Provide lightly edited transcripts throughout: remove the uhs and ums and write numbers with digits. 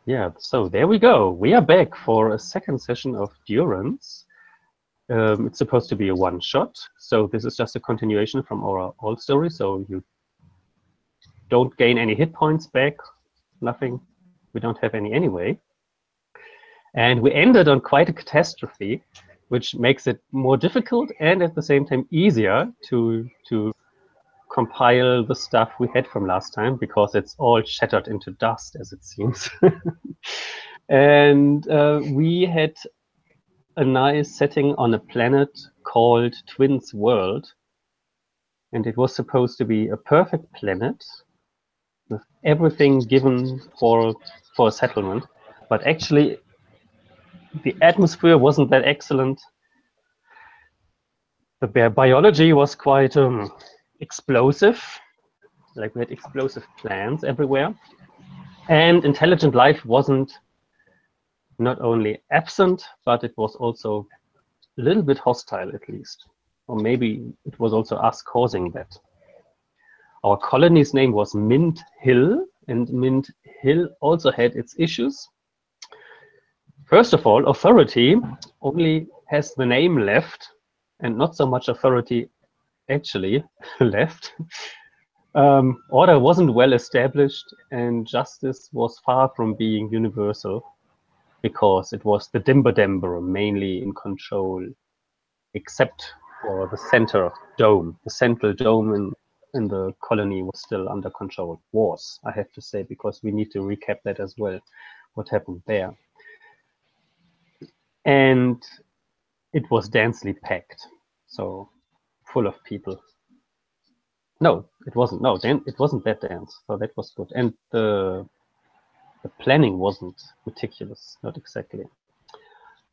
Yeah, so there we go. We are back for a second session of Durance. It's supposed to be a one-shot, so this is just a continuation from our old story, so you don't gain any hit points back, nothing. We don't have any anyway. And we ended on quite a catastrophe, which makes it more difficult and at the same time easier to compile the stuff we had from last time, because it's all shattered into dust, as it seems. And we had a nice setting on a planet called Twins World. And it was supposed to be a perfect planet with everything given for a settlement. But actually, the atmosphere wasn't that excellent. The biology was quite explosive. Like, we had explosive plants everywhere. And intelligent life wasn't not only absent, but it was also a little bit hostile, at least. Or maybe it was also us causing that. Our colony's name was Mint Hill, and Mint Hill also had its issues. First of all, authority only has the name left, and not so much authority actually left. Order wasn't well established, and justice was far from being universal, because it was the Dimber mainly in control, except for the center dome. The central dome in the colony was still under control. Was, I have to say, because we need to recap that as well, what happened there. And it was densely packed, so full of people. No, it wasn't. No, it wasn't that dense, so that was good. And the planning wasn't meticulous, not exactly.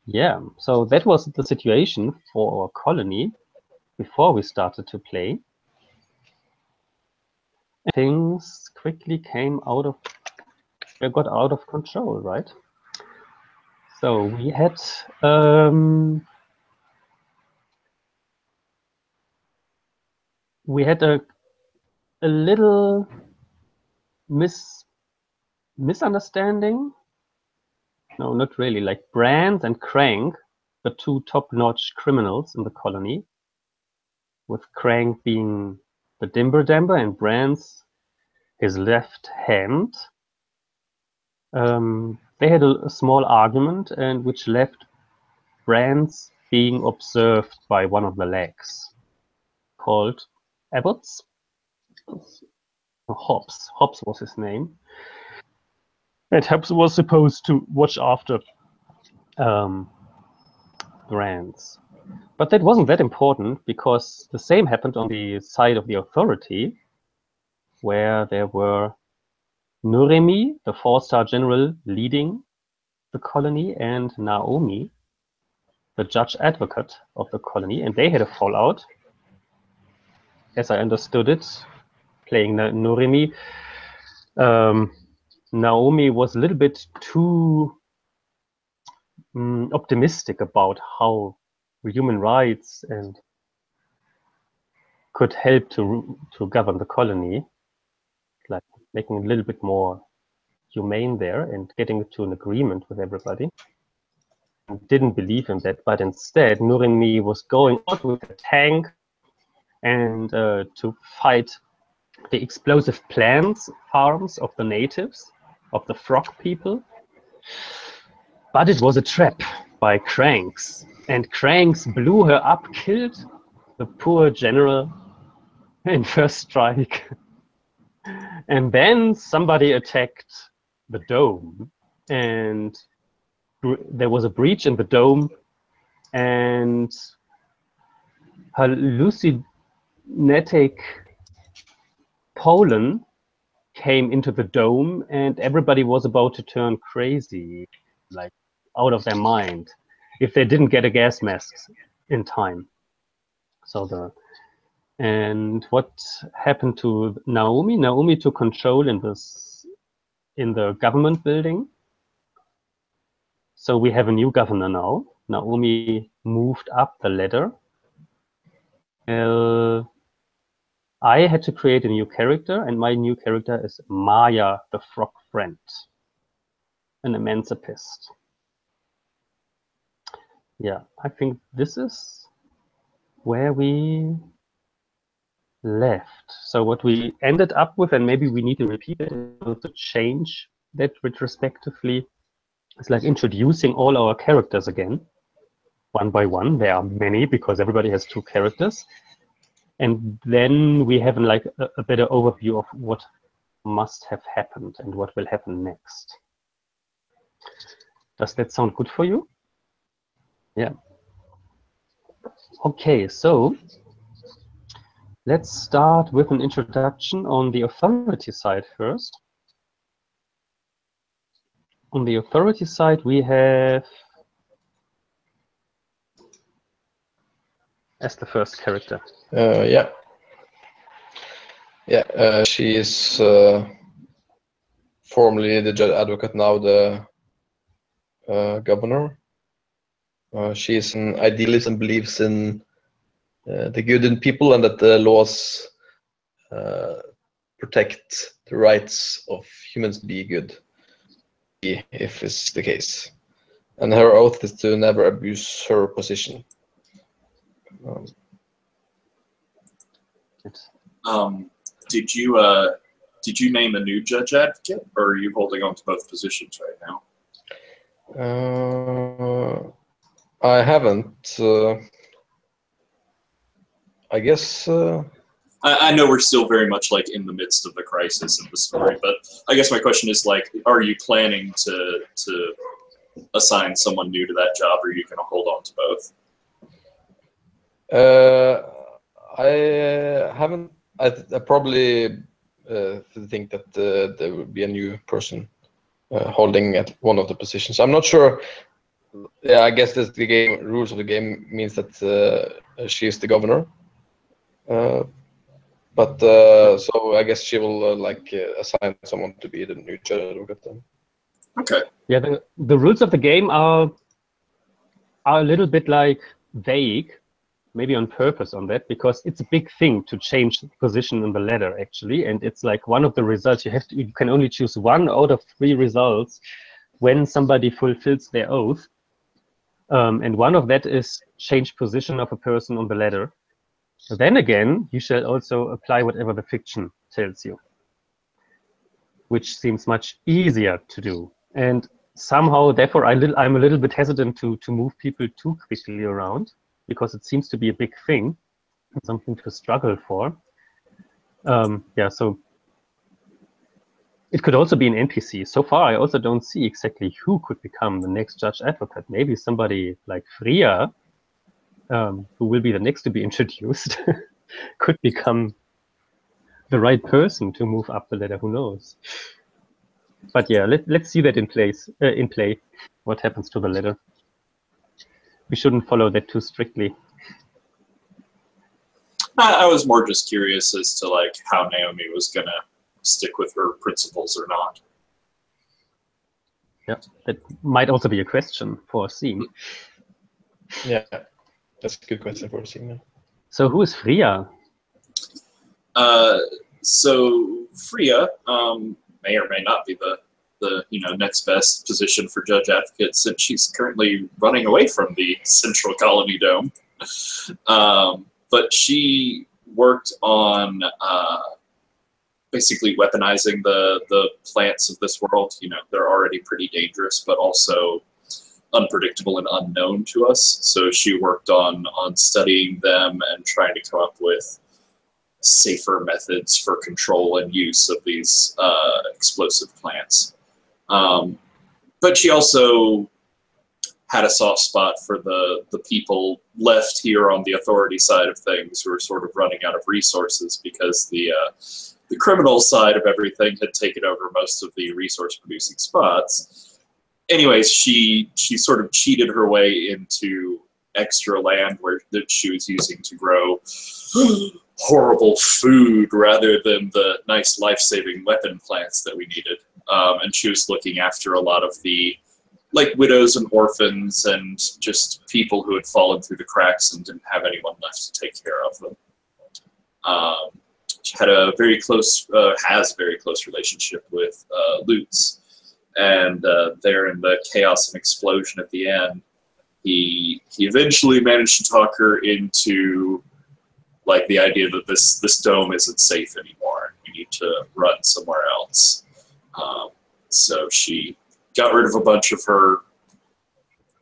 Yeah, so that was the situation for our colony before we started to play. Things quickly got out of control, right? So we had a little misunderstanding. No, not really. Like, Brand and Crank, the two top-notch criminals in the colony, with Crank being the Dimber and Brand's his left hand. They had a small argument, and which left Brand's being observed by one of the legs, called Abbots. Hobbs. Hobbs was his name. And Hobbs was supposed to watch after Brand's. But that wasn't that important, because the same happened on the side of the authority, where there were Nuremi, the 4-star general leading the colony, and Naomi, the judge advocate of the colony, and they had a fallout. As I understood it, playing Nuremi, Naomi was a little bit too optimistic about how human rights and could help to govern the colony, like making it a little bit more humane there and getting to an agreement with everybody. Didn't believe in that, but instead Nuremi was going out with a tank and to fight the explosive plants farms of the natives, of the frog people. But it was a trap by Cranks, and Cranks blew her up, killed the poor general in first strike. And then somebody attacked the dome, and there was a breach in the dome, and hallucinogenic pollen came into the dome, and everybody was about to turn crazy, like out of their mind, if they didn't get a gas mask in time. And what happened to Naomi? Naomi took control in the government building. So we have a new governor now. Naomi moved up the ladder. I had to create a new character, and my new character is Maya, the frog friend. an emancipist. Yeah, I think this is where we left. So what we ended up with, and maybe we need to repeat it to change that retrospectively, is like introducing all our characters again, one by one. There are many because everybody has 2 characters. And then we have like a better overview of what must have happened and what will happen next. Does that sound good for you? Yeah. Okay, so let's start with an introduction on the authority side first. On the authority side, we have as the first character. Yeah. She is formerly the judge advocate, now the governor. She is an idealist and believes in the good in people and that the laws protect the rights of humans to be good, if it's the case. And her oath is to never abuse her position. Did you name a new judge advocate, or are you holding on to both positions right now? I haven't. I guess. I know we're still very much like in the midst of the crisis in the story, but I guess my question is like, are you planning to assign someone new to that job, or are you going to hold on to both? I haven't. I probably think that there will be a new person holding at one of the positions. I'm not sure. Yeah, I guess the game rules of the game means that she is the governor. But so I guess she will assign someone to be the new judge advocate then. Okay. Yeah, the rules of the game are a little bit like vague, maybe on purpose on that, because it's a big thing to change the position in the ladder actually, and it's like one of the results you can only choose 1 out of 3 results when somebody fulfills their oath, and one of that is change position of a person on the ladder. Then again, you shall also apply whatever the fiction tells you, which seems much easier to do. And somehow, therefore, I'm a little bit hesitant to move people too quickly around, because it seems to be a big thing, something to struggle for. Yeah, so it could also be an NPC. So far, I also don't see exactly who could become the next judge advocate. Maybe somebody like Freya, who will be the next to be introduced, could become the right person to move up the ladder. Who knows? But yeah, let's see that in play. What happens to the ladder? We shouldn't follow that too strictly. I was more just curious as to like how Naomi was gonna stick with her principles or not. Yeah, that might also be a question for a scene. Yeah, that's a good question for a scene. So who is Freya? So Freya may or may not be the next best position for judge advocate, since she's currently running away from the Central Colony Dome. But she worked on basically weaponizing the plants of this world. You know, they're already pretty dangerous, but also unpredictable and unknown to us. So she worked on studying them and trying to come up with safer methods for control and use of these explosive plants. But she also had a soft spot for the people left here on the authority side of things, who are sort of running out of resources because the criminal side of everything had taken over most of the resource producing spots. Anyways, she sort of cheated her way into extra land that she was using to grow horrible food rather than the nice life-saving weapon plants that we needed. And she was looking after a lot of the widows and orphans and just people who had fallen through the cracks and didn't have anyone left to take care of them. She had has a very close relationship with Lutz, And there in the chaos and explosion at the end, he eventually managed to talk her into like the idea that this dome isn't safe anymore. We need to run somewhere else. So she got rid of a bunch of her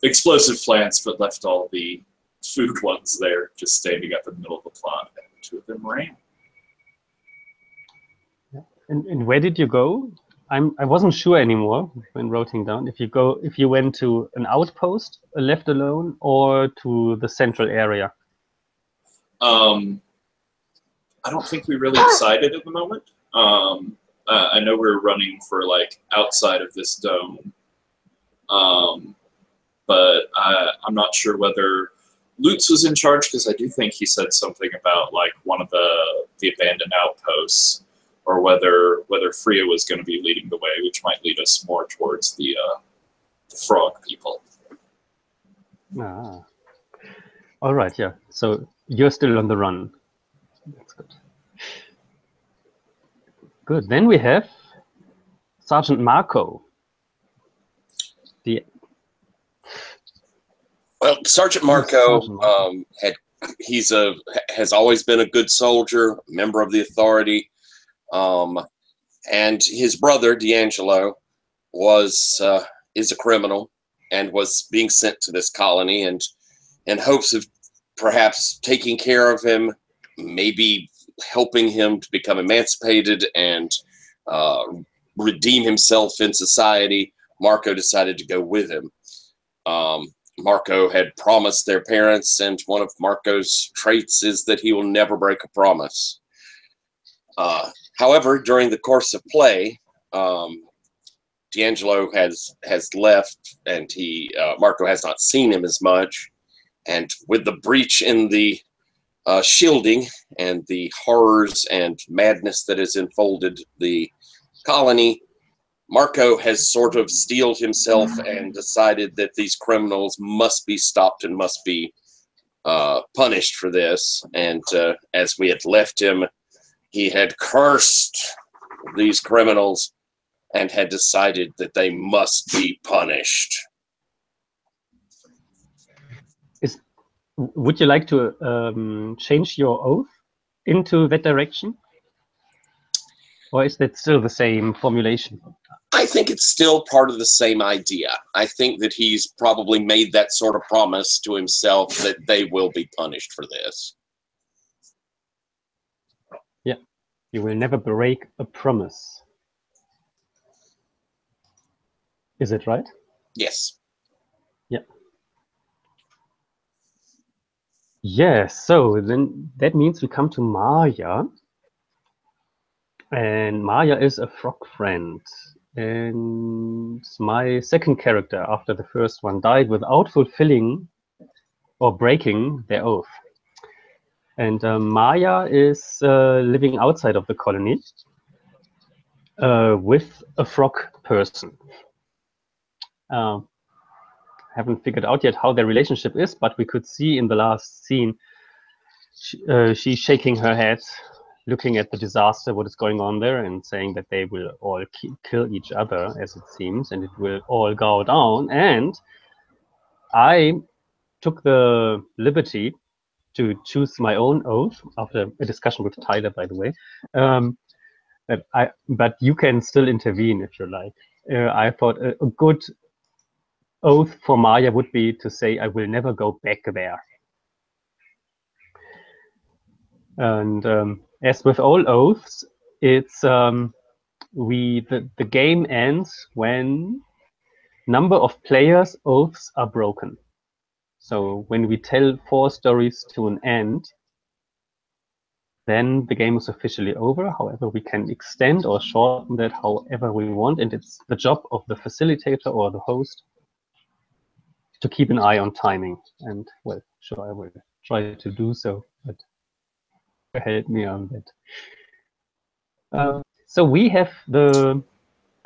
explosive plants, but left all the food ones there, just standing up in the middle of the plot, and the two of them ran. And where did you go? I wasn't sure anymore when writing down if you went to an outpost, left alone, or to the central area. I don't think we really decided at the moment. I know we were running for like outside of this dome, but I'm not sure whether Lutz was in charge, because I do think he said something about like one of the abandoned outposts, or whether Freya was going to be leading the way, which might lead us more towards the frog people. Ah. All right, yeah. So you're still on the run. That's good. Good. Then we have Sergeant Marco. Well, Sergeant Marco has always been a good soldier, member of the Authority, and his brother D'Angelo is a criminal and was being sent to this colony, and in hopes of perhaps taking care of him, maybe helping him to become emancipated and redeem himself in society, Marco decided to go with him. Marco had promised their parents, and one of Marco's traits is that he will never break a promise. However, during the course of play, D'Angelo has left, and Marco has not seen him as much. And with the breach in the shielding and the horrors and madness that has enfolded the colony, Marco has sort of steeled himself and decided that these criminals must be stopped and must be punished for this. And as we had left him, he had cursed these criminals and had decided that they must be punished. Would you like to change your oath into that direction? Or is that still the same formulation? I think it's still part of the same idea. I think that he's probably made that sort of promise to himself that they will be punished for this. Yeah, you will never break a promise. Is it right? Yes. Yeah. Yeah, so then that means we come to Maya. And Maya is a frog friend. And my second character after the first one died without fulfilling or breaking their oath. And Maya is living outside of the colony with a frog person. Haven't figured out yet how their relationship is, but we could see in the last scene she's shaking her head, looking at the disaster, what is going on there, and saying that they will all kill each other, as it seems, and it will all go down. And I took the liberty to choose my own oath after a discussion with Tyler, by the way. But you can still intervene if you like. I thought a good oath for Maya would be to say, I will never go back there. And as with all oaths, it's the game ends when number of players' oaths are broken. So when we tell 4 stories to an end, then the game is officially over. However, we can extend or shorten that however we want, and it's the job of the facilitator or the host to keep an eye on timing. And well, sure, I will try to do so, but help me on that. So we have the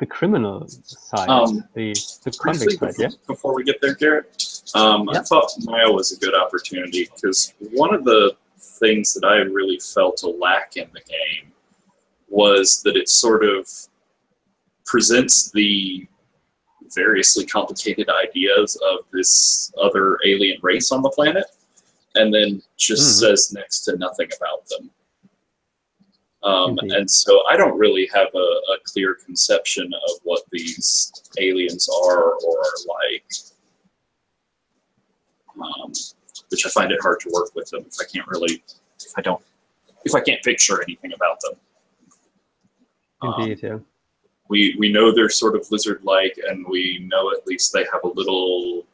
criminal side, the convict side, yeah? Before we get there, Garrett, I thought Maya was a good opportunity, because one of the things that I really felt a lack in the game was that it sort of presents the variously complicated ideas of this other alien race on the planet, and then just says next to nothing about them. And so I don't really have a clear conception of what these aliens are or like, which I find it hard to work with them if I can't picture anything about them. Indeed, yeah. We know they're sort of lizard-like, and we know at least they have a little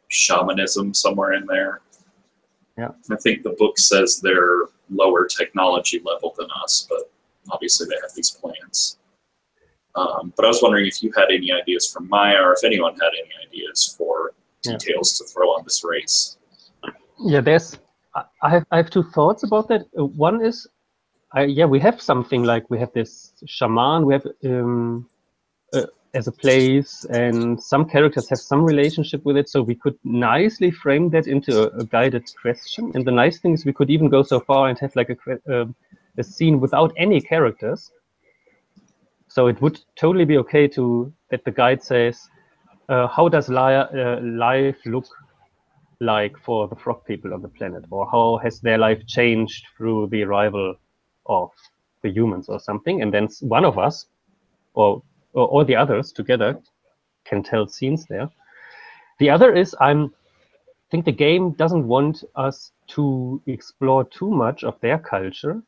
shamanism somewhere in there. Yeah. I think the book says they're lower technology level than us, but obviously they have these plans. But I was wondering if you had any ideas from Maya, or if anyone had any ideas for details to throw on this race. Yeah, I have two thoughts about that. One is, we have something like, we have this shaman, we have as a place, and some characters have some relationship with it, so we could nicely frame that into a guided question. And the nice thing is we could even go so far and have like a scene without any characters. So it would totally be okay that the guide says, how does life look like for the frog people on the planet, or how has their life changed through the arrival of the humans or something, and then one of us or all the others together can tell scenes there. The other is, I think the game doesn't want us to explore too much of their culture,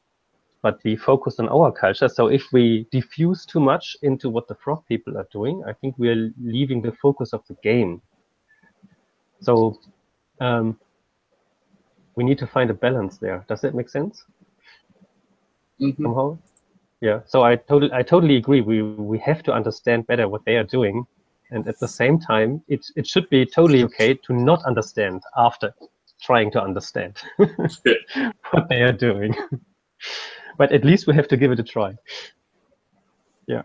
but be focused on our culture. So if we diffuse too much into what the frog people are doing, I think we're leaving the focus of the game. So we need to find a balance there. Does that make sense? Somehow? Yeah. So I totally agree. We have to understand better what they are doing, and at the same time, it should be totally okay to not understand after trying to understand what they are doing. But at least we have to give it a try. Yeah.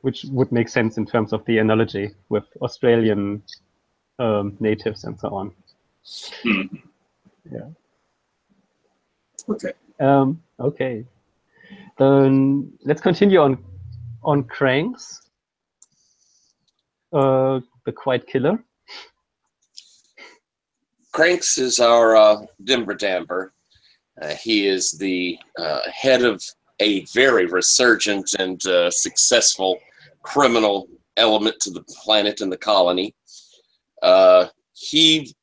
Which would make sense in terms of the analogy with Australian natives and so on. Yeah. Okay. Okay. Then let's continue on Cranks, the Quiet Killer. Cranks is our Dimber Damber. He is the head of a very resurgent and successful criminal element to the planet and the colony. He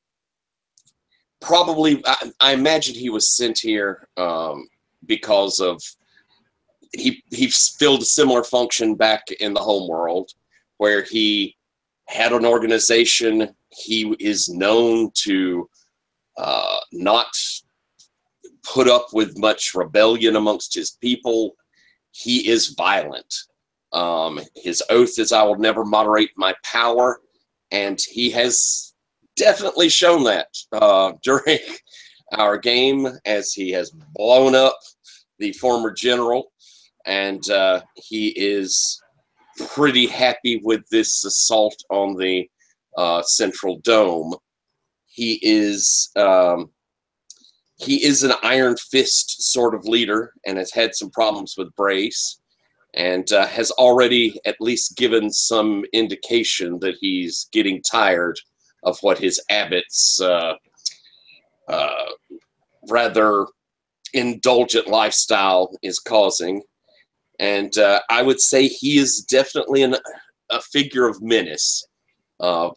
probably, I imagine he was sent here because of, he filled a similar function back in the home world, where he had an organization. He is known to not put up with much rebellion amongst his people. He is violent. His oath is, I will never moderate my power, and he has definitely shown that during our game, as he has blown up the former general, and he is pretty happy with this assault on the Central Dome. He is an iron fist sort of leader, and has had some problems with Brace, and has already at least given some indication that he's getting tired of what his abbot's rather indulgent lifestyle is causing. And I would say he is definitely a figure of menace, a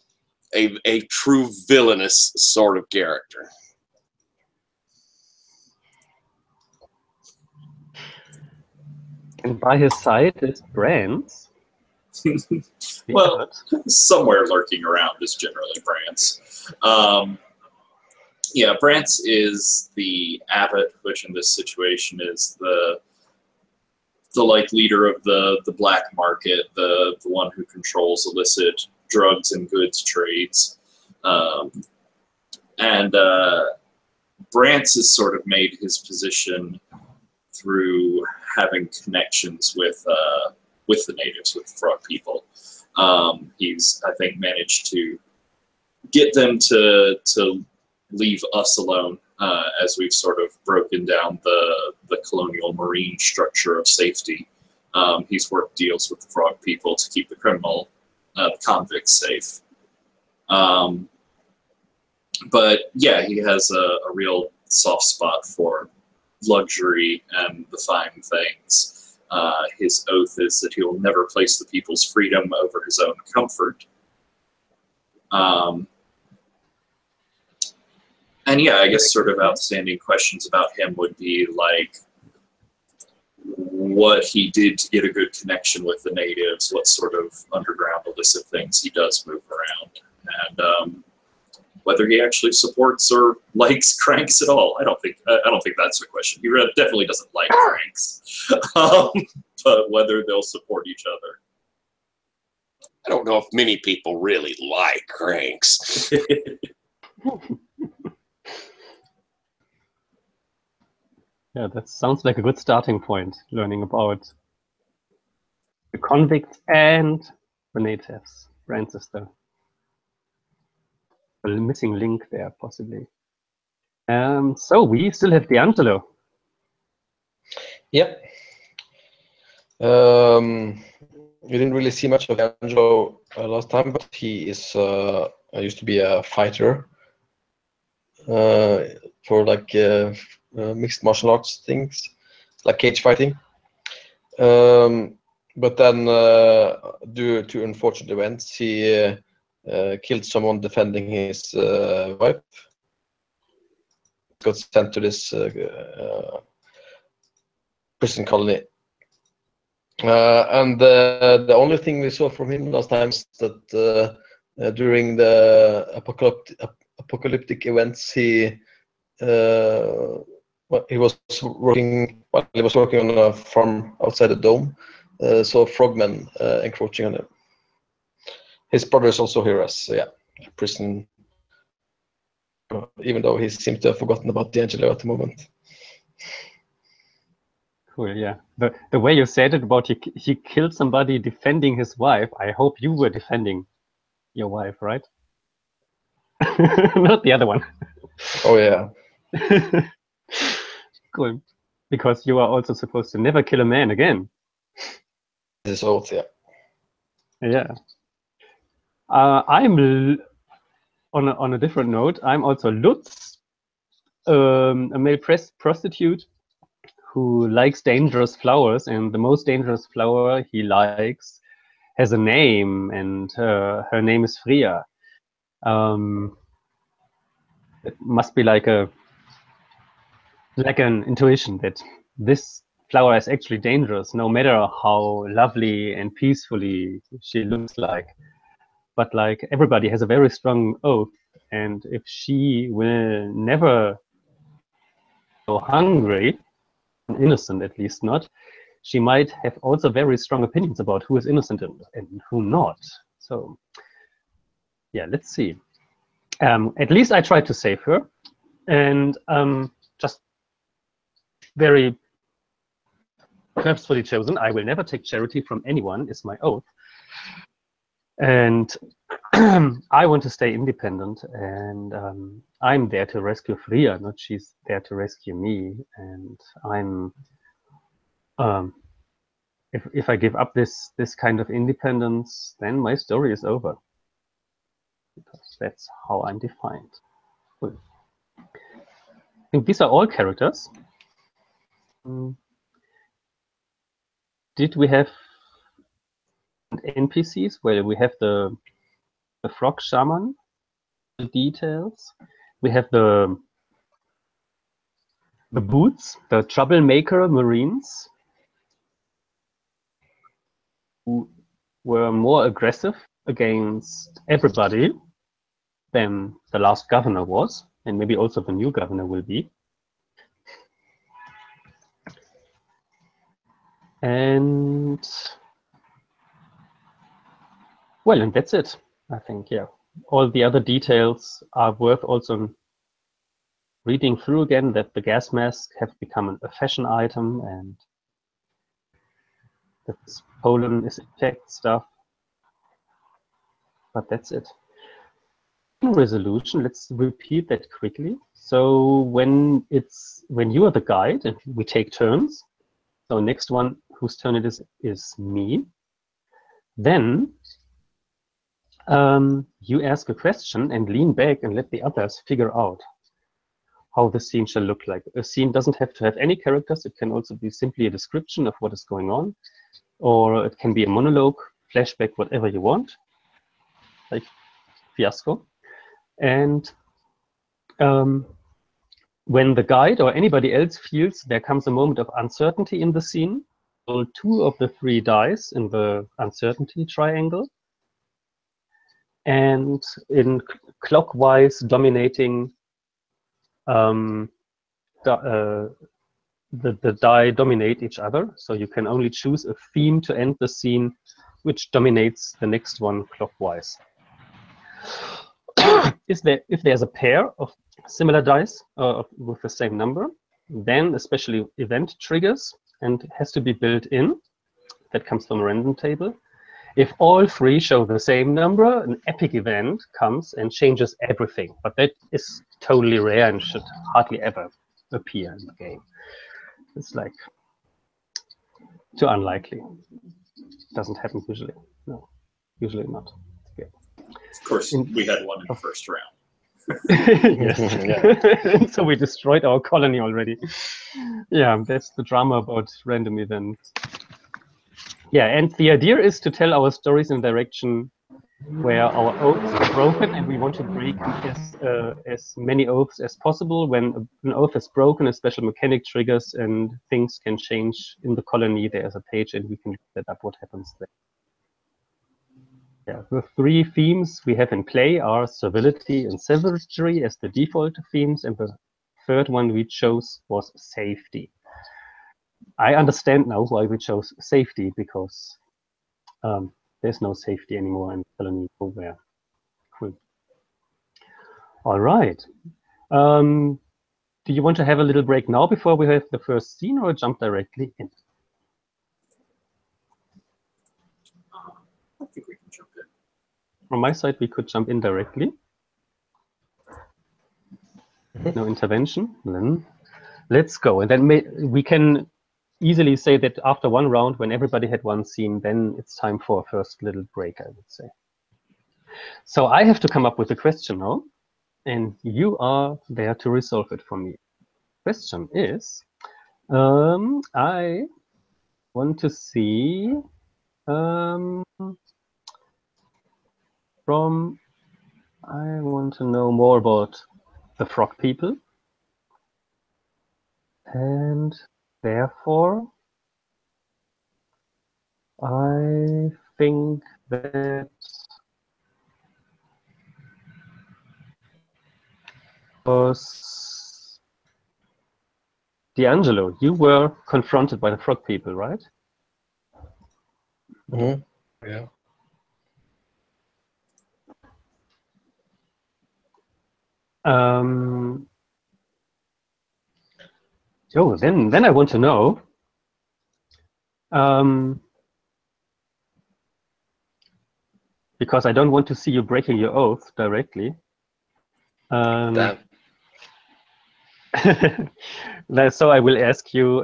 true villainous sort of character. And by his side is Brance. Well, somewhere lurking around is generally Brance. Yeah, Brance is the abbot, which in this situation is the like leader of the black market, the one who controls illicit drugs and goods trades. And Brance has sort of made his position through having connections with the natives, with the frog people. He's, I think, managed to get them to leave us alone as we've sort of broken down the colonial marine structure of safety. He's worked deals with the frog people to keep the criminal convict safe. But yeah, he has a real soft spot for luxury and the fine things. His oath is that he will never place the people's freedom over his own comfort. And yeah, I guess sort of outstanding questions about him would be like what he did to get a good connection with the natives, what sort of underground illicit things he does move around, and whether he actually supports or likes cranks at all. I don't think that's a question. He definitely doesn't like cranks, but whether they'll support each other. I don't know if many people really like cranks. Yeah, that sounds like a good starting point, learning about the convicts and the natives. Francis, the missing link there, possibly. So we still have D'Angelo. Yep. We didn't really see much of D'Angelo last time, but he is used to be a fighter for like mixed martial arts things, like cage fighting. But then, due to unfortunate events, he killed someone defending his wife. Got sent to this prison colony. And the only thing we saw from him last time is that during the apocalyptic events, he was working on a farm outside the dome, saw frogmen encroaching on him. His brother is also here as prison, even though he seems to have forgotten about D'Angelo at the moment. Cool, yeah. The way you said it about he killed somebody defending his wife, I hope you were defending your wife, right? Not the other one. Oh, yeah. Cool. Because you are also supposed to never kill a man again. His oath, yeah. Yeah. I'm on a different note. I'm also Lutz, a male prostitute who likes dangerous flowers, and the most dangerous flower he likes has a name, and her name is Freya. It must be like an intuition that this flower is actually dangerous, no matter how lovely and peacefully she looks like. But like everybody has a very strong oath, and if she will never go hungry, innocent at least not, she might have also very strong opinions about who is innocent and who not. So yeah, let's see. At least I tried to save her, and just very purposefully chosen. I will never take charity from anyone, is my oath. And I want to stay independent, and I'm there to rescue Freya, not she's there to rescue me. And I'm, if I give up this kind of independence, then my story is over, because that's how I'm defined. Cool. I think these are all characters. Did we have NPCs? Well, we have the frog shaman, the details. We have the boots, the troublemaker marines, who were more aggressive against everybody than the last governor was, and maybe also the new governor will be. And well, and that's it, I think. Yeah, all the other details are worth also reading through again, that the gas masks have become a fashion item, and that Poland is effect stuff. But that's it. Resolution, let's repeat that quickly. So when you are the guide and we take turns, so next one whose turn it is me, then you ask a question and lean back and let the others figure out how the scene shall look like. A scene doesn't have to have any characters. It can also be simply a description of what is going on, or it can be a monologue, flashback, whatever you want, like Fiasco. And when the guide or anybody else feels there comes a moment of uncertainty in the scene, roll 2 of the 3 dice in the uncertainty triangle, and in clockwise dominating the die dominate each other, so you can only choose a theme to end the scene which dominates the next one clockwise. If there's a pair of similar dice with the same number, then especially event triggers, and it has to be built in. That comes from a random table. If all 3 show the same number, an epic event comes and changes everything. But that is totally rare and should hardly ever appear in the game. It's like too unlikely. Doesn't happen usually. No, usually not. Yeah. Of course, we had one in the first round. Yes. So we destroyed our colony already. Yeah, that's the drama about random events. Yeah, and the idea is to tell our stories in a direction where our oaths are broken, and we want to break as many oaths as possible. When an oath is broken, a special mechanic triggers and things can change in the colony. There's a page and we can set up what happens there. Yeah, the 3 themes we have in play are servility and savagery as the default themes, and the third one we chose was safety. I understand now why we chose safety, because there's no safety anymore in colony nowhere. Cool. All right. Do you want to have a little break now before we have the first scene, or jump directly in? I think we can jump in. From my side, we could jump in directly. No intervention. Then let's go. And then we can easily say that after one round, when everybody had one scene, then it's time for a first little break, I would say. So I have to come up with a question now, and you are there to resolve it for me. Question is, I want to see I want to know more about the frog people, and therefore I think that was D'Angelo. You were confronted by the frog people, right? Mm-hmm. Yeah. Oh, then I want to know. Because I don't want to see you breaking your oath directly. Damn. So I will ask you.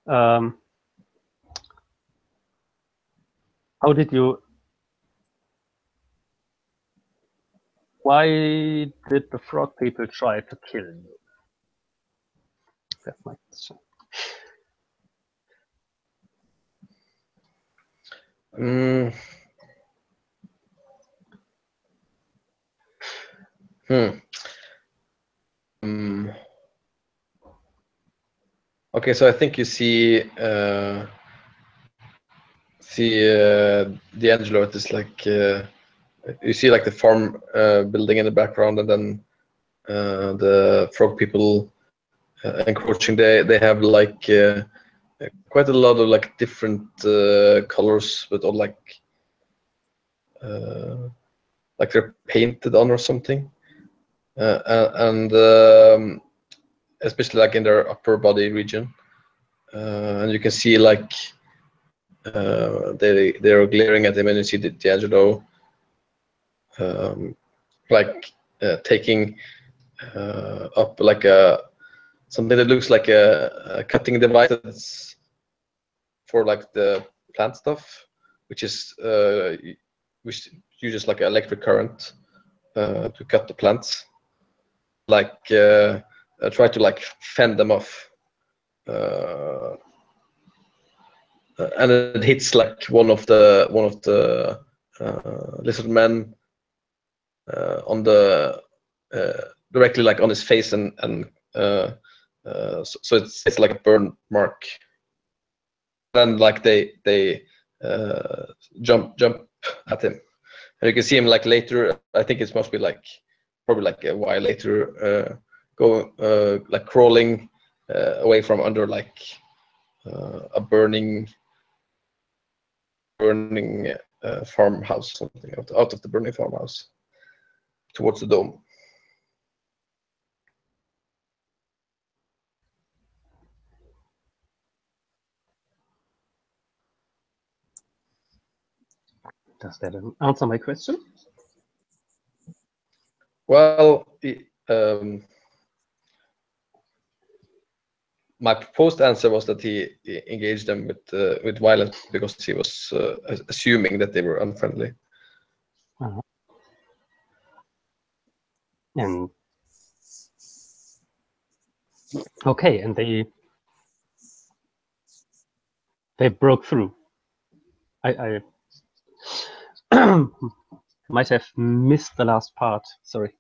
How did you? Why did the frog people try to kill you? That's my question. Okay, so I think you see D'Angelo at this, like you see like the farm building in the background, and then the frog people encroaching. They have like quite a lot of like different colors, but all like they're painted on or something, and especially like in their upper body region, and you can see like they're glaring at him, and you see D'Angelo like taking up like something that looks like a cutting device that's for like the plant stuff, which uses like electric current to cut the plants, like try to like fend them off, and it hits like one of the lizard men on the directly like on his face, and so it's like a burn mark. Then like they jump at him, and you can see him like later. I think it must be like probably like a while later, go like crawling away from under like a burning farmhouse, something out of the burning farmhouse towards the dome. Does that answer my question? Well, my proposed answer was that he engaged them with violence because he was assuming that they were unfriendly. And okay, and they broke through. I might have missed the last part. Sorry.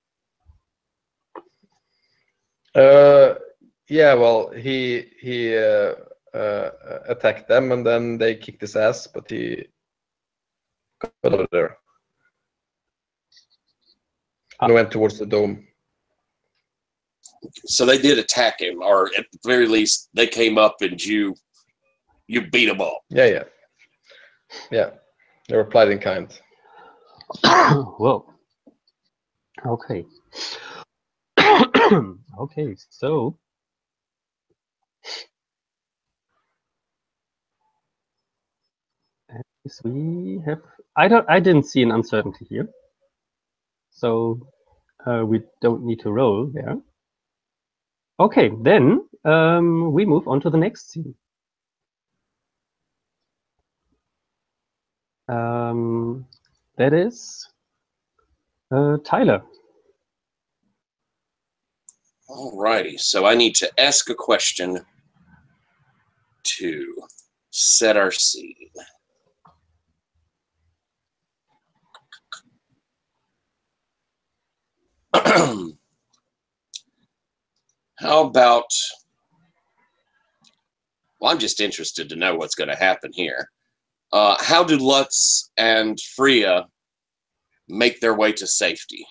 Yeah, well, he attacked them, and then they kicked his ass, but he got out of there and went towards the dome. So they did attack him, or at the very least, they came up and you beat them up. Yeah. They replied in kind. Whoa. Okay. Okay, so as we have, I didn't see an uncertainty here, so we don't need to roll there. Okay, then we move on to the next scene. That is Tyler. Alrighty, so I need to ask a question to set our scene. How about, well, I'm just interested to know what's going to happen here. How do Lutz and Freya make their way to safety?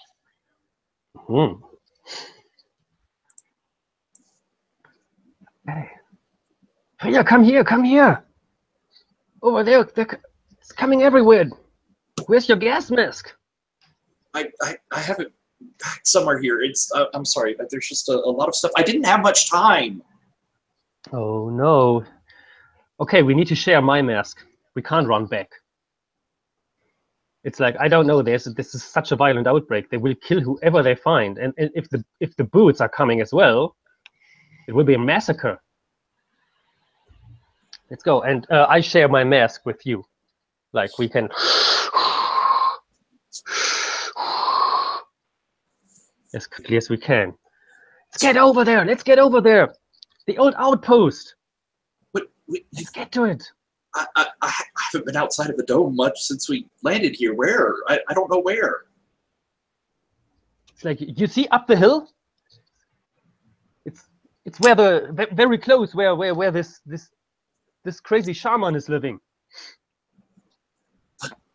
Hey. Freya, come here. Over there, it's coming everywhere. Where's your gas mask? I have it back somewhere here. It's I'm sorry, but there's just a lot of stuff. I didn't have much time. Oh no. Okay, we need to share my mask. We can't run back. It's like, I don't know, this is such a violent outbreak. They will kill whoever they find, and if the boots are coming as well, it will be a massacre. Let's go. And I share my mask with you. Like, we can as quickly as we can. Let's get over there. Let's get over there. The old outpost. Let's get to it. I haven't been outside of the dome much since we landed here. Where? I don't know where. It's like, you see up the hill? It's where very close where this crazy shaman is living.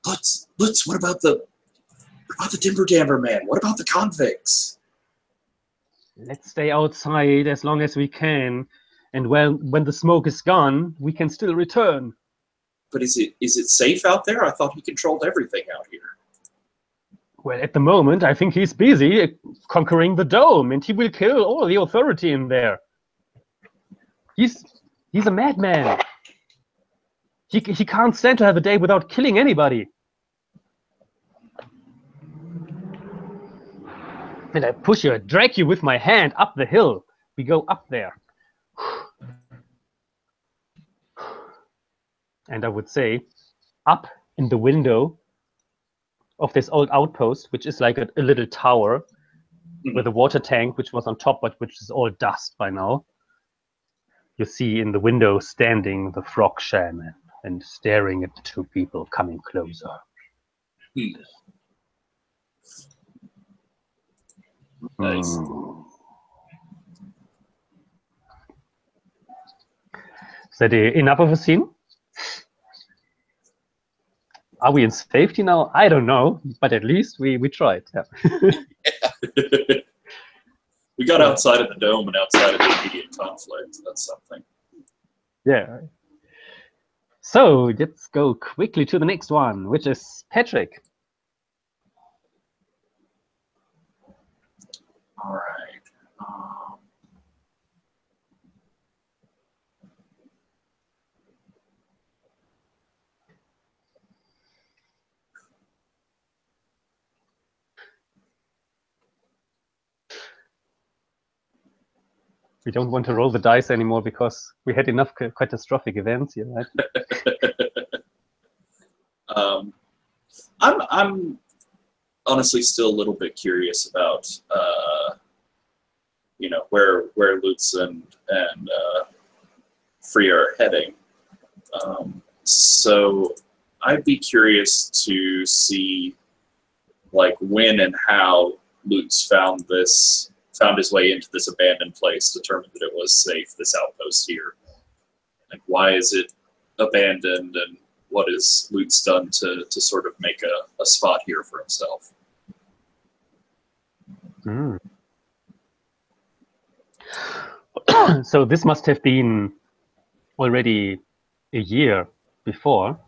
But Lutz, what about the Timber Dammer man? What about the convicts? Let's stay outside as long as we can, and when the smoke is gone, we can still return. But is it safe out there? I thought he controlled everything out here. Well, at the moment, I think he's busy conquering the dome, and he will kill all the authority in there. He's a madman. He can't stand to have a day without killing anybody. And I push you, I drag you with my hand up the hill. We go up there. And I would say, up in the window of this old outpost, which is like a little tower with a water tank, which was on top, but which is all dust by now. You see in the window standing the frog shaman and staring at the two people coming closer. Nice. Is that enough of a scene? Are we in safety now? I don't know, but at least we tried. Yeah. We got outside of the dome and outside of the immediate conflict. That's something. Yeah. So let's go quickly to the next one, which is Patrick. All right. We don't want to roll the dice anymore because we had enough catastrophic events here, right? I'm honestly still a little bit curious about you know, where Lutz and Freya are heading. So I'd be curious to see like when and how Lutz found his way into this abandoned place, determined that it was safe, this outpost here. Like, why is it abandoned, and what has Lutz done to sort of make a spot here for himself? So this must have been already a year before.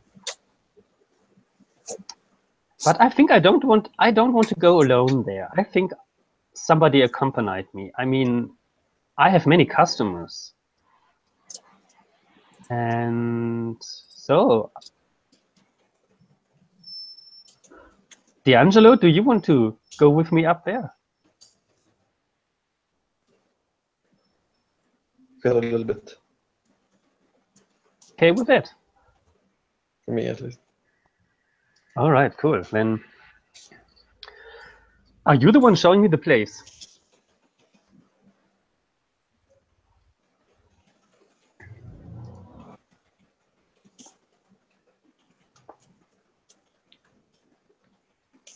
But I think I don't want to go alone there. I think somebody accompanied me. I mean, I have many customers. And so, D'Angelo, do you want to go with me up there? Feel a little bit. Okay with it? For me, at least. All right, cool. Then, are you the one showing me the place?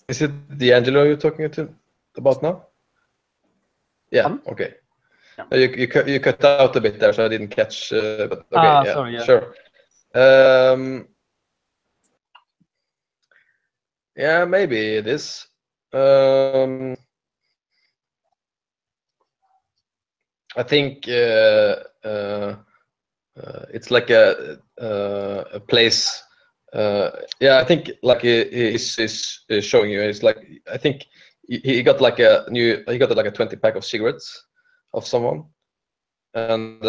Is it D'Angelo you're talking about now? Yeah. Okay. Yeah. You cut out a bit there, so I didn't catch. But okay, yeah, sorry, yeah. sure. Yeah, maybe it is. I think it's like a place. Yeah, I think like he's showing you. It's like, I think he got like a 20-pack of cigarettes of someone, and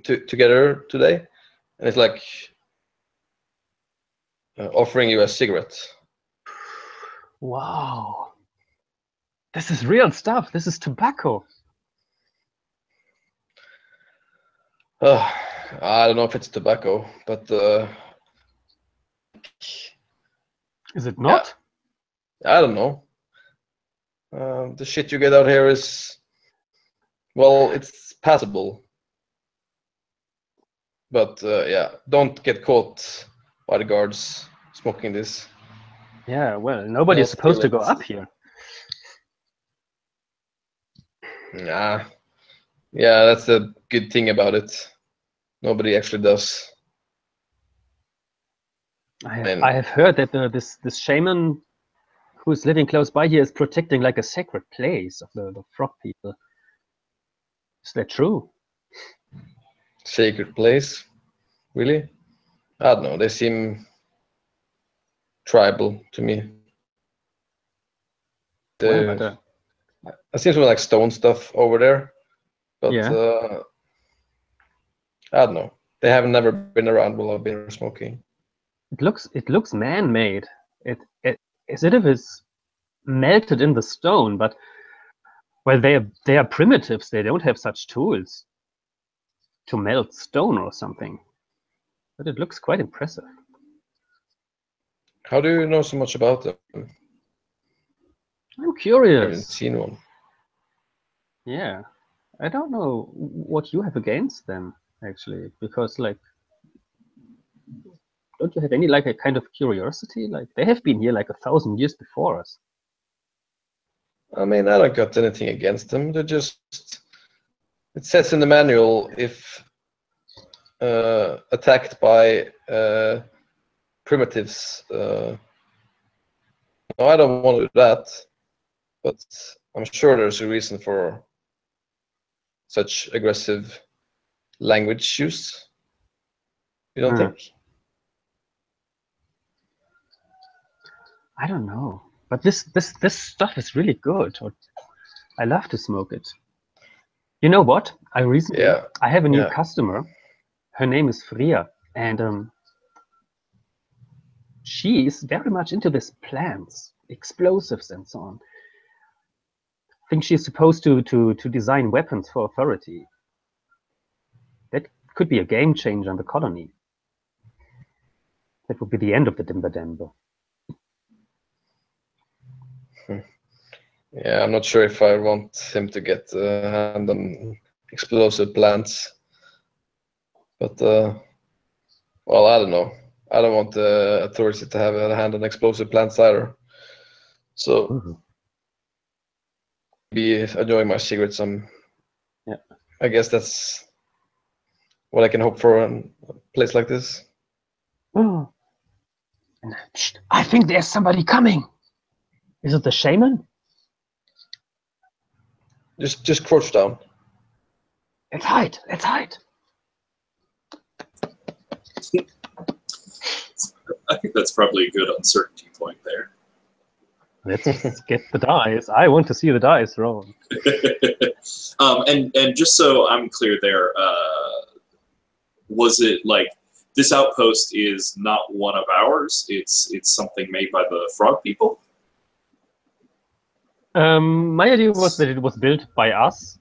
together today, and it's like offering you a cigarette. Wow. This is real stuff. This is tobacco. I don't know if it's tobacco, but is it not? Yeah, I don't know. The shit you get out here is, well, it's passable. But yeah, don't get caught by the guards smoking this. Yeah, well, nobody's supposed to go up here. Nah. Yeah, that's the good thing about it. Nobody actually does. I have heard that this shaman who's living close by here is protecting like a sacred place of the frog people. Is that true? Sacred place? Really? I don't know. They seem tribal to me. Well, I see some like stone stuff over there, but yeah. I don't know. They have never been around while I've been smoking. It looks man-made. It as if it's melted in the stone, but well, they are primitives. They don't have such tools to melt stone or something. But it looks quite impressive. How do you know so much about them? I'm I haven't curious. seen one. Yeah. I don't know what you have against them, actually, because, like, don't you have any, like, a kind of curiosity? Like, they have been here, like, 1,000 years before us. I mean, I don't got anything against them. They're just, it says in the manual, if attacked by primitives. No, I don't want to do that, but I'm sure there's a reason for such aggressive language use. You don't think? I don't know. But this stuff is really good. I love to smoke it. You know what? I have a new customer. Her name is Freya, and she is very much into this plants, explosives, and so on. I think she's supposed to design weapons for authority. That could be a game changer in the colony. That would be the end of the Dimber Dember. Yeah, I'm not sure if I want him to get a hand on explosive plants. But, well, I don't know. I don't want the authority to have a hand on explosive plants either. So, be enjoying my cigarettes. I guess that's what I can hope for in a place like this. Oh. Shh, I think there's somebody coming. Is it the shaman? Just crouch down. Let's hide. Let's hide. I think that's probably a good uncertainty point there. Let's get the dice. I want to see the dice roll. And just so I'm clear there, was it like this outpost is not one of ours? It's something made by the frog people? My idea was that it was built by us,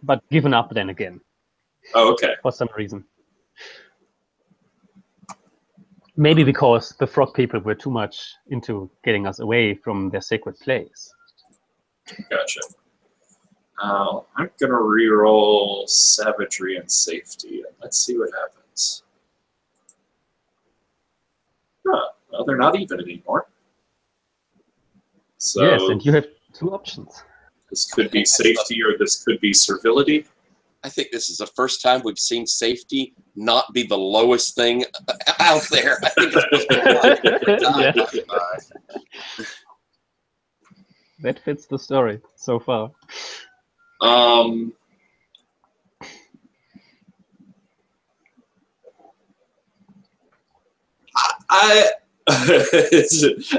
but given up then again. Oh, okay. For some reason. Maybe because the frog people were too much into getting us away from their sacred place. Gotcha. I'm going to reroll savagery and safety, and let's see what happens. Huh. Well, they're not even anymore. So yes, and you have two options. This could be safety or this could be servility. I think this is the first time we've seen safety not be the lowest thing out there. I think it's just That fits the story so far.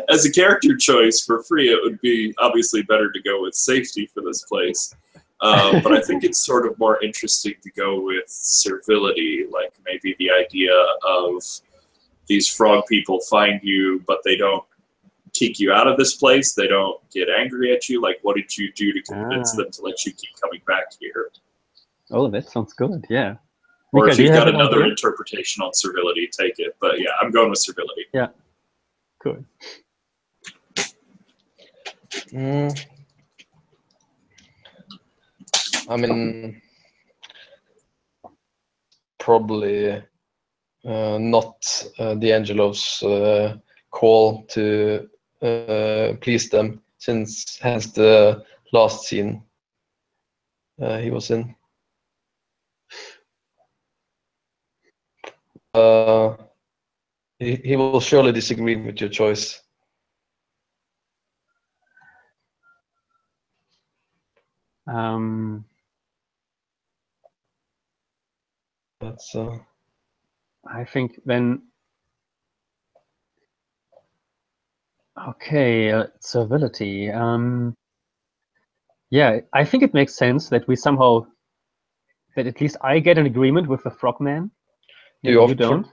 As a character choice for free, it would be obviously better to go with safety for this place. But I think it's sort of more interesting to go with servility, like maybe the idea of these frog people find you, but they don't kick you out of this place. They don't get angry at you. Like, what did you do to convince them to let you keep coming back here? Oh, that sounds good. Yeah. Or Mika, if you've got another idea? interpretation on servility, take it. But yeah, I'm going with servility. Yeah. Cool. I mean, probably not D'Angelo's call to please them, since hence the last scene he was in. He will surely disagree with your choice. That's I think then. Okay, servility. Yeah, I think it makes sense that we somehow, that at least I get an agreement with the frogman. you don't.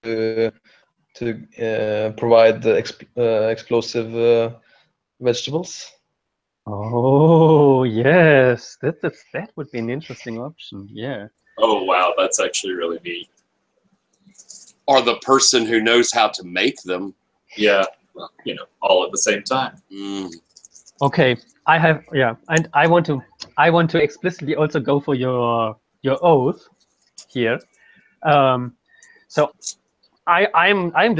To provide the explosive vegetables. Oh yes, that would be an interesting option. Yeah. Oh wow, that's actually really neat. or the person who knows how to make them. Yeah, well, you know, all at the same time. Mm. Okay, and I want to explicitly also go for your oath here. So I'm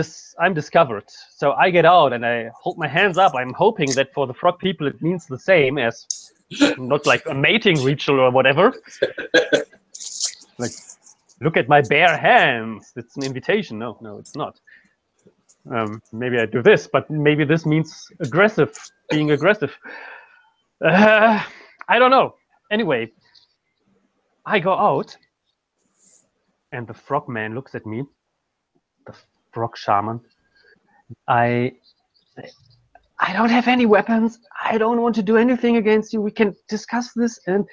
discovered. So I get out and I hold my hands up. I'm hoping that for the frog people it means the same as not like a mating ritual or whatever. Like, look at my bare hands. It's an invitation. No, it's not. Maybe I do this, but maybe this means aggressive, being aggressive. I don't know. Anyway, I go out, and the frog man looks at me. The frog shaman. I don't have any weapons. I don't want to do anything against you. We can discuss this, and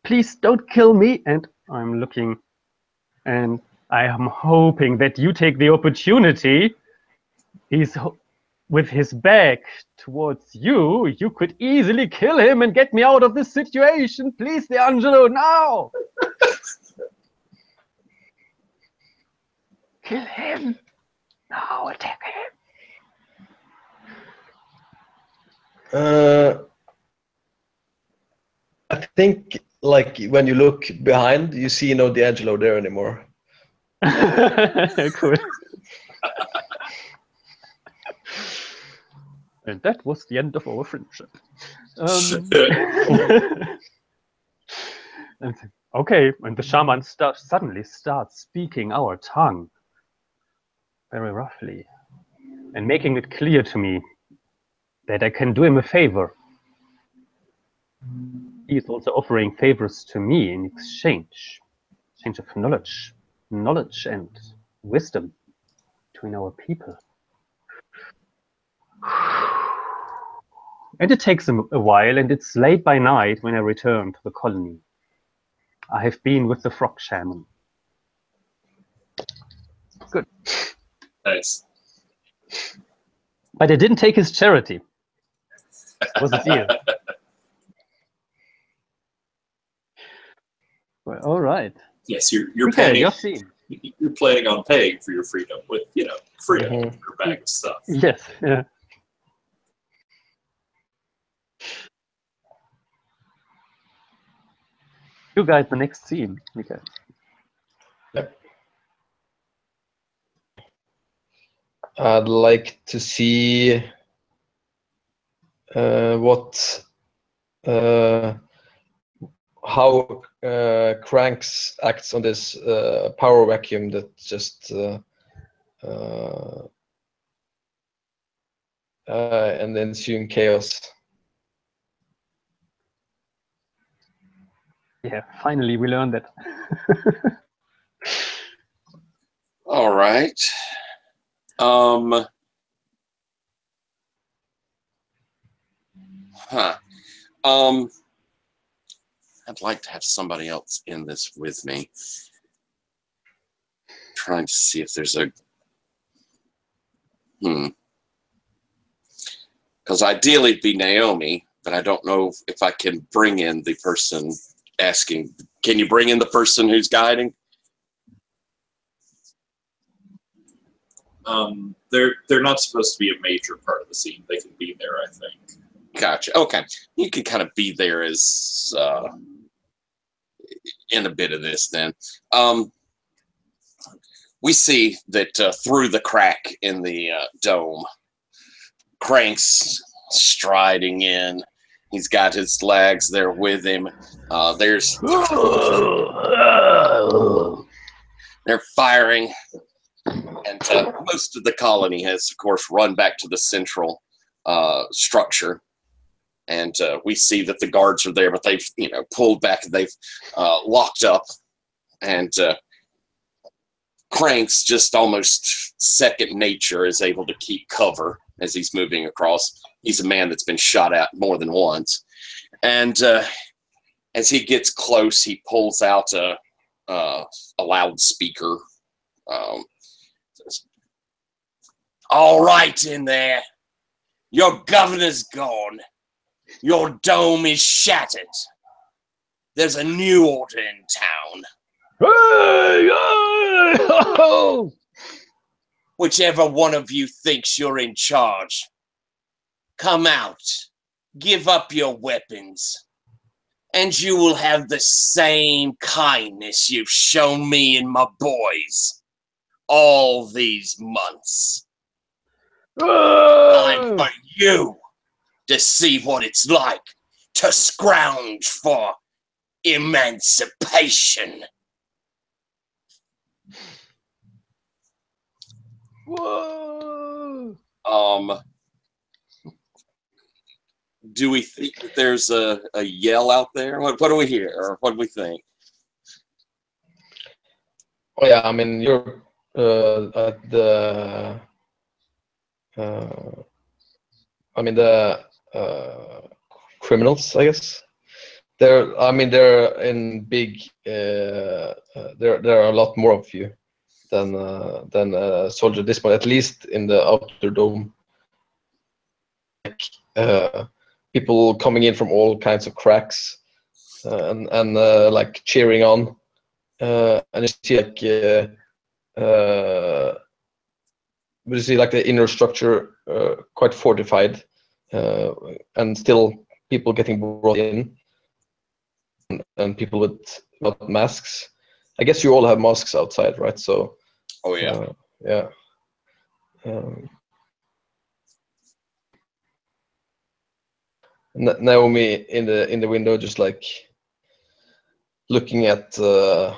please don't kill me. And I'm looking, and I am hoping that you take the opportunity. He's with his back towards you. You could easily kill him and get me out of this situation. Please, D'Angelo, now! Kill him. Now, attack him. I think, like, when you look behind, you see no D'Angelo there anymore. Cool. And that was the end of our friendship. Okay, and the shaman suddenly starts speaking our tongue very roughly and making it clear to me that I can do him a favor. He is also offering favors to me in exchange of knowledge and wisdom between our people. And it takes a while, and it's late by night when I return to the colony. I have been with the frog shaman. Good. Nice. But I didn't take his charity. It was a deal. Well, all right. Yes, you're Okay, planning. your scene. You're planning on paying for your freedom with, you know, freedom in your bag of stuff. Yes. Yeah. You guys, the next scene. Okay. Yep. I'd like to see how Cranks acts on this power vacuum that just and the ensuing chaos. Yeah, finally we learned that. All right. I'd like to have somebody else in this with me. Trying to see if there's a because ideally it'd be Naomi, but I don't know if I can bring in the person asking. Can you bring in the person who's guiding? They're not supposed to be a major part of the scene. They can be there, I think. Gotcha. Okay, you can kind of be there as in a bit of this. Then we see that through the crack in the dome, Crank's striding in. He's got his lags there with him. They're firing, and most of the colony has, of course, run back to the central structure. And we see that the guards are there, but they've, pulled back. They've locked up, and Crank's just almost second nature is able to keep cover as he's moving across. He's a man that's been shot at more than once, and as he gets close, he pulls out a loudspeaker. Says, "All right, in there, your governor's gone. Your dome is shattered. There's a new order in town." Hey, hey! Whoa! Whichever one of you thinks you're in charge, come out, give up your weapons, and you will have the same kindness you've shown me and my boys all these months. Time for you to see what it's like to scrounge for emancipation. Whoa! Do we think that there's a yell out there? What do we hear, or what do we think? Oh yeah, I mean you're at the. I mean the criminals, I guess. They're in big. There are a lot more of you than a soldier at this point, at least in the outer dome. People coming in from all kinds of cracks and like cheering on, and you see like we see like the inner structure quite fortified, and still people getting brought in, and people with masks. I guess you all have masks outside, right? So. Oh yeah. Yeah. Naomi in the window, just like looking at the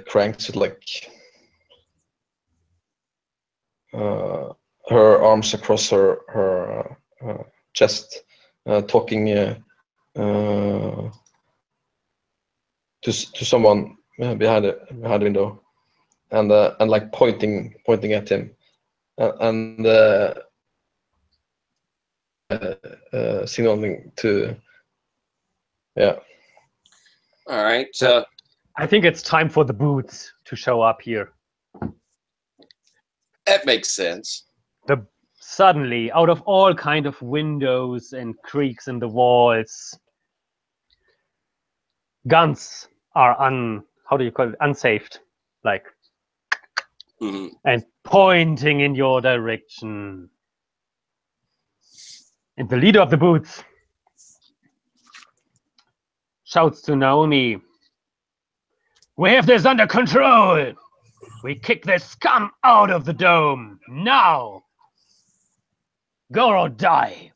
Cranks with like her arms across her chest, talking to someone behind the window, and like pointing at him, and signaling to, yeah. All right. I think it's time for the boots to show up here. That makes sense. Suddenly, out of all kind of windows and creaks in the walls, guns are how do you call it? Unsaved, like, and pointing in your direction. And the leader of the boots shouts to Naomi, "We have this under control. We kick this scum out of the dome now. Go or die."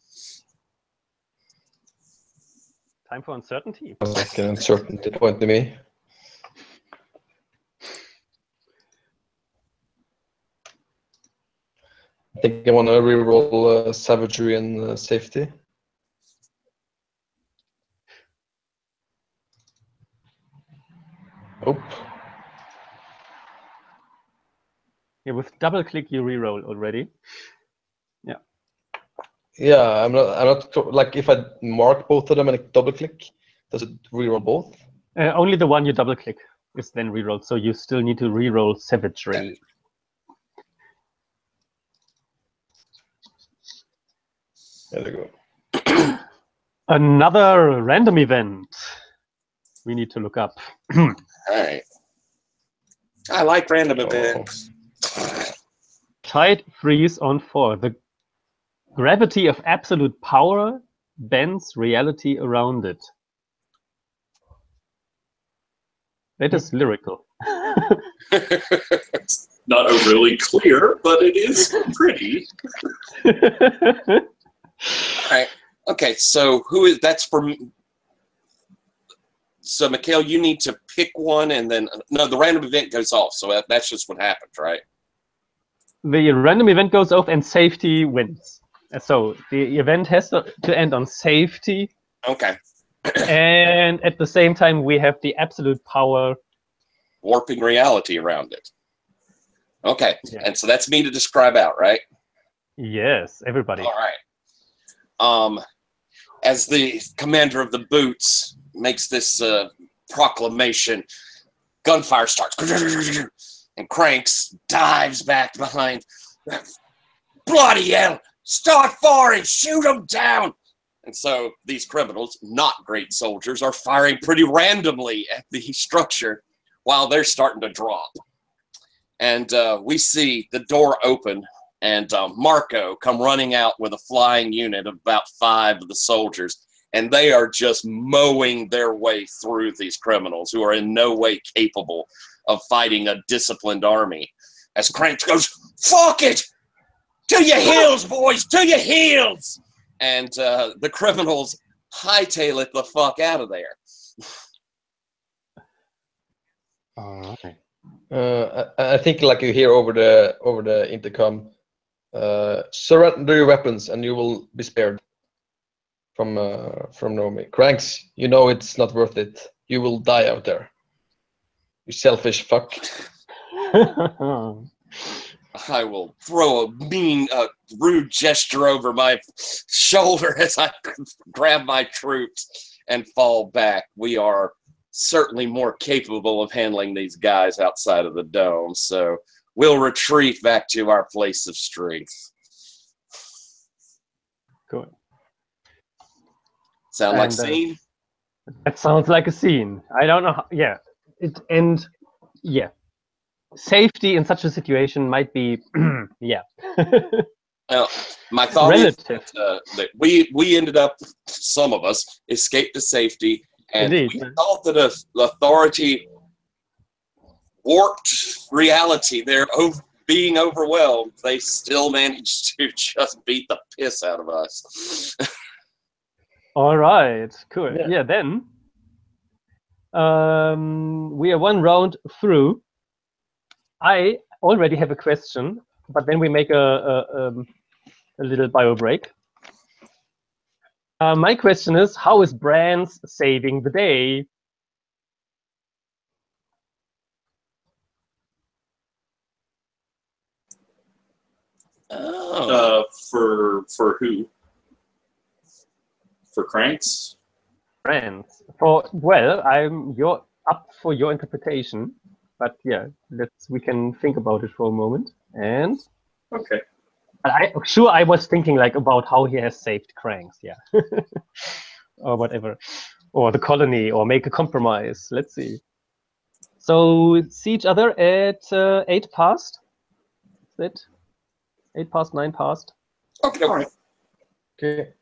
Time for uncertainty. Like an uncertainty point to me. I think I want to reroll savagery and safety. Oh. Yeah, with double click you reroll already. Yeah. Yeah, I'm not like if I mark both of them and double click, does it reroll both? Only the one you double click is then rerolled, so you still need to reroll savagery. There we go. Another random event we need to look up. All right. I like random events. Tight freeze on 4. The gravity of absolute power bends reality around it. That is lyrical. It's not really clear, but it is pretty. All right. Okay. So that's for. So Mikhail, you need to pick one, and then no, the random event goes off. So that's just what happens, right? The random event goes off, and safety wins. So the event has to end on safety. Okay. And at the same time, we have the absolute power warping reality around it. Okay. Yeah. And so that's me to describe out, right? Yes, everybody. All right. As the commander of the boots makes this proclamation, gunfire starts, and Cranks dives back behind. Bloody hell! Start firing! Shoot them down! And so these criminals, not great soldiers, are firing pretty randomly at the structure while they're starting to drop. and we see the door open, and Marco come running out with a flying unit of about 5 of the soldiers, and they are just mowing their way through these criminals who are in no way capable of fighting a disciplined army. As Cranks goes, "Fuck it! To your heels, boys! To your heels!" And the criminals hightail it the fuck out of there. All right. I think like you hear over the intercom, surrender your weapons and you will be spared from Naomi. Cranks, you know it's not worth it. You will die out there. You selfish fuck. I will throw a mean, rude gesture over my shoulder as I grab my troops and fall back. We are certainly more capable of handling these guys outside of the dome, so we'll retreat back to our place of strength. Good. Sound like And, scene? That sounds like a scene. I don't know. How, yeah. Yeah. Safety in such a situation might be, yeah. Well, my thought Relative. is that we ended up, some of us, escaped to safety, and Indeed. we thought that the authority warped reality. They're being overwhelmed. They still managed to just beat the piss out of us. All right. Cool. Yeah. Yeah. Then we are 1 round through. I already have a question, but then we make a little bio break. My question is, how is Brands saving the day? Oh. For who? For Cranks? Brands. I'm up for your interpretation, but yeah, we can think about it for a moment. And Okay. I was thinking like about how he has saved Cranks, yeah, or whatever, or the colony, or make a compromise. Let's see. So see each other at 8 past. That's it. 8 past, 9 past. Okay. All right. Okay.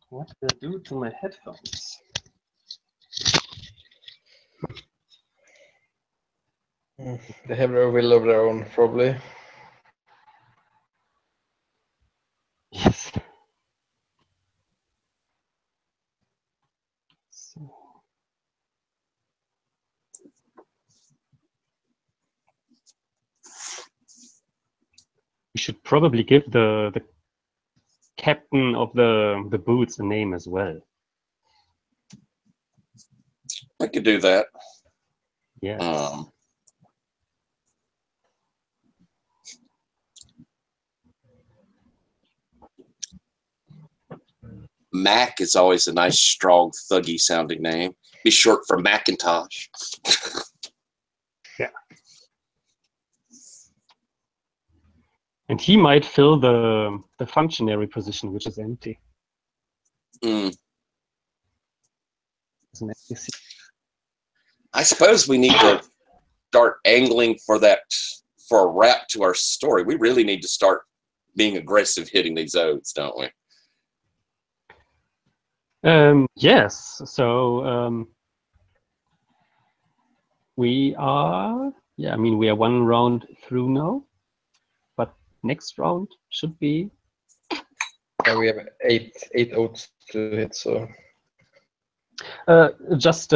What did I do to my headphones? They have their will of their own, probably. Yes. So. We should probably give the captain of the boots a name as well. I could do that. Yes. Mac is always a nice, strong, thuggy sounding name. Be short for Macintosh. Yeah. And he might fill the functionary position, which is empty. Mm. It's an empty seat. I suppose we need to start angling for a wrap to our story. We really need to start being aggressive hitting these odes, don't we? Yes. So we are. Yeah, I mean we are one round through now, but next round should be. We have eight oats to hit, so. Just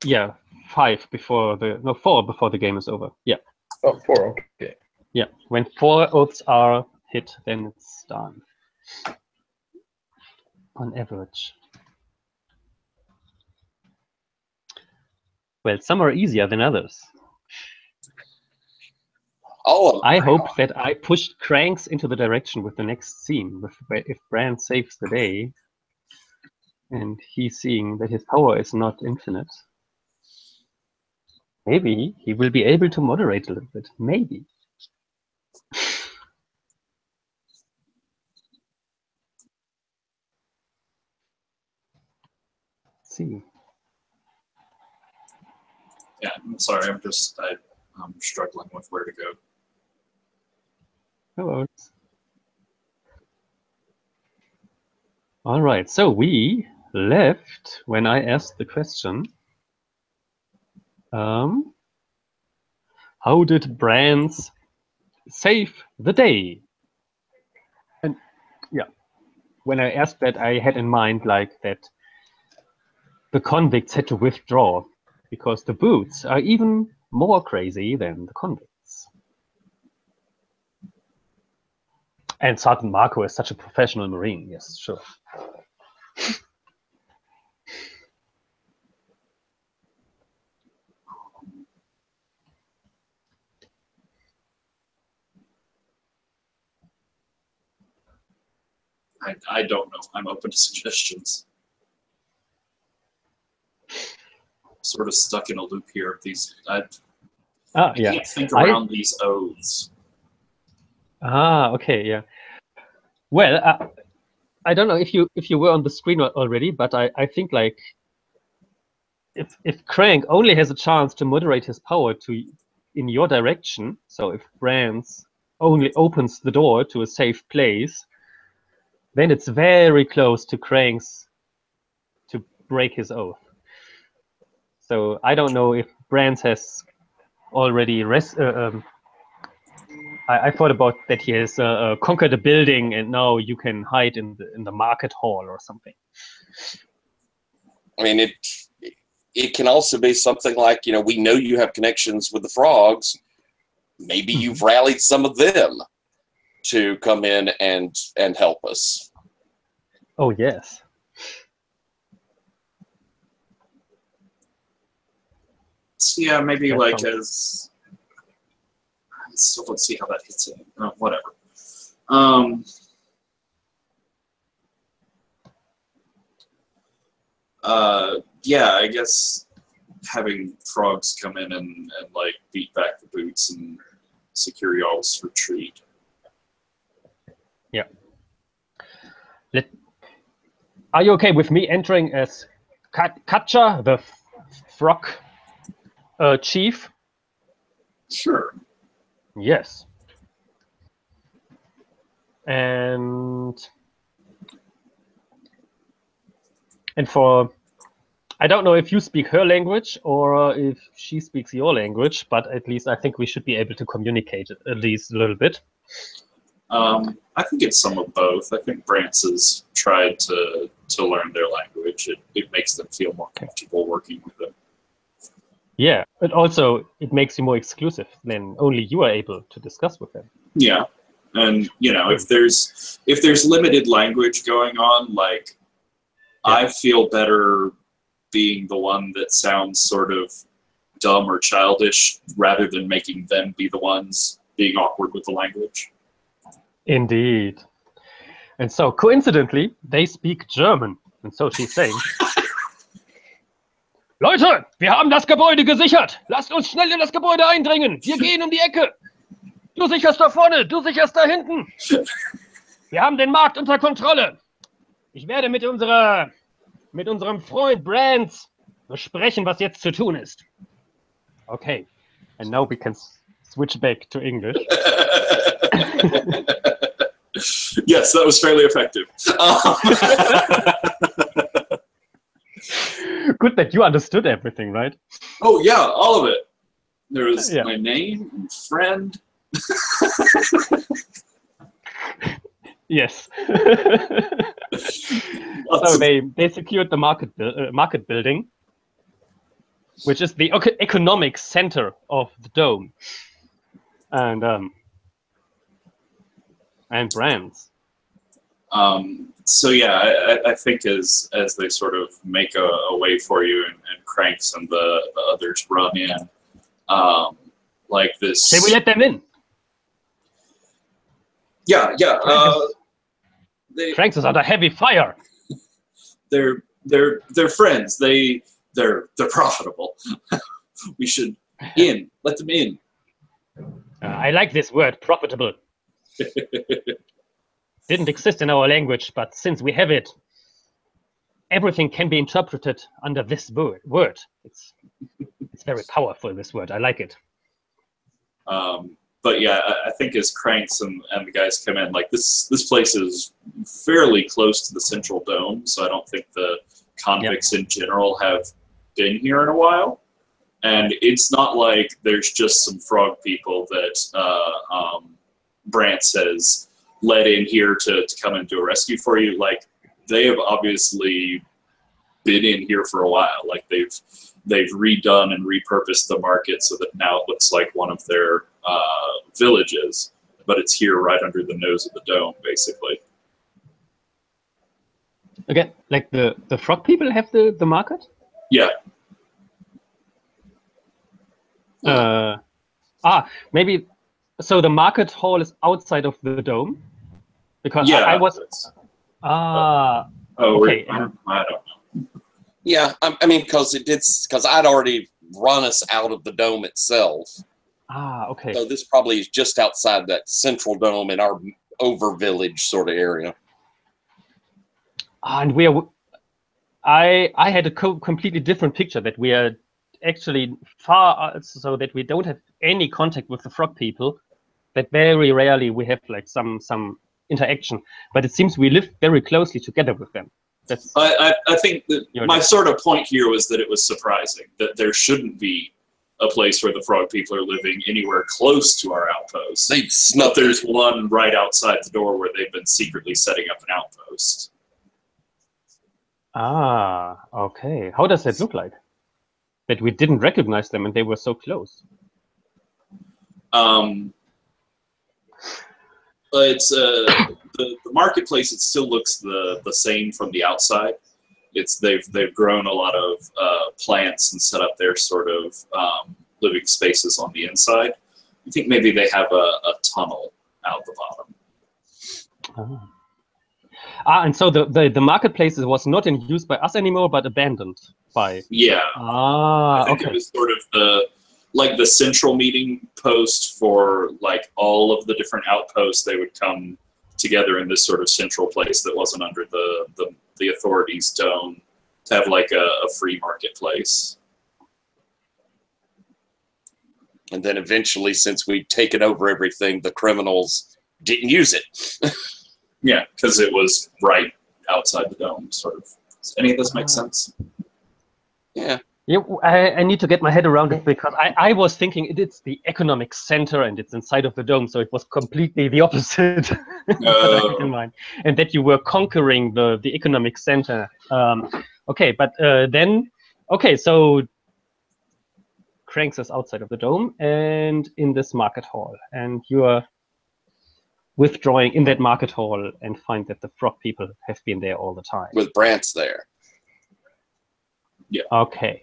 yeah, 4 before the game is over. Yeah. Oh, 4. Okay. Yeah. When 4 oaths are hit, then it's done. On average. Well, some are easier than others. I hope that I pushed Cranks into the direction with the next scene. If Bran saves the day, and he's seeing that his power is not infinite, maybe he will be able to moderate a little bit. Maybe. Let's see. Yeah, I'm sorry. I'm struggling with where to go. Hello. All right. So we left when I asked the question. How did Brands save the day? And yeah, when I asked that, I had in mind like that the convicts had to withdraw because the boots are even more crazy than the convicts. And Sergeant Marco is such a professional Marine. Yes, sure. I don't know. I'm open to suggestions. Sort of stuck in a loop here of these. I can't think around these oaths. Okay, yeah. Well, I don't know if you were on the screen already, but I think like if Crank only has a chance to moderate his power in your direction, so if Brands only opens the door to a safe place, then it's very close to Crank's to break his oath. So I don't know if Brands has already I thought about that he has conquered a building and now you can hide in the market hall or something. I mean, it can also be something like, we know you have connections with the frogs. Maybe you've rallied some of them to come in and help us. Oh, yes. So, yeah, maybe that's like as... So let's see how that hits it. Whatever. Yeah, I guess having frogs come in and like beat back the boots and secure y'all's retreat. Yeah. Are you okay with me entering as Katja, the frog chief? Sure. Yes. and for, I don't know if you speak her language or if she speaks your language, but at least I think we should be able to communicate at least a little bit. I think it's some of both. I think Brantz has tried to learn their language. It makes them feel more comfortable working with them. Yeah, but also it makes you more exclusive. Then only you are able to discuss with them. Yeah, and you know, if there's limited language going on, like I feel better being the one that sounds sort of dumb or childish rather than making them be the ones being awkward with the language. Indeed. And so coincidentally, they speak German. And so she's saying, Leute, wir haben das Gebäude gesichert. Lasst uns schnell in das Gebäude eindringen. Wir gehen um die Ecke. Du sicherst da vorne, du sicherst da hinten. Wir haben den Markt unter Kontrolle. Ich werde mit unserem Freund Brantz besprechen, was jetzt zu tun ist. Okay. And now we can switch back to English. Yes, that was fairly effective. Good that you understood everything, right? Oh yeah, all of it. There was my name and friend. Yes. So they secured the market building, which is the economic center of the dome, and Brantz. So yeah, I think as they sort of make a way for you, and Cranks and the others run in, like this. Say we let them in. Yeah. Cranks is under heavy fire. They're friends. They're profitable. We should let them in. I like this word, profitable. Didn't exist in our language, but since we have it, everything can be interpreted under this word. It's very powerful, this word. I like it. But yeah, I think as Cranks and the guys come in, like this place is fairly close to the Central Dome, so I don't think the convicts in general have been here in a while. And it's not like there's just some frog people that Brantz has let in here to come and do a rescue for you. Like, they have obviously been in here for a while. Like, they've redone and repurposed the market so that now it looks like one of their villages, but it's here right under the nose of the dome, basically. Again, like the frog people have the market? Yeah. Maybe. So the market hall is outside of the dome, because I was. Okay. I don't know. Yeah, I mean, because I'd already run us out of the dome itself. Okay. So this probably is just outside that Central Dome in our over village sort of area. And I had a completely different picture, that we are actually far, so that we don't have any contact with the frog people. That very rarely we have like some interaction, but it seems we live very closely together with them. I think that my sort of point here was that it was surprising that there shouldn't be a place where the frog people are living anywhere close to our outpost. But there's one right outside the door where they've been secretly setting up an outpost. Okay. How does that look like? That we didn't recognize them and they were so close. It's the marketplace. It still looks the same from the outside. They've grown a lot of plants and set up their sort of living spaces on the inside. I think maybe they have a tunnel out the bottom. And so the marketplace was not in use by us anymore, but abandoned by. Yeah. I think it was sort of the central meeting post for like all of the different outposts. They would come together in this sort of central place that wasn't under the authorities' dome to have like a free marketplace. And then eventually, since we'd taken over everything, the criminals didn't use it. Yeah, because it was right outside the dome, sort of. Does any of this make sense? Yeah. Yeah, I need to get my head around it because I was thinking it's the economic center and it's inside of the dome, so it was completely the opposite what I had in mind, and that you were conquering the economic center. Okay, but then so Cranks is outside of the dome and in this market hall, and you are withdrawing in that market hall and find that the frog people have been there all the time. With Brant's there. Yeah. Okay.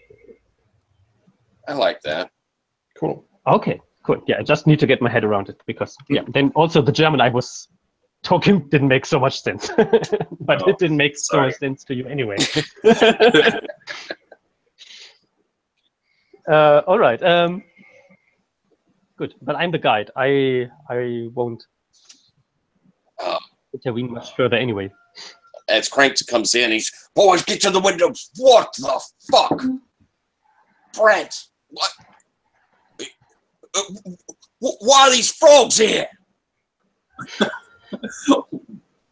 I like that. Cool. Okay, cool. Yeah, I just need to get my head around it because, yeah, then also the German I was talking didn't make so much sense. But Oh, it didn't make so sorry. much sense to you anyway. All right. Good. But I'm the guide. I won't intervene much further anyway. As Cranks comes in, he's, boys, get to the window. What the fuck? Brant, what? Why are these frogs here?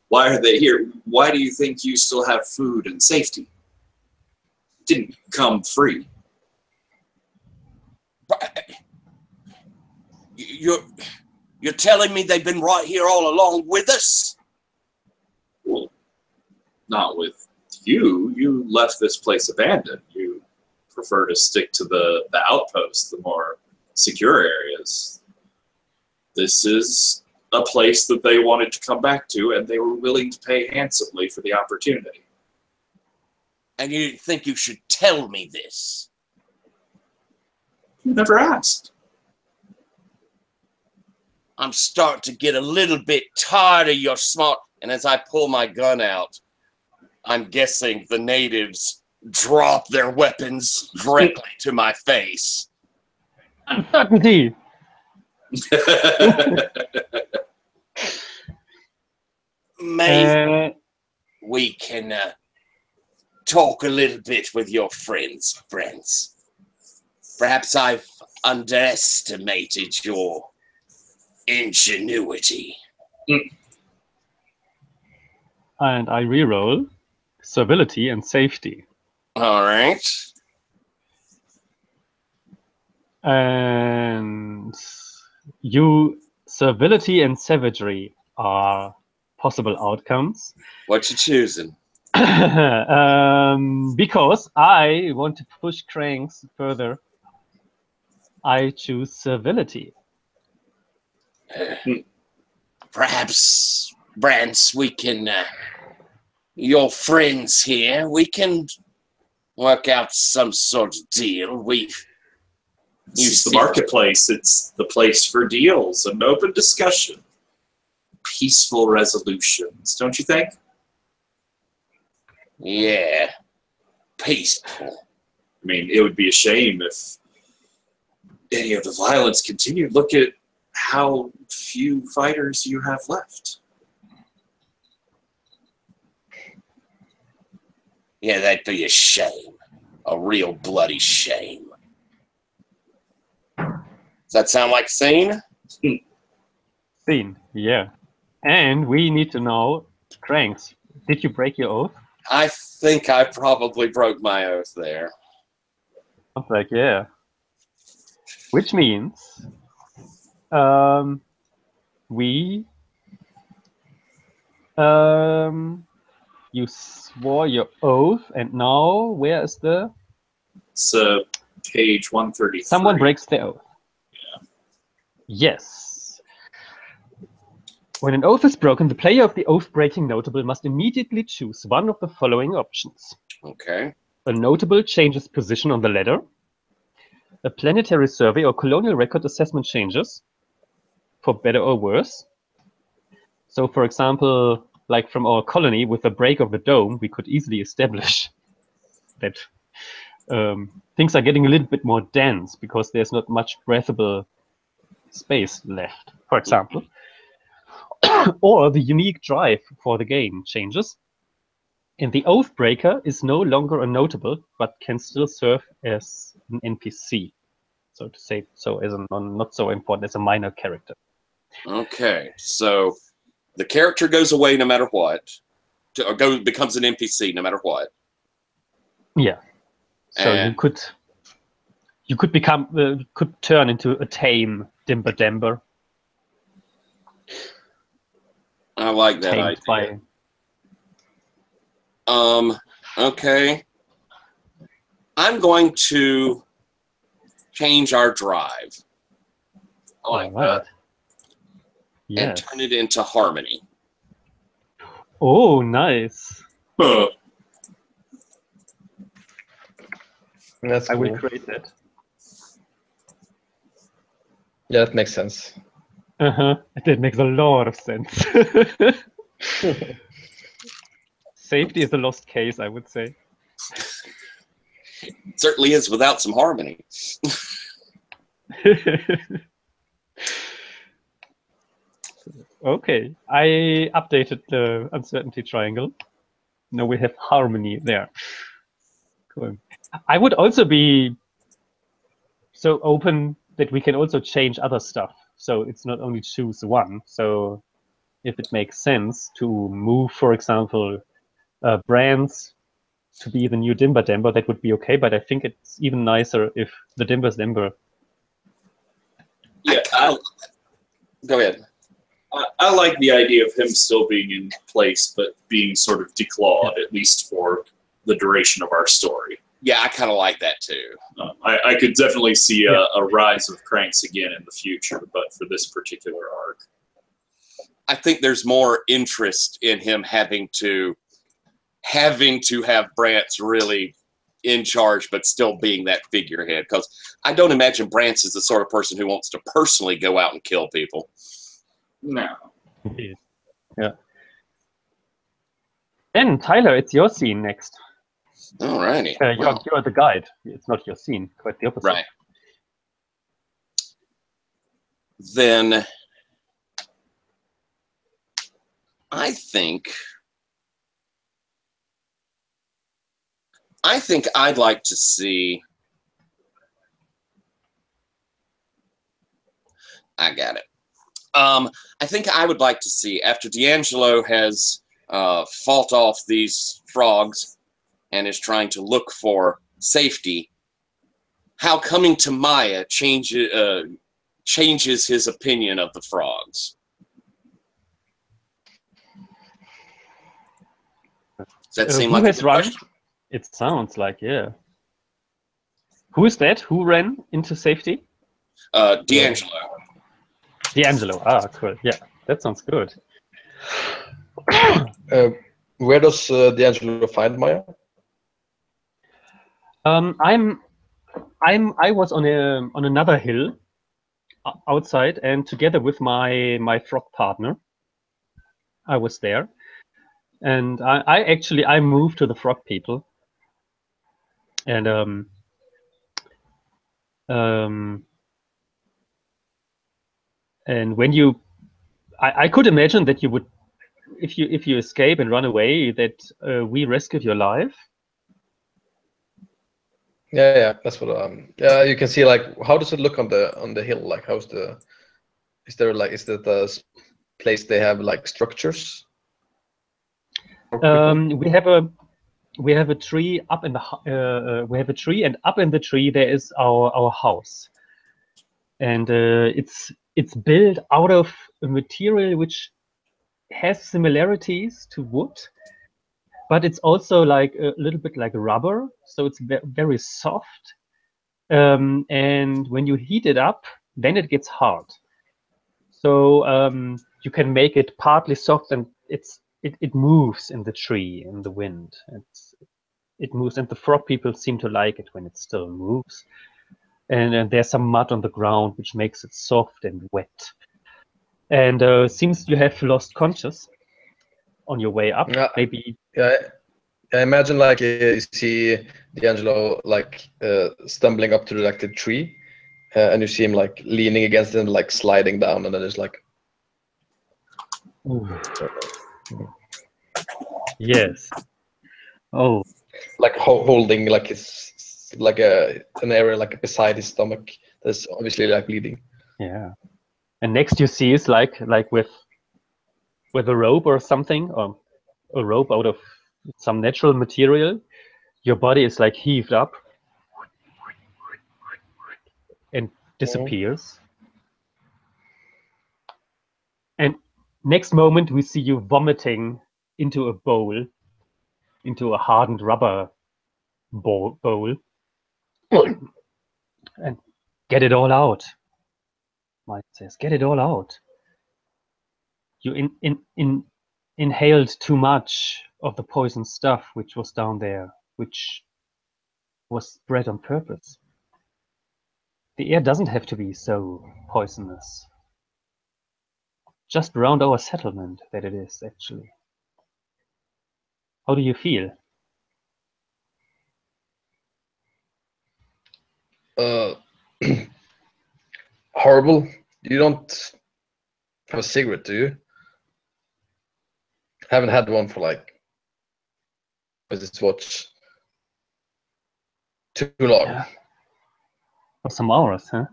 Why are they here? Why do you think you still have food and safety? Didn't come free. You're telling me they've been right here all along with us? Well, not with you. You left this place abandoned. You prefer to stick to the outpost, the more secure areas. This is a place that they wanted to come back to, and they were willing to pay handsomely for the opportunity. And you didn't think you should tell me this? You never asked. I'm starting to get a little bit tired of your smart... And as I pull my gun out, I'm guessing the natives drop their weapons directly to my face. Uncertainty. Maybe we can talk a little bit with your friends. Perhaps I've underestimated your ingenuity. And I reroll servility and safety. All right. And you, servility and savagery are possible outcomes. What you choosing? Because I want to push Cranks further, I choose servility. Perhaps, Brant, we can, your friends here, we can work out some sort of deal. It's the marketplace. It's the place for deals and open discussion. Peaceful resolutions, don't you think? Yeah, peaceful. I mean, it would be a shame if any of the violence continued. Look at how few fighters you have left. Yeah, that'd be a shame. A real bloody shame. Does that sound like scene? Scene, yeah. And we need to know, Cranks, did you break your oath? I think I probably broke my oath there. I was like, yeah. Which means you swore your oath, and now where is the... It's page 133. Someone breaks their oath. Yeah. Yes. When an oath is broken, the player of the oath-breaking notable must immediately choose one of the following options. Okay. A notable changes position on the ladder. A planetary survey or colonial record assessment changes, for better or worse. So, for example, like from our colony, with the break of the dome, we could easily establish that things are getting a little bit more dense because there's not much breathable space left, for example. Or the unique drive for the game changes. And the Oathbreaker is no longer a notable, but can still serve as an NPC. So to say, so as a not so important, as a minor character. Okay, so The character goes away no matter what, or becomes an NPC no matter what. Yeah. So And- you could become could turn into a tame Dimber Dember. I like that Tamed idea. by Okay. I'm going to change our drive I like Alright. that. Yeah. and turn it into harmony. Oh, nice. Huh. That's I cool. will create that. Yeah, that makes sense. That makes a lot of sense. Safety is a lost case, I would say. It certainly is without some harmony. Okay, I updated the uncertainty triangle. Now we have harmony there. Cool. I would also be so open that we can also change other stuff. So it's not only choose one. So if it makes sense to move, for example, brands to be the new Dimber Dember, that would be okay. But I think it's even nicer if the Dimber's Dember. Yeah, Go ahead. I like the idea of him still being in place, but being sort of declawed, at least for the duration of our story. Yeah, I kind of like that too. I could definitely see a rise of Cranks again in the future, but for this particular arc. I think there's more interest in him having to have Brantz really in charge, but still being that figurehead. Because I don't imagine Brantz is the sort of person who wants to personally go out and kill people. No. Yeah. Then Tyler, it's your scene next. Alrighty. You're the guide. It's not your scene. Quite the opposite. Right. Then I think I'd like to see. I got it. I think I would like to see, after D'Angelo has fought off these frogs and is trying to look for safety, how coming to Maya changes his opinion of the frogs. Does that seem who like a has good run? question? It sounds like, yeah. Who is that? Who ran into safety? D'Angelo. D'Angelo. Ah, cool. Yeah, that sounds good. Where does D'Angelo find Maya? I was on another hill outside, and together with my frog partner, I was there, and I moved to the frog people, and and when you, I could imagine that you would, if you escape and run away, that we rescued your life. Yeah, that's what. Yeah, you can see like how does it look on the hill? Like how's the? Is there like is that the place they have like structures? We have a tree up in the we have a tree, and up in the tree there is our house, and it's built out of a material which has similarities to wood, but it's also like a little bit like rubber, so it's very soft, and when you heat it up, then it gets hard. So you can make it partly soft, and it moves in the tree in the wind. It moves, and the frog people seem to like it when it still moves. And there's some mud on the ground which makes it soft and wet. And seems you have lost conscious on your way up. Yeah. Maybe. Yeah, I imagine like you see D'Angelo like stumbling up to like the tree, and you see him like leaning against it and like sliding down, and then it's like. Ooh. Yes. Oh. Like holding like his like an area like beside his stomach that's obviously like bleeding. Yeah. And next you see is like with with a rope or something, or a rope out of some natural material, your body is like heaved up and disappears. And next moment, we see you vomiting into a bowl, into a hardened rubber bowl, and get it all out. Mike says, get it all out. You inhaled too much of the poison stuff which was down there, which was spread on purpose. The air doesn't have to be so poisonous. Just around our settlement that it is, actually. How do you feel? Horrible. You don't have a cigarette, do you? Haven't had one for like, let's watch, too long. Yeah. For some hours, huh?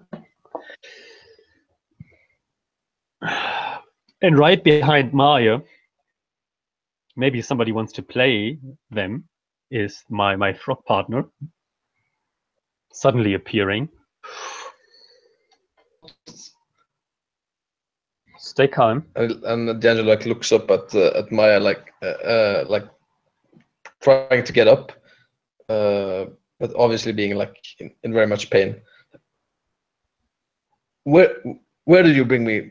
And right behind Maya, maybe somebody wants to play them, is my frog partner, suddenly appearing. Stay calm. And D'Angelo like looks up at Maya like trying to get up, but obviously being like in very much pain. Where did you bring me?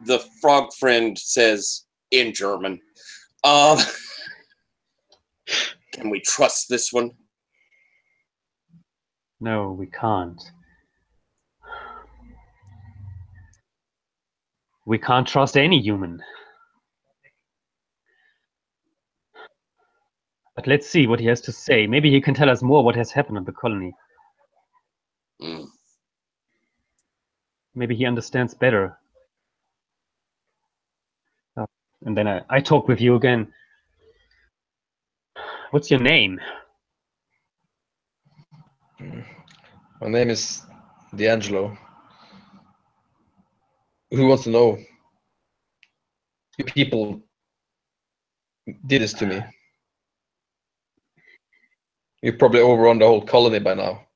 The frog friend says in German, can we trust this one? No, we can't. We can't trust any human. But let's see what he has to say. Maybe he can tell us more what has happened in the colony. Mm. Maybe he understands better. And then I talk with you again. What's your name? My name is D'Angelo. Who wants to know? You people did this to me. You're probably overrun the whole colony by now.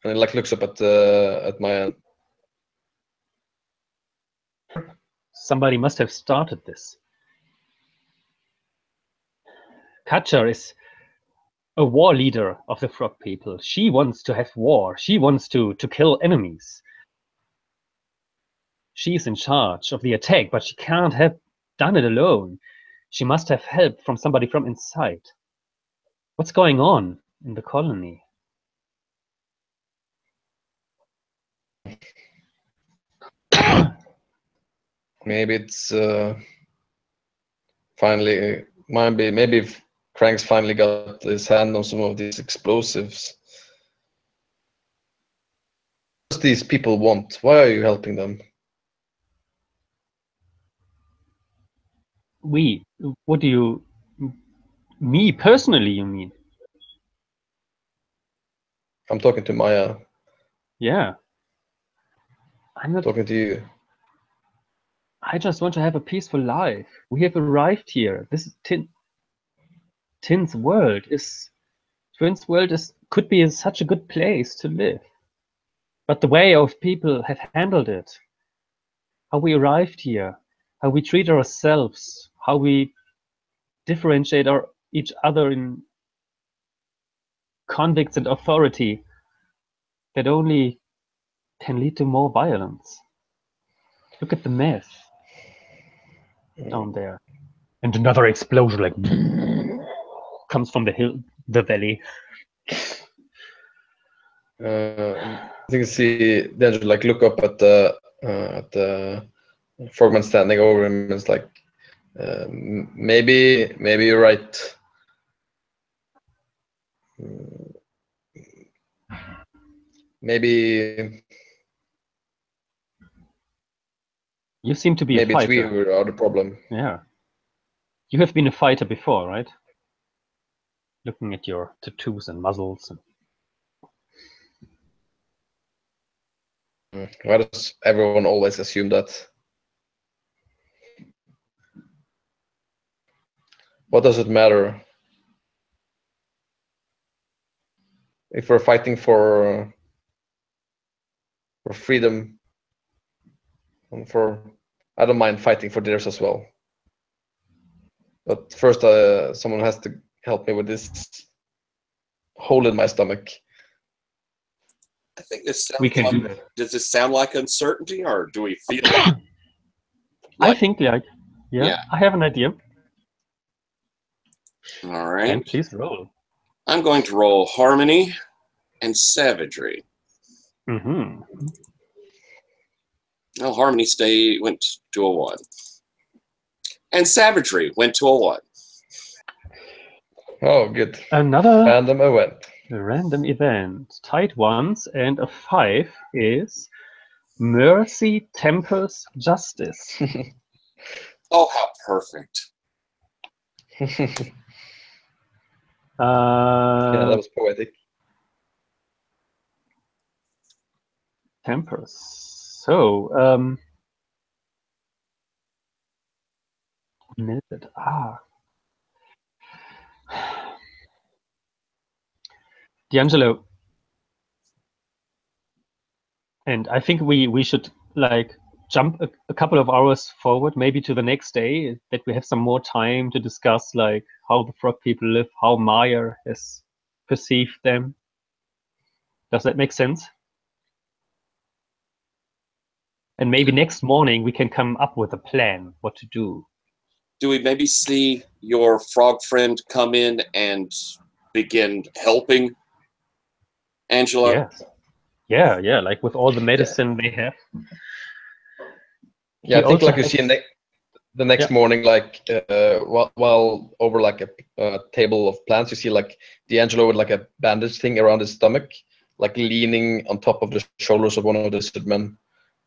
And it like looks up at Maya. Somebody must have started this. Katja is a war leader of the frog people. She wants to have war. She wants to kill enemies. She's in charge of the attack, but she can't have done it alone. She must have help from somebody from inside. What's going on in the colony? Maybe it's finally, maybe Crank's finally got his hand on some of these explosives. What do these people want? Why are you helping them? What do you, me personally, you mean? I'm talking to Maya. Yeah. I'm not talking to you. I just want to have a peaceful life. We have arrived here. This is Tin's world Twin's world could be such a good place to live. But the way our people have handled it, how we arrived here, how we treat ourselves, how we differentiate each other in convicts and authority, that only can lead to more violence. Look at the mess down there. And another explosion like comes from the valley. I think you see D'Angelo like look up at the frogman standing over him and it's like, maybe you're right. Maybe you seem to be a fighter. Maybe it's we who are the problem. Yeah. You have been a fighter before, right? Looking at your tattoos and muscles. Why does everyone always assume that? What does it matter? If we're fighting for freedom, and I don't mind fighting for theirs as well. But first, someone has to help me with this hole in my stomach. I think this We sounds can do like, that. does this sound like uncertainty, or do we feel I like, think, like, yeah, I have an idea. all right. And please roll. I'm going to roll harmony and savagery. Mm-hmm. Well, harmony went to a 1. And savagery went to a 1. Oh, good. Another Random event. random event. Tied ones, and a 5 is mercy tempers justice. Oh, how perfect. Yeah, that was poetic. Tempers. So, Mildred. D'Angelo. And I think we should like jump a couple of hours forward, maybe to the next day, that we have some more time to discuss like how the frog people live, how Maya has perceived them. Does that make sense? And maybe next morning we can come up with a plan what to do. Do we maybe see your frog friend come in and begin helping Angela? Yes. Yeah, like with all the medicine they have. Yeah, He I think also like you has- see the next morning, like while over like a table of plants, you see like D'Angelo with like a bandage thing around his stomach, like leaning on top of the shoulders of one of the lizard men,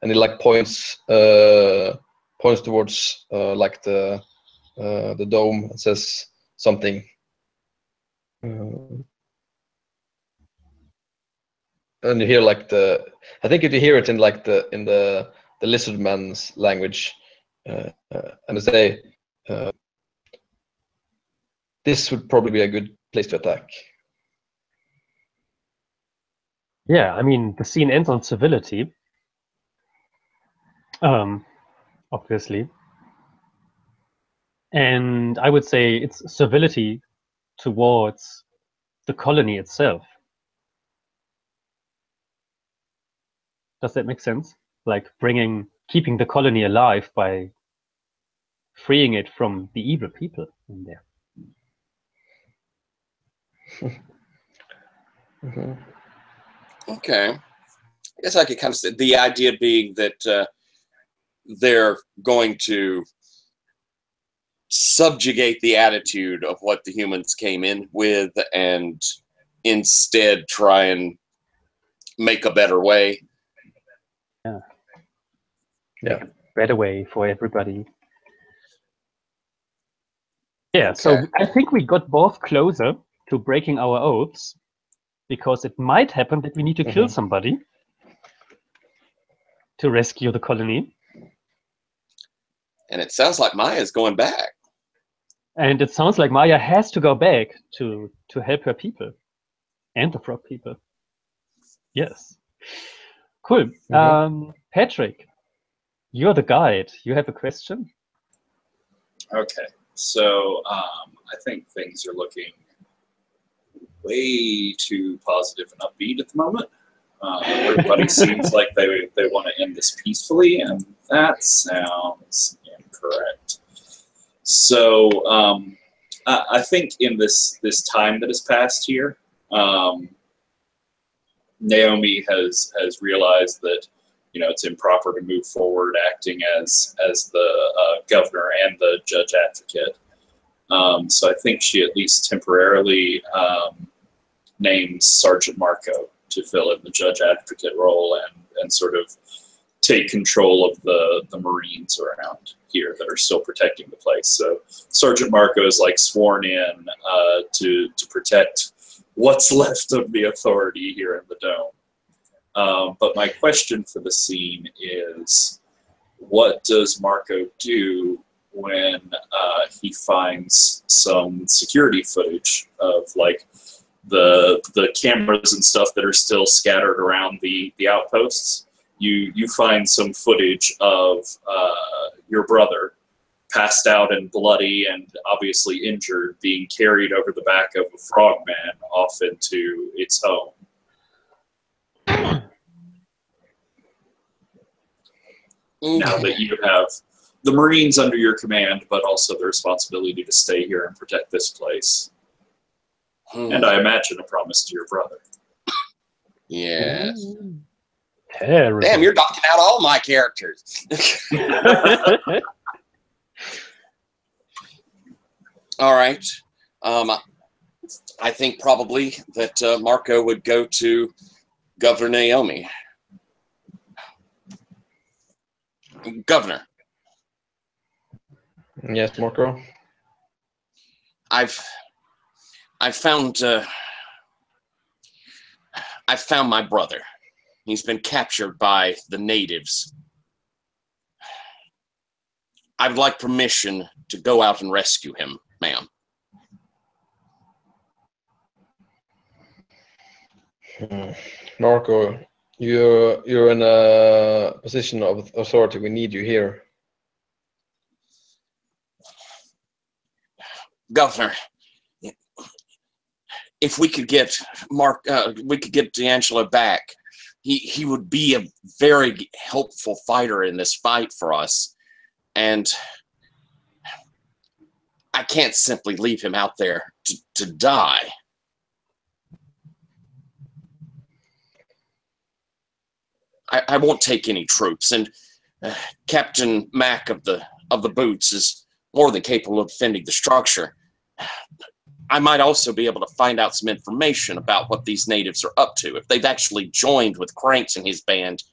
and he like points towards like the dome and says something. And you hear like I think if you hear it in like the lizard man's language, and they say, this would probably be a good place to attack. Yeah, I mean the scene ends on civility. Obviously. And I would say it's civility towards the colony itself. Does that make sense? Like keeping the colony alive by freeing it from the evil people in there. Mm-hmm. Okay. I guess I could kind of say the idea being that they're going to subjugate the attitude of what the humans came in with and instead try and make a better way. Yeah. Better way for everybody. Yeah, Okay. so I think we got both closer to breaking our oaths, because it might happen that we need to kill somebody to rescue the colony. And it sounds like Maya's going back. And it sounds like Maya has to go back to help her people and the frog people. Yes. Cool. Patrick, you're the guide. You have a question? Okay, so I think things are looking way too positive and upbeat at the moment. Everybody seems like they want to end this peacefully, and that sounds incorrect. So I think in this time that has passed here, Naomi has realized that it's improper to move forward acting as the governor and the judge advocate. So I think she at least temporarily names Sergeant Marco to fill in the judge advocate role and sort of take control of the Marines around here that are still protecting the place. So Sergeant Marco is like sworn in to protect what's left of the authority here in the dome. But my question for the scene is, what does Marco do when he finds some security footage of like the cameras and stuff that are still scattered around the outposts? You find some footage of your brother passed out and bloody and obviously injured, being carried over the back of a frogman off into its home. Now that you have the Marines under your command, but also the responsibility to stay here and protect this place. And I imagine a promise to your brother. Yes. Terrible. Damn, you're knocking out all my characters. All right. I think probably that Marco would go to Governor Naomi. Governor. Yes, Marco. I've found my brother. He's been captured by the natives. I'd like permission to go out and rescue him, ma'am. Marco, you're in a position of authority. We need you here. Governor, if we could get D'Angelo back, he would be a very helpful fighter in this fight for us, and I can't simply leave him out there to die. I won't take any troops, and Captain Mack of the Boots is more than capable of defending the structure. I might also be able to find out some information about what these natives are up to. If they've actually joined with Cranks and his band,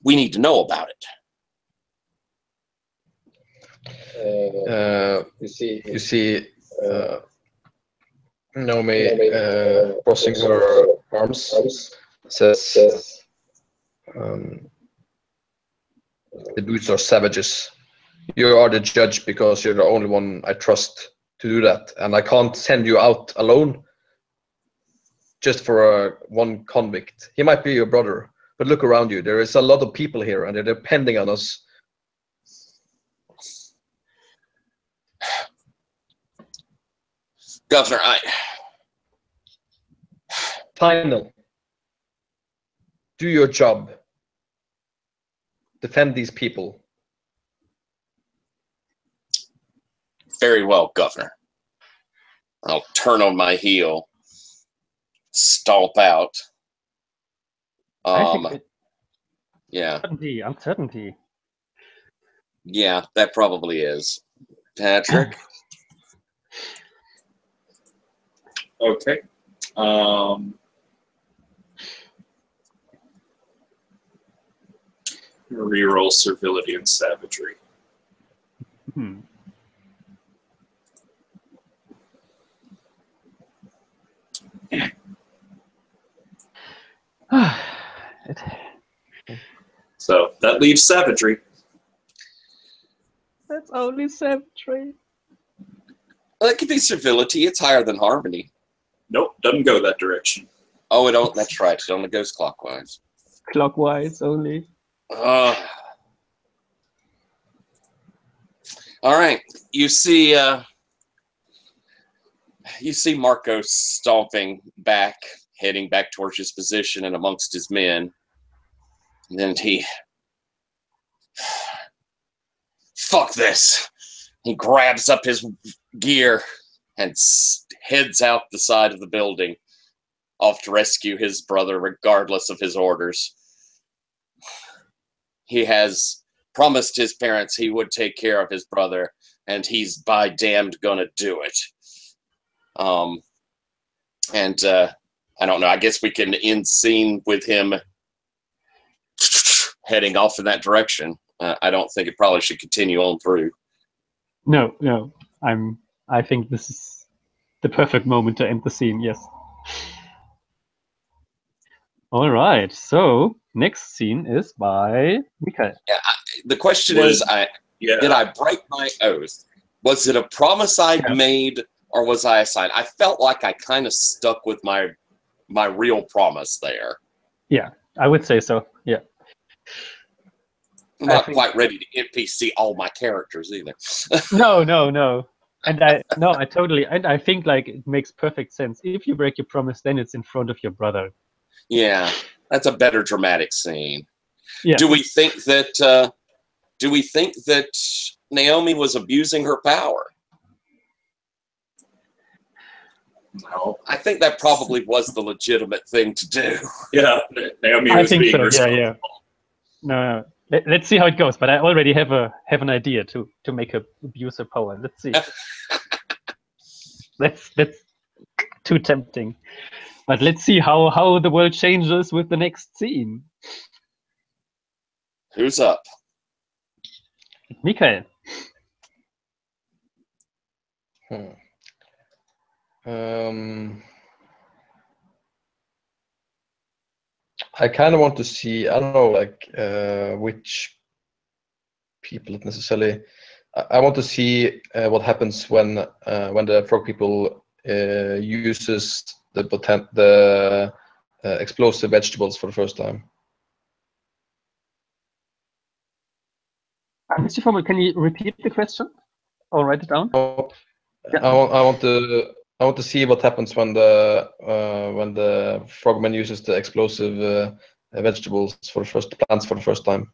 we need to know about it. You see, Naomi crossing her arms, says, the Boots are savages. You are the judge because you're the only one I trust to do that, and I can't send you out alone just for one convict. He might be your brother, but look around you. There is a lot of people here, and they're depending on us. Governor, Final. Do your job. Defend these people. Very well, Governor. I'll turn on my heel, stomp out. Yeah. Uncertainty. Yeah, that probably is. Patrick? Okay. Reroll servility and savagery. So that leaves savagery. That's only savagery. Well, it could be civility. It's higher than harmony. Nope, doesn't go that direction. Oh, it don't. That's right. It only goes clockwise. Clockwise only. All right. You see Marco stomping back, heading back towards his position and amongst his men. And then fuck this. He grabs up his gear and heads out the side of the building, off to rescue his brother regardless of his orders. He has promised his parents he would take care of his brother, and he's by damned gonna do it. I don't know, I guess we can end scene with him heading off in that direction. I don't think it probably should continue on through. No. I think this is the perfect moment to end the scene, yes. All right. So next scene is by Mikael. Yeah, the question Was- is, Yeah. did I break my oath? Was it a promise I'd Yeah. made, or was I a sign? I felt like I kind of stuck with my real promise there. I would say so. Yeah. I'm I not think- quite ready to NPC all my characters either. No. And I totally, and I think like it makes perfect sense. If you break your promise, then it's in front of your brother. Yeah, that's a better dramatic scene. Yeah. Do we think that Naomi was abusing her power? No. Oh. I think that probably was the legitimate thing to do. Yeah. Naomi I was think being so. Yeah, responsible. yeah. No. Let's see how it goes. But I already have an idea to make her abuse her power. Let's see. that's too tempting. But let's see how the world changes with the next scene. Who's up? Mikael. I kind of want to see, I don't know, like which people necessarily. I want to see what happens when the frog people uses the explosive vegetables for the first time. Mr. Formel, can you repeat the question or write it down? Yeah. I want to see what happens when the frogman uses the explosive vegetables for the first time.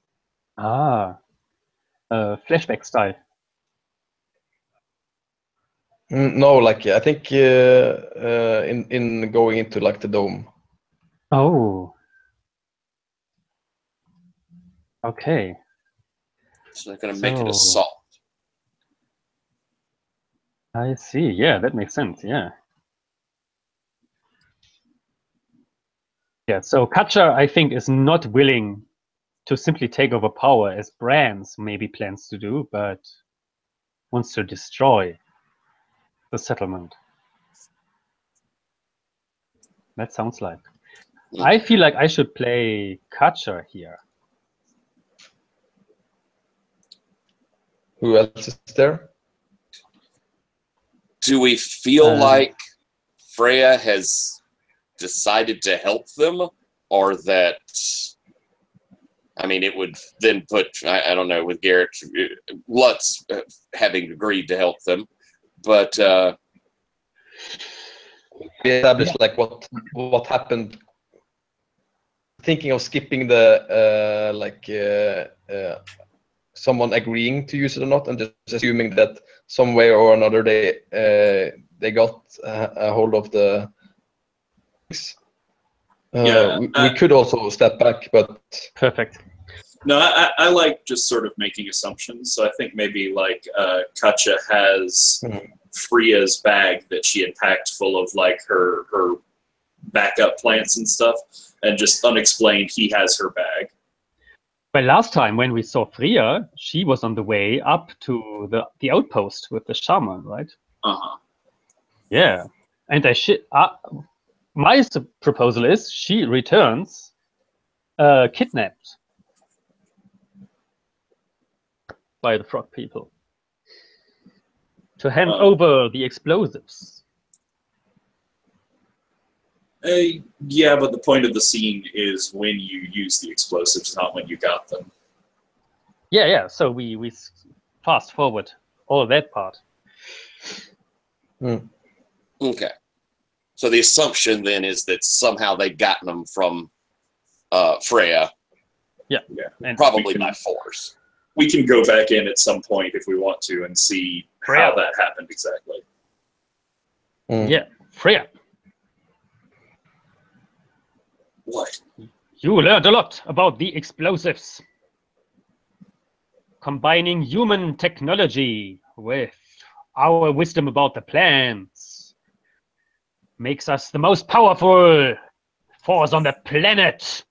Flashback style. No, like I think in going into like the dome. Oh. Okay. So they're going to make it So- assault. I see. Yeah, that makes sense. Yeah. Yeah. So Katja, I think, is not willing to simply take over power as Brands maybe plans to do, but wants to destroy the settlement. That sounds like. I feel like I should play Katja here. Who else is there? Do we feel Uh, like Freya has decided to help them, or that? I mean, it would then put, I don't know, with Garrett, Lutz having agreed to help them, but We established like what happened. Thinking of skipping the someone agreeing to use it or not, and just assuming that some way or another they got a hold of the. We could also step back, but Perfect. No, I like just sort of making assumptions. So I think maybe like Katja has Freya's bag that she had packed full of like her backup plants and stuff, and just unexplained he has her bag. But last time when we saw Freya, she was on the way up to the outpost with the shaman, right? Uh-huh. Yeah. And my proposal is she returns kidnapped by the frog people to hand over the explosives. Yeah, but the point of the scene is when you use the explosives, not when you got them. Yeah. So we fast forward all that part. okay. So the assumption then is that somehow they've gotten them from Freya, Yeah, And probably by force. we can go back in at some point if we want to and see how Freya. that happened exactly. Yeah, Freya, What? you learned a lot about the explosives. Combining human technology with our wisdom about the plants makes us the most powerful force on the planet.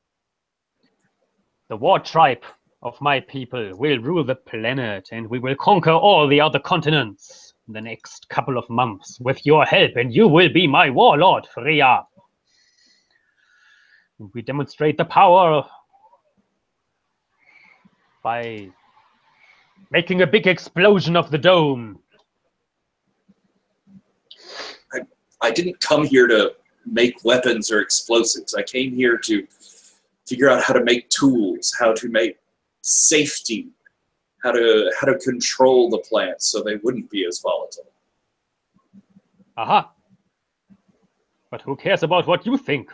The war tribe of my people will rule the planet, and we will conquer all the other continents in the next couple of months with your help, and you will be my warlord, Freya. We demonstrate the power by making a big explosion of the dome. I didn't come here to make weapons or explosives. I came here to figure out how to make tools, how to make safety, how to control the plants so they wouldn't be as volatile. Aha. But who cares about what you think?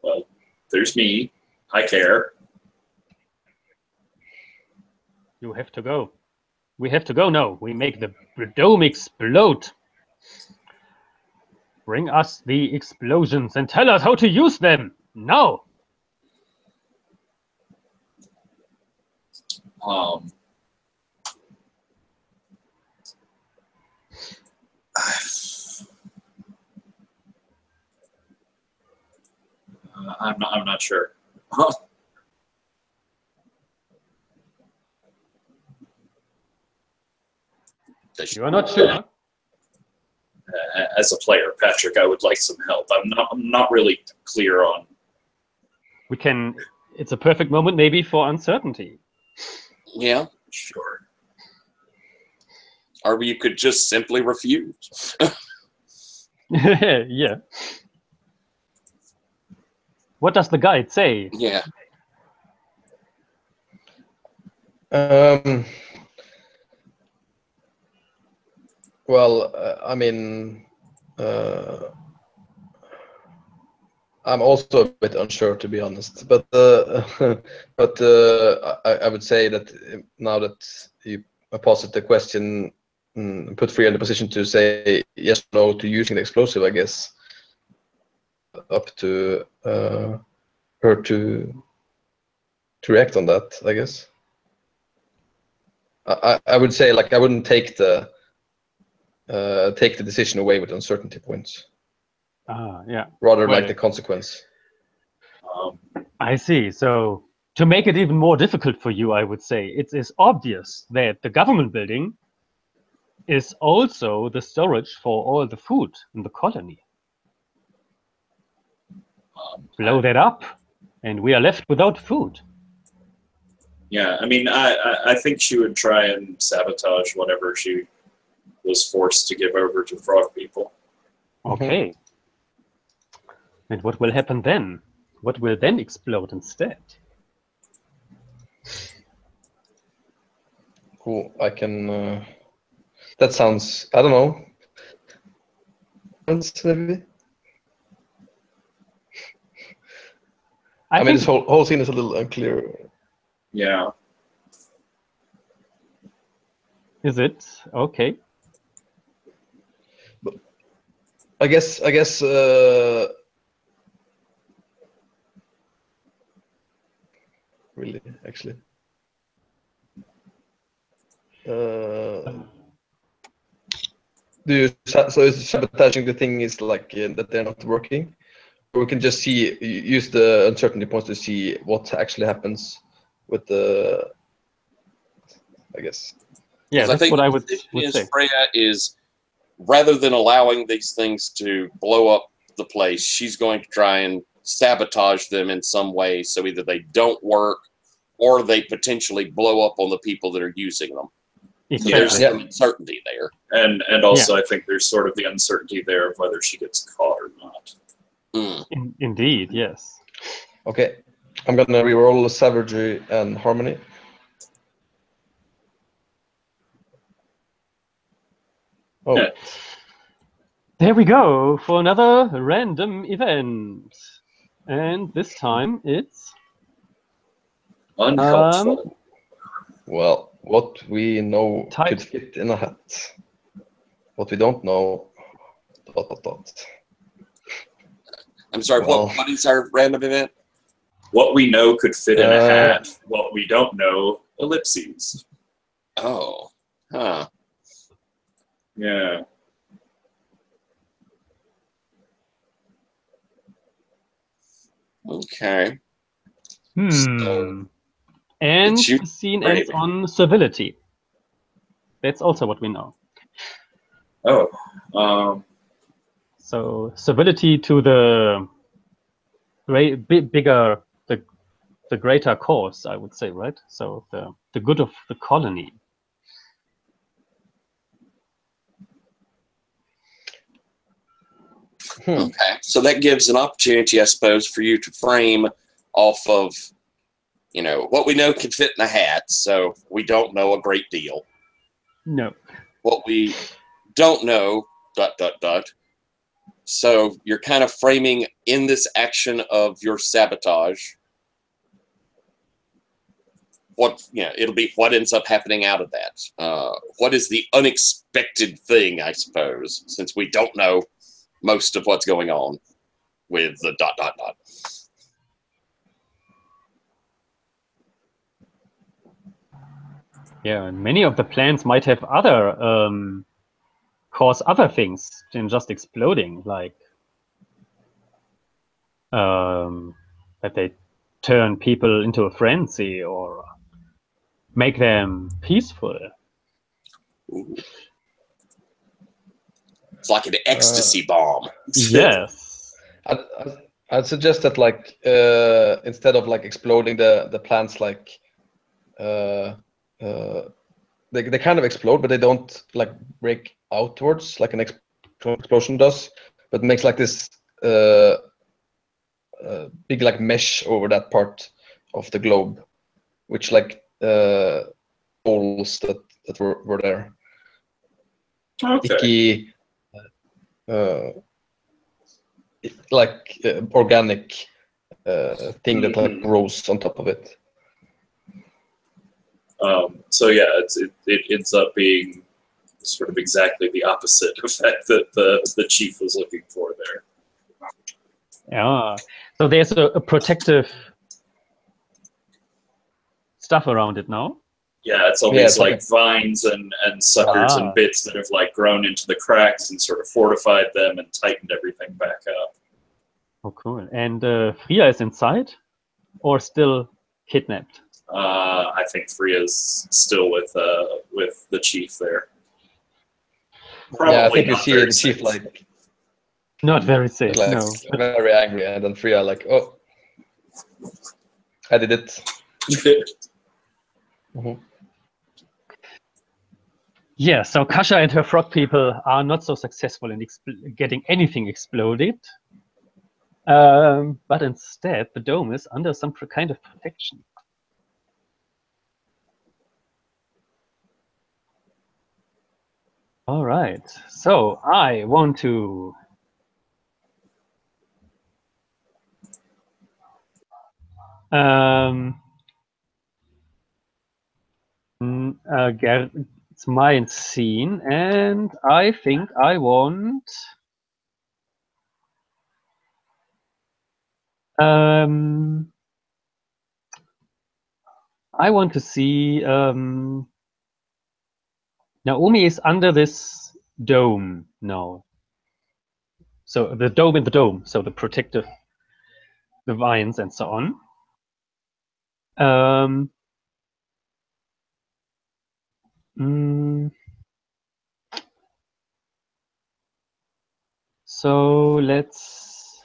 Well, there's me. I care. You have to go. We have to go now. We make the dome explode. Bring us the explosions and tell us how to use them now. I'm not sure. You are not sure? As a player, Patrick, I would like some help. I'm not really clear on. We can. It's a perfect moment, maybe, for uncertainty. Yeah. Sure. Or you could just simply refuse. Yeah. What does the guide say? Yeah. Well, I mean, I'm also a bit unsure, to be honest. But I would say that now that you posit the question, put Free in the position to say yes or no to using the explosive, I guess up to her to react on that, I guess. I would say, like, I wouldn't take the decision away with uncertainty points. Yeah. Rather like the consequence. I see. So to make it even more difficult for you, I would say it is obvious that the government building is also the storage for all the food in the colony. Blow that up, and we are left without food. Yeah, I mean, I think she would try and sabotage whatever she was forced to give over to frog people. Okay. And what will happen then? What will then explode instead? Cool. I can. That sounds. I don't know. Maybe. I mean, this whole scene is a little unclear. Yeah. Is it? Okay. But I guess. Really, actually. So is sabotaging the thing is like that they're not working? Or we can just use the uncertainty points to see what actually happens with the, I guess. Yeah, that's what I would say. Freya is, rather than allowing these things to blow up the place, she's going to try and sabotage them in some way, so either they don't work or they potentially blow up on the people that are using them. Exactly. So there's some uncertainty there. And also I think there's sort of the uncertainty there of whether she gets caught or not. Indeed, yes. Okay, I'm gonna reroll Savagery and Harmony. Oh. Yeah. There we go for another random event. And this time it's unhelpful. Well, what we know Type. could fit in a hat. What we don't know. ... I'm sorry, Well, what is our random event? What we know could fit in a hat. What we don't know, ellipses. Oh. Huh. Yeah. Okay. And the scene ends on civility. That's also what we know. Oh. So civility to the bigger, the greater cause, I would say, right? So the good of the colony. Okay, so that gives an opportunity, I suppose, for you to frame off of, you know, what we know can fit in a hat. So we don't know a great deal. No. What we don't know, ... So you're kind of framing in this action of your sabotage. What, you know, it'll be what ends up happening out of that. What is the unexpected thing, I suppose, since we don't know most of what's going on with the ... Yeah, and many of the plans might have other cause other things than just exploding, like that they turn people into a frenzy or make them peaceful. It's like an ecstasy bomb. Yes. I'd suggest that, like, instead of like exploding the plants, like they kind of explode, but they don't like break outwards like an explosion does, but makes like this big like mesh over that part of the globe, which like holes that were there. Okay. Icky, like organic thing that like grows on top of it. So yeah, it ends up being sort of exactly the opposite effect that the chief was looking for there. Yeah. So there's a protective stuff around it now. Yeah, it's all Yeah, these it's like like vines and suckers and bits that have like grown into the cracks and sort of fortified them and tightened everything back up. Oh, cool. And Fria is inside, or still kidnapped? I think Freya's still with the chief there. Probably yeah, I think you not see very the chief safe. like Not very safe. No. very angry, and then Freya like, oh, I did it. Yeah, so Kasha and her frog people are not so successful in getting anything exploded. But instead, the dome is under some kind of protection. All right, so I want to it's my scene, and I think I want to see Naomi is under this dome now. So the dome in the dome, so the protective, the vines and so on. So let's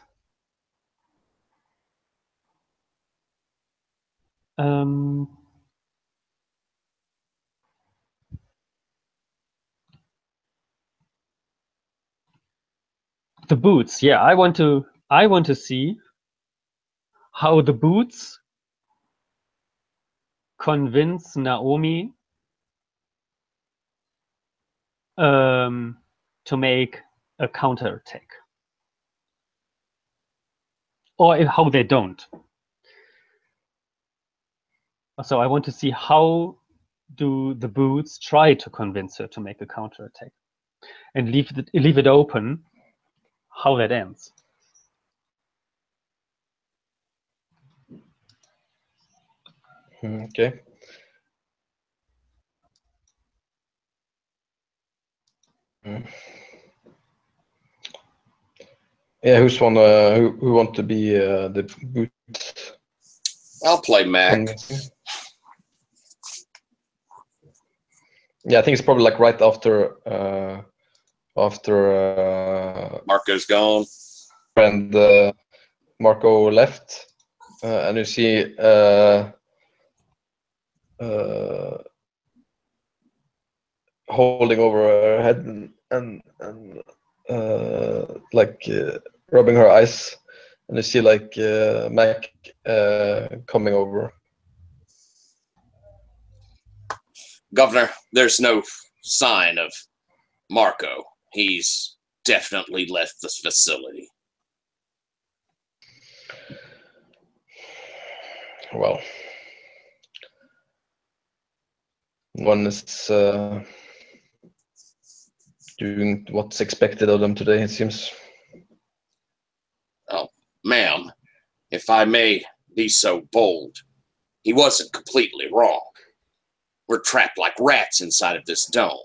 the boots. Yeah, I want to see how the boots convince Naomi to make a counterattack, or how they don't. So I want to see how do the boots try to convince her to make a counterattack, and leave it open how that ends. Okay. Yeah, who want to be the boot? I'll play Mac. Yeah, I think it's probably like right after after Marco's gone. and Marco left, and you see holding over her head and like rubbing her eyes, and you see like Mac coming over. Governor, there's no sign of Marco. He's definitely left this facility. Well, one is doing what's expected of them today, it seems. Oh, ma'am, if I may be so bold, he wasn't completely wrong. We're trapped like rats inside of this dome.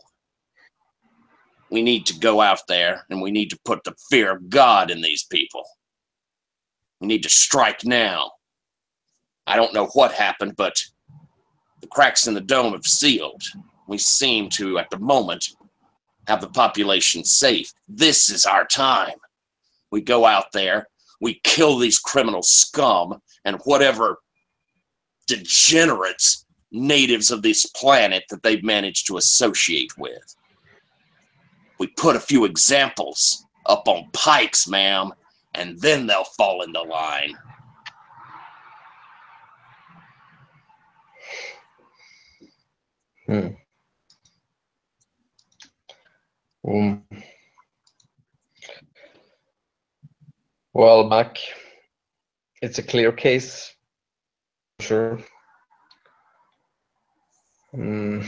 We need to go out there and we need to put the fear of God in these people. We need to strike now. I don't know what happened, but the cracks in the dome have sealed. We seem to, at the moment, have the population safe. This is our time. We go out there, we kill these criminal scum and whatever degenerates natives of this planet that they've managed to associate with. We put a few examples up on pikes, ma'am, and then they'll fall into line. Well, Mac, it's a clear case, sure. And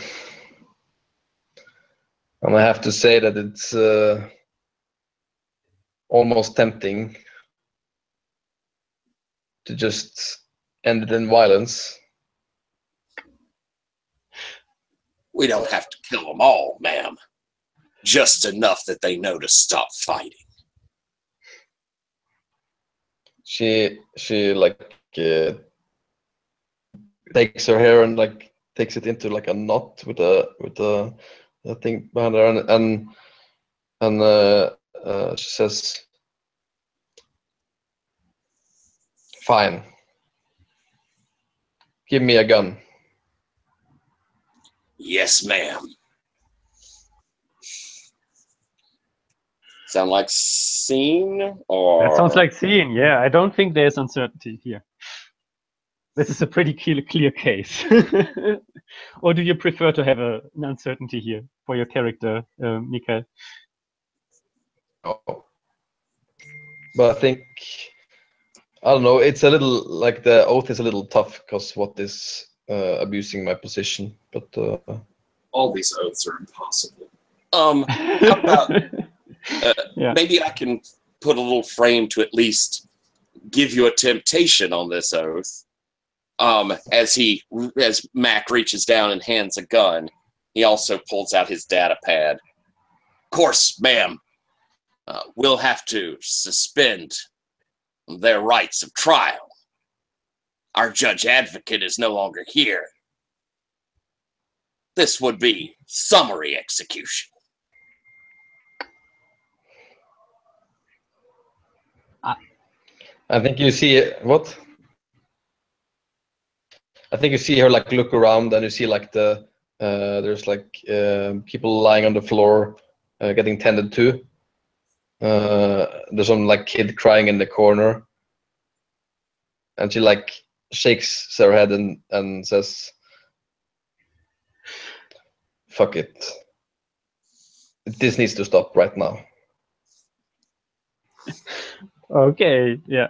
I have to say that it's almost tempting to just end it in violence. We don't have to kill them all, ma'am. Just enough that they know to stop fighting. She like takes her hair and like takes it into like a knot with a thing behind her, and she says, "Fine. Give me a gun." Yes, ma'am. Sound like scene or? That sounds like scene. Yeah, I don't think there's uncertainty here. This is a pretty clear case. Or do you prefer to have an uncertainty here for your character, Mikael? Oh. But I think, I don't know, it's a little like the oath is a little tough because what is abusing my position, but All these oaths are impossible. How about Yeah. maybe I can put a little frame to at least give you a temptation on this oath. As Mac reaches down and hands a gun, he also pulls out his data pad. Of course, ma'am, we'll have to suspend their rights of trial. Our judge advocate is no longer here. This would be summary execution. I think you see what? I think you see her like look around, and you see like there's like people lying on the floor getting tended to. There's some like kid crying in the corner, and she like shakes her head and says, "Fuck it. This needs to stop right now." Okay, yeah.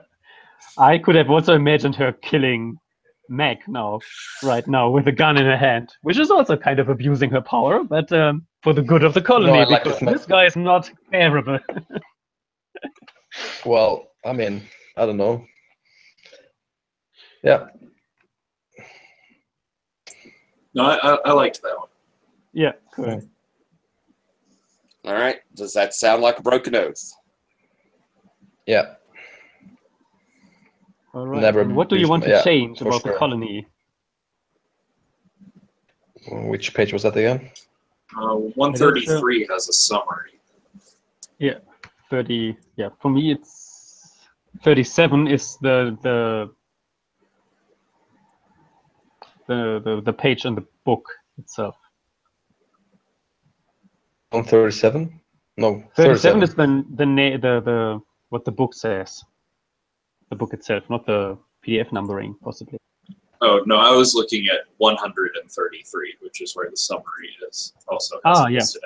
I could have also imagined her killing Meg right now, with a gun in her hand, which is also kind of abusing her power, but for the good of the colony, No, I like because this this guy is not bearable. Well, I mean, I don't know. Yeah. No, I liked that one. Yeah, cool. All right. Does that sound like a broken oath? Yeah. All right. Never And what do you want to yeah, change for about the sure. colony? Which page was that again? 133 has a summary. Yeah, 30. Yeah, for me it's 37 is the page in the book itself. On 37? No, 37 37. is the what the book says. The book itself, not the PDF numbering, possibly. Oh no, I was looking at 133, which is where the summary is. Also, Ah, it yeah. listed.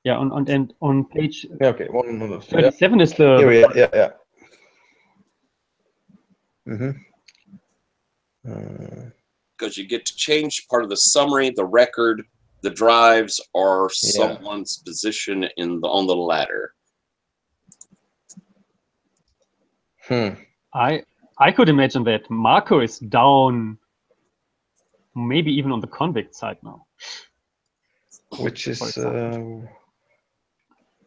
Yeah, on page Yeah, okay, 100. 37 is the. Here we are. Yeah. Because you get to change part of the summary, the record, the drives, or someone's position on the ladder. I could imagine that Marco is down, maybe even on the convict side now. Which is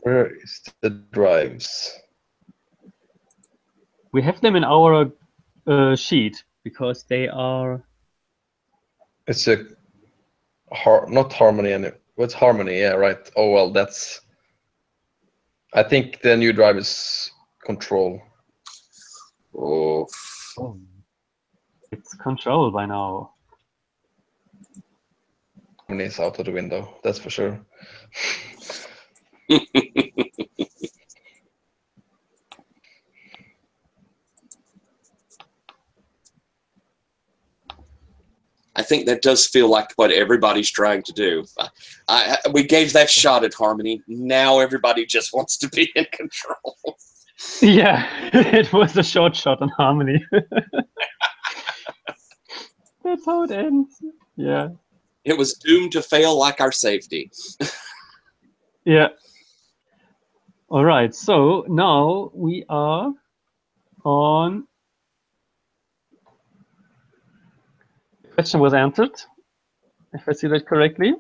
where is the drives? We have them in our sheet because they are. It's a not harmony and what's harmony? Yeah, right. Oh well, that's. I think the new drive is control. Oh. It's control by now. Harmony is out of the window. That's for sure. I think that does feel like what everybody's trying to do. We gave that shot at harmony. Now everybody just wants to be in control. Yeah, it was a short shot on harmony. That's how it ends. Yeah. It was doomed to fail like our safety. Yeah. All right. So now we are on. Question was answered, if I see that correctly.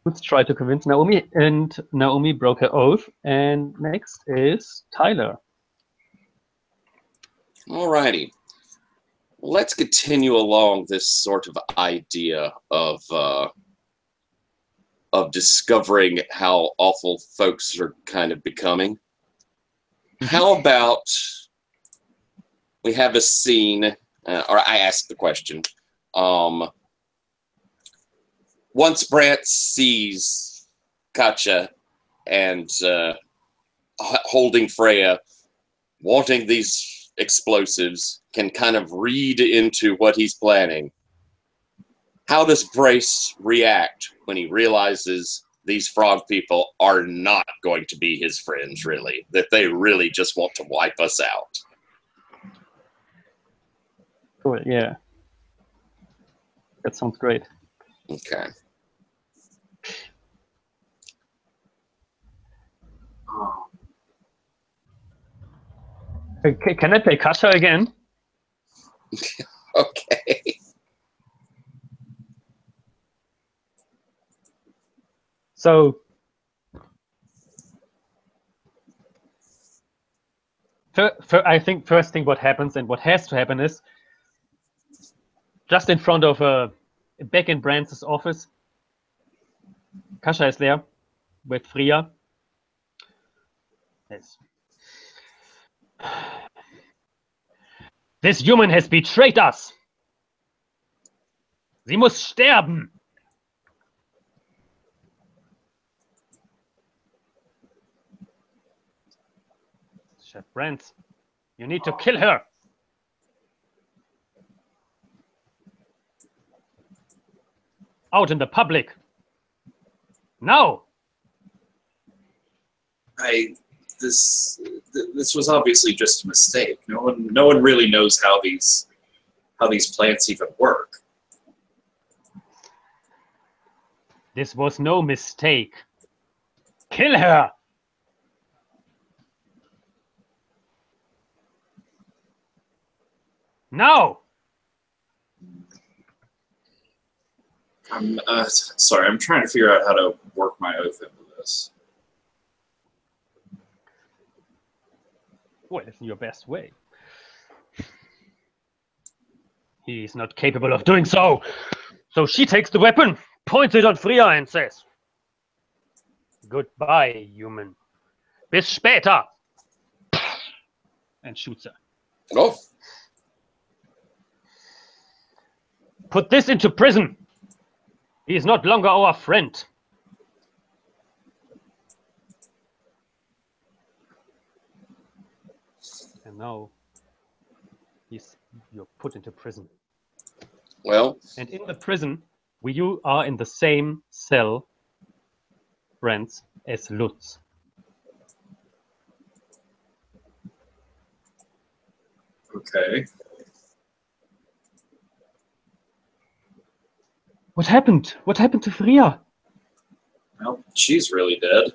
Let's try to convince Naomi, and Naomi broke her oath. And next is Tyler. All righty. Let's continue along this sort of idea of discovering how awful folks are kind of becoming. How about we have a scene, or I ask the question. Once Brant sees Katja and holding Freya, wanting these explosives, can kind of read into what he's planning. How does Brace react when he realizes these frog people are not going to be his friends, really? That they really just want to wipe us out? Cool, yeah. That sounds great. Okay. Can I play Katja again? Okay. So, I think first thing what happens and what has to happen is just in front of back in Brant's office, Katja is there with Freya. Yes. This human has betrayed us. Sie muss sterben. Chef Brant, you need to kill her. Out in the public. Now. This was obviously just a mistake. No one really knows how these plants even work. This was no mistake. Kill her. Now. I'm sorry. I'm trying to figure out how to work my oath into this. Well, it's your best way. He's not capable of doing so. So she takes the weapon, points it on Freya, and says, "Goodbye, human." Bis später! And shoots her. Oh, Put this into prison! He is not longer our friend. And now you're put into prison. well, And in the prison, you are in the same cell, friends, as Lutz. Okay. What happened? What happened to Fria? Well, she's really dead.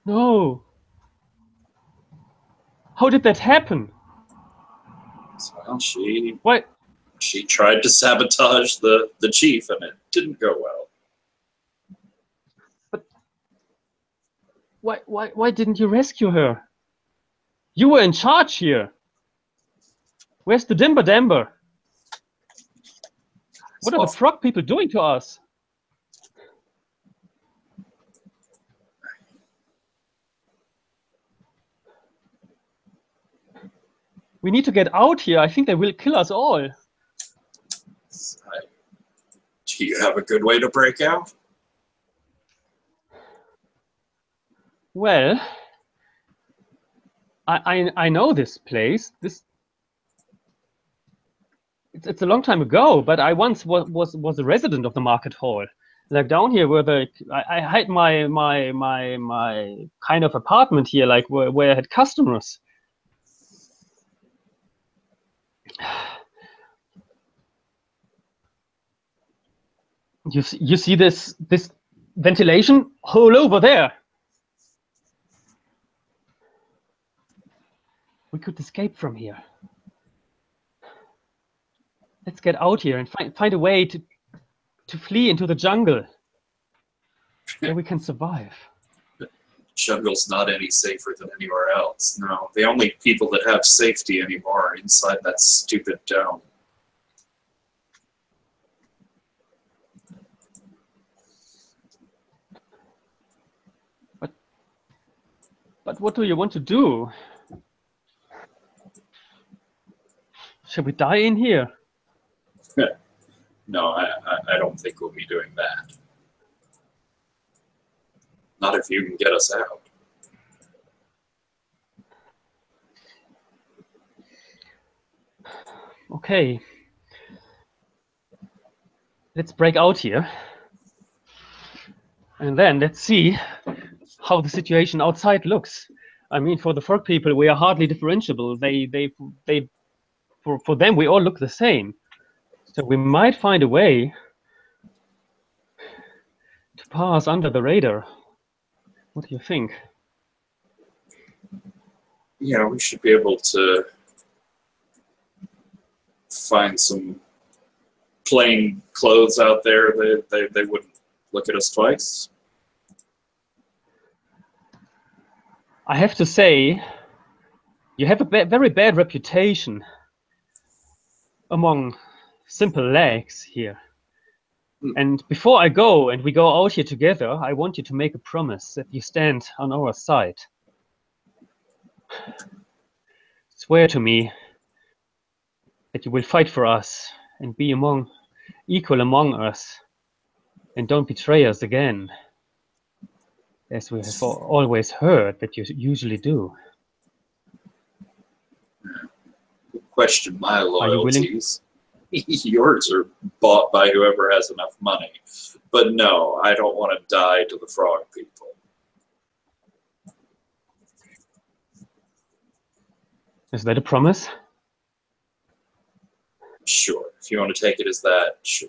No. How did that happen? Well, she Why? tried to sabotage the chief, and it didn't go well. Why didn't you rescue her? You were in charge here. Where's the Dimber Damber? What are the frog people doing to us? We need to get out here. I think they will kill us all. Do you have a good way to break out? Well, I know this place. It's a long time ago, but I once was a resident of the market hall. Like down here, where I had my kind of apartment here, like where I had customers. You see this ventilation hole over there? We could escape from here. Let's get out here and find a way to flee into the jungle where we can survive. Jungle's not any safer than anywhere else. No, the only people that have safety anymore are inside that stupid dome. But what do you want to do? Shall we die in here? No, I don't think we'll be doing that. Not if you can get us out. Okay. Let's break out here. And then let's see how the situation outside looks. I mean, for the frog people, we are hardly differentiable. For them, we all look the same. So we might find a way to pass under the radar. What do you think? Yeah, we should be able to find some plain clothes out there. They wouldn't look at us twice. I have to say, you have a very bad reputation among simple lags here. And before I go and we go out here together, I want you to make a promise that you stand on our side. Swear to me that you will fight for us and be equal among us, and don't betray us again, as we have always heard that you usually do. Question my loyalties. Are you willing? Yours are bought by whoever has enough money. But no, I don't want to die to the frog people. Is that a promise? Sure. If you want to take it as that, sure.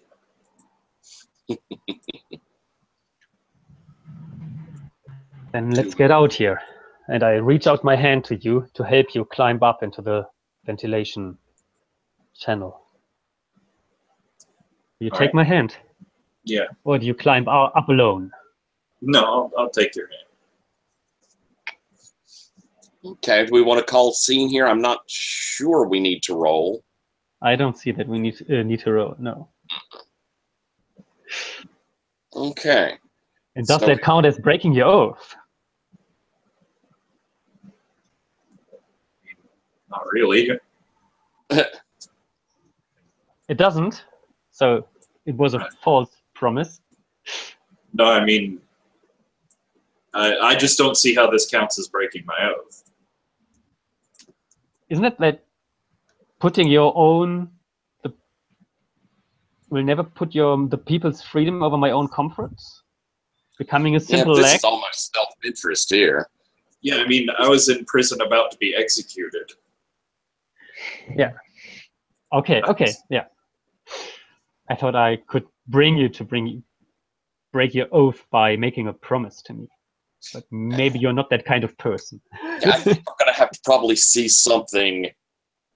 Then let's get out here. And I reach out my hand to you to help you climb up into the ventilation channel. Do you take my hand? Yeah. Or do you climb up alone? No, I'll take your hand. okay. Do we want to call scene here? I'm not sure we need to roll. I don't see that we need to roll, no. Okay. And does So- that count as breaking your oath? Not really. It doesn't. So it was a Right. false promise. No, I mean, I just don't see how this counts as breaking my oath. Isn't it that putting your own, will never put the people's freedom over my own comforts? Becoming a Yeah, simple this act? is almost self-interest here. Yeah, I mean, I was in prison about to be executed. Okay, yeah. I thought I could bring you to break your oath by making a promise to me. But maybe you're not that kind of person. I think we're going to have to probably see something,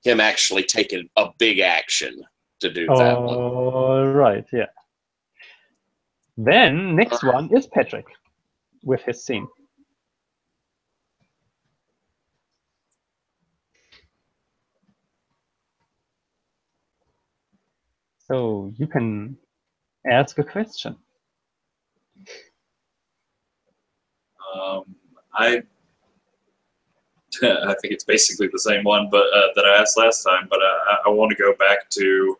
him actually taking a big action to do that one. All right, yeah. Then next one is Patrick with his scene. So you can ask a question. I I think it's basically the same one, but that I asked last time. But I want to go back to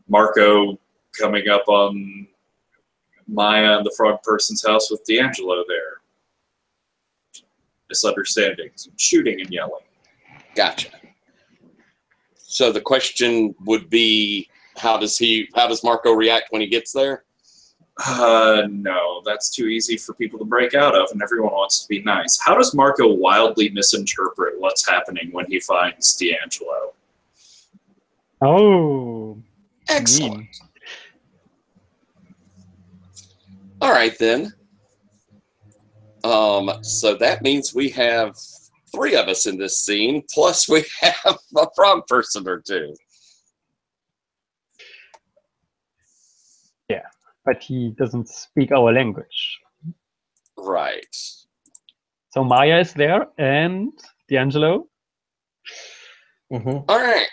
Marco coming up on Maya and the frog person's house with D'Angelo there. Misunderstandings, shooting and yelling. Gotcha. So the question would be, how does Marco react when he gets there? No, that's too easy for people to break out of, and everyone wants to be nice. How does Marco wildly misinterpret what's happening when he finds D'Angelo? Oh, Excellent. mean. All right, then. So that means we have 3 of us in this scene, plus we have a frog person or 2. But he doesn't speak our language. Right. So Maya is there and D'Angelo. Mm-hmm. All right.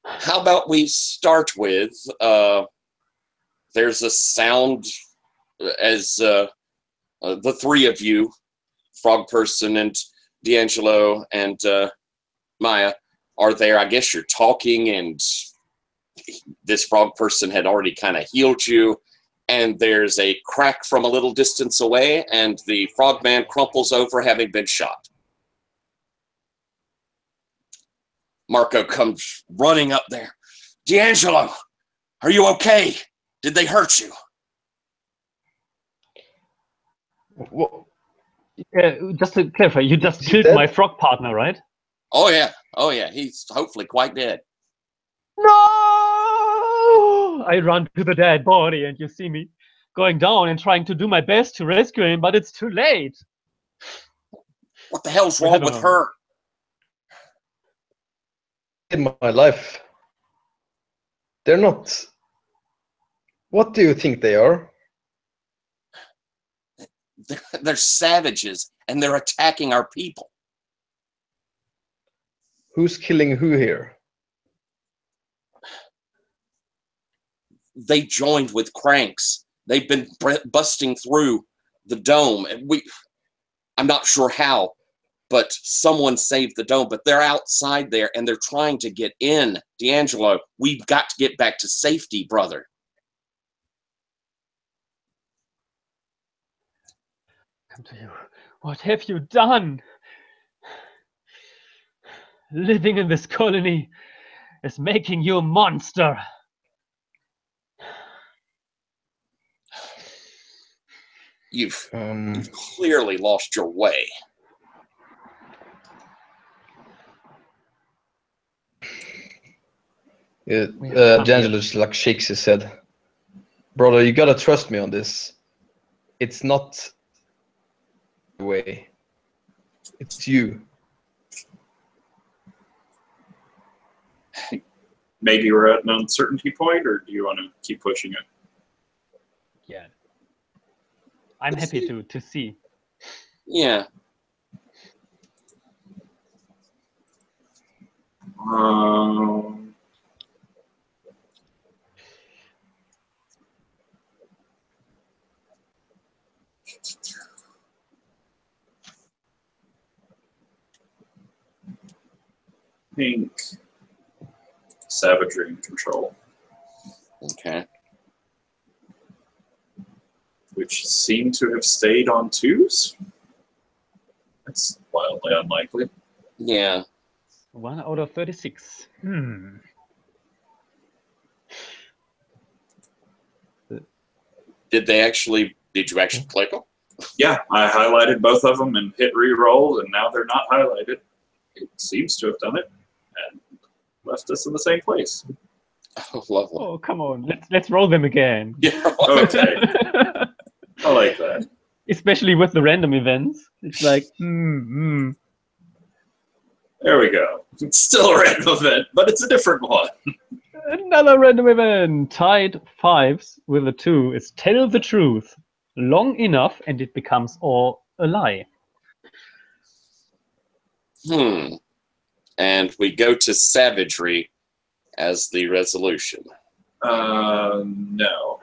How about we start with, there's a sound as the 3 of you, frog person and D'Angelo and Maya, are there. I guess you're talking, and this frog person had already kind of healed you, and there's a crack from a little distance away, and the frogman crumples over, having been shot. Marco comes running up there. D'Angelo, are you okay? Did they hurt you? What? Just to clarify, you just Is he killed dead? my frog partner, right? Oh yeah, he's hopefully quite dead. No! I run to the dead body and you see me going down and trying to do my best to rescue him, but it's too late. What the hell's We wrong have with a- her? In my life. They're not. What do you think they are? They're savages, and they're attacking our people. Who's killing who here? They joined with cranks. They've been busting through the dome, and I'm not sure how, but someone saved the dome. But they're outside there, and they're trying to get in. D'Angelo, we've got to get back to safety, brother. Come to you. What have you done? Living in this colony is making you a monster. You've Um, clearly lost your way. D'Angelo just like shakes his head. Brother, you gotta trust me on this. It's not the way. It's you. Maybe we're at an uncertainty point, or do you want to keep pushing it? Yeah. I'm happy to see. Yeah. Um, Pink. Savagery and control. Okay. Which seem to have stayed on 2s. That's wildly unlikely. Yeah. 1 out of 36. Did you actually click them? Yeah, I highlighted both of them and hit re-roll, and now they're not highlighted. It seems to have done it and left us in the same place. Oh, lovely. Oh, come on. Let's roll them again. Yeah. Okay, I like that. Especially with the random events. It's like, There we go. It's still a random event, but it's a different one. Another random event. Tied 5s with a 2 is tell the truth long enough and it becomes all a lie. And we go to savagery as the resolution. No.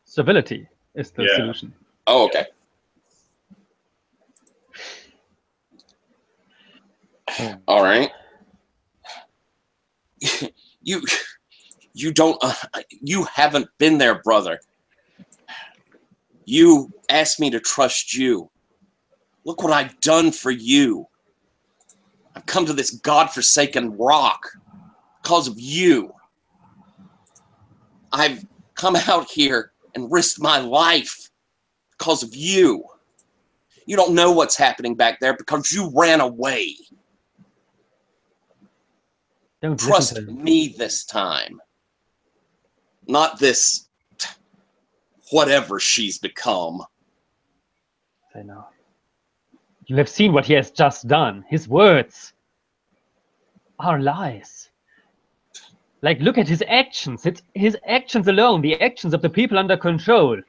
Civility is the solution. Oh, okay. All right. You don't. You haven't been there, brother. You asked me to trust you. Look what I've done for you. I've come to this godforsaken rock because of you. I've come out here and risked my life because of you. You don't know what's happening back there because you ran away. Don't Trust me this time. Not this whatever she's become. I know. You have seen what he has just done. His words are lies. Like, look at his actions. It's his actions alone, the actions of the people under control.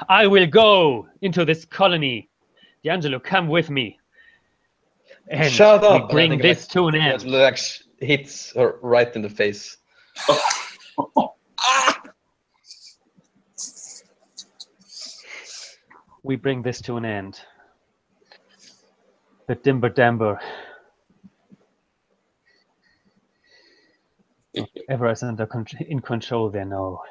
I will go into this colony. D'Angelo, come with me. And shut up! we bring this to an end. Lex hits her right in the face. We bring this to an end. The Dimber Damber. Whoever is in control, they know.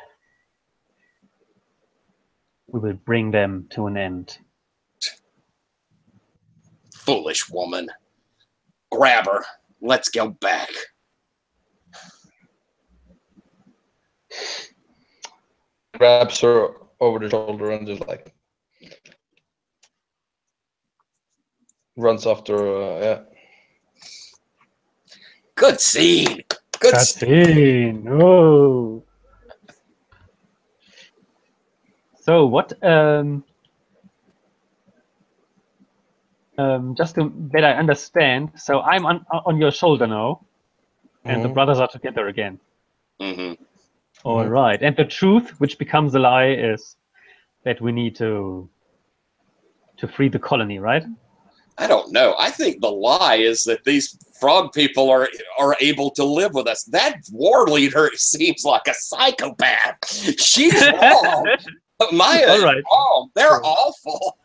We will bring them to an end. Foolish woman. Grab her. Let's go back. Grabs her over the shoulder and just like runs after her. Yeah. Good scene. Good scene. No. So what? Just that I understand. So I'm on your shoulder now, and the brothers are together again. All right. And the truth, which becomes a lie, is that we need to free the colony, right? I don't know. I think the lie is that these frog people are able to live with us. That war leader seems like a psychopath. She's wrong. Maya is wrong. They're awful.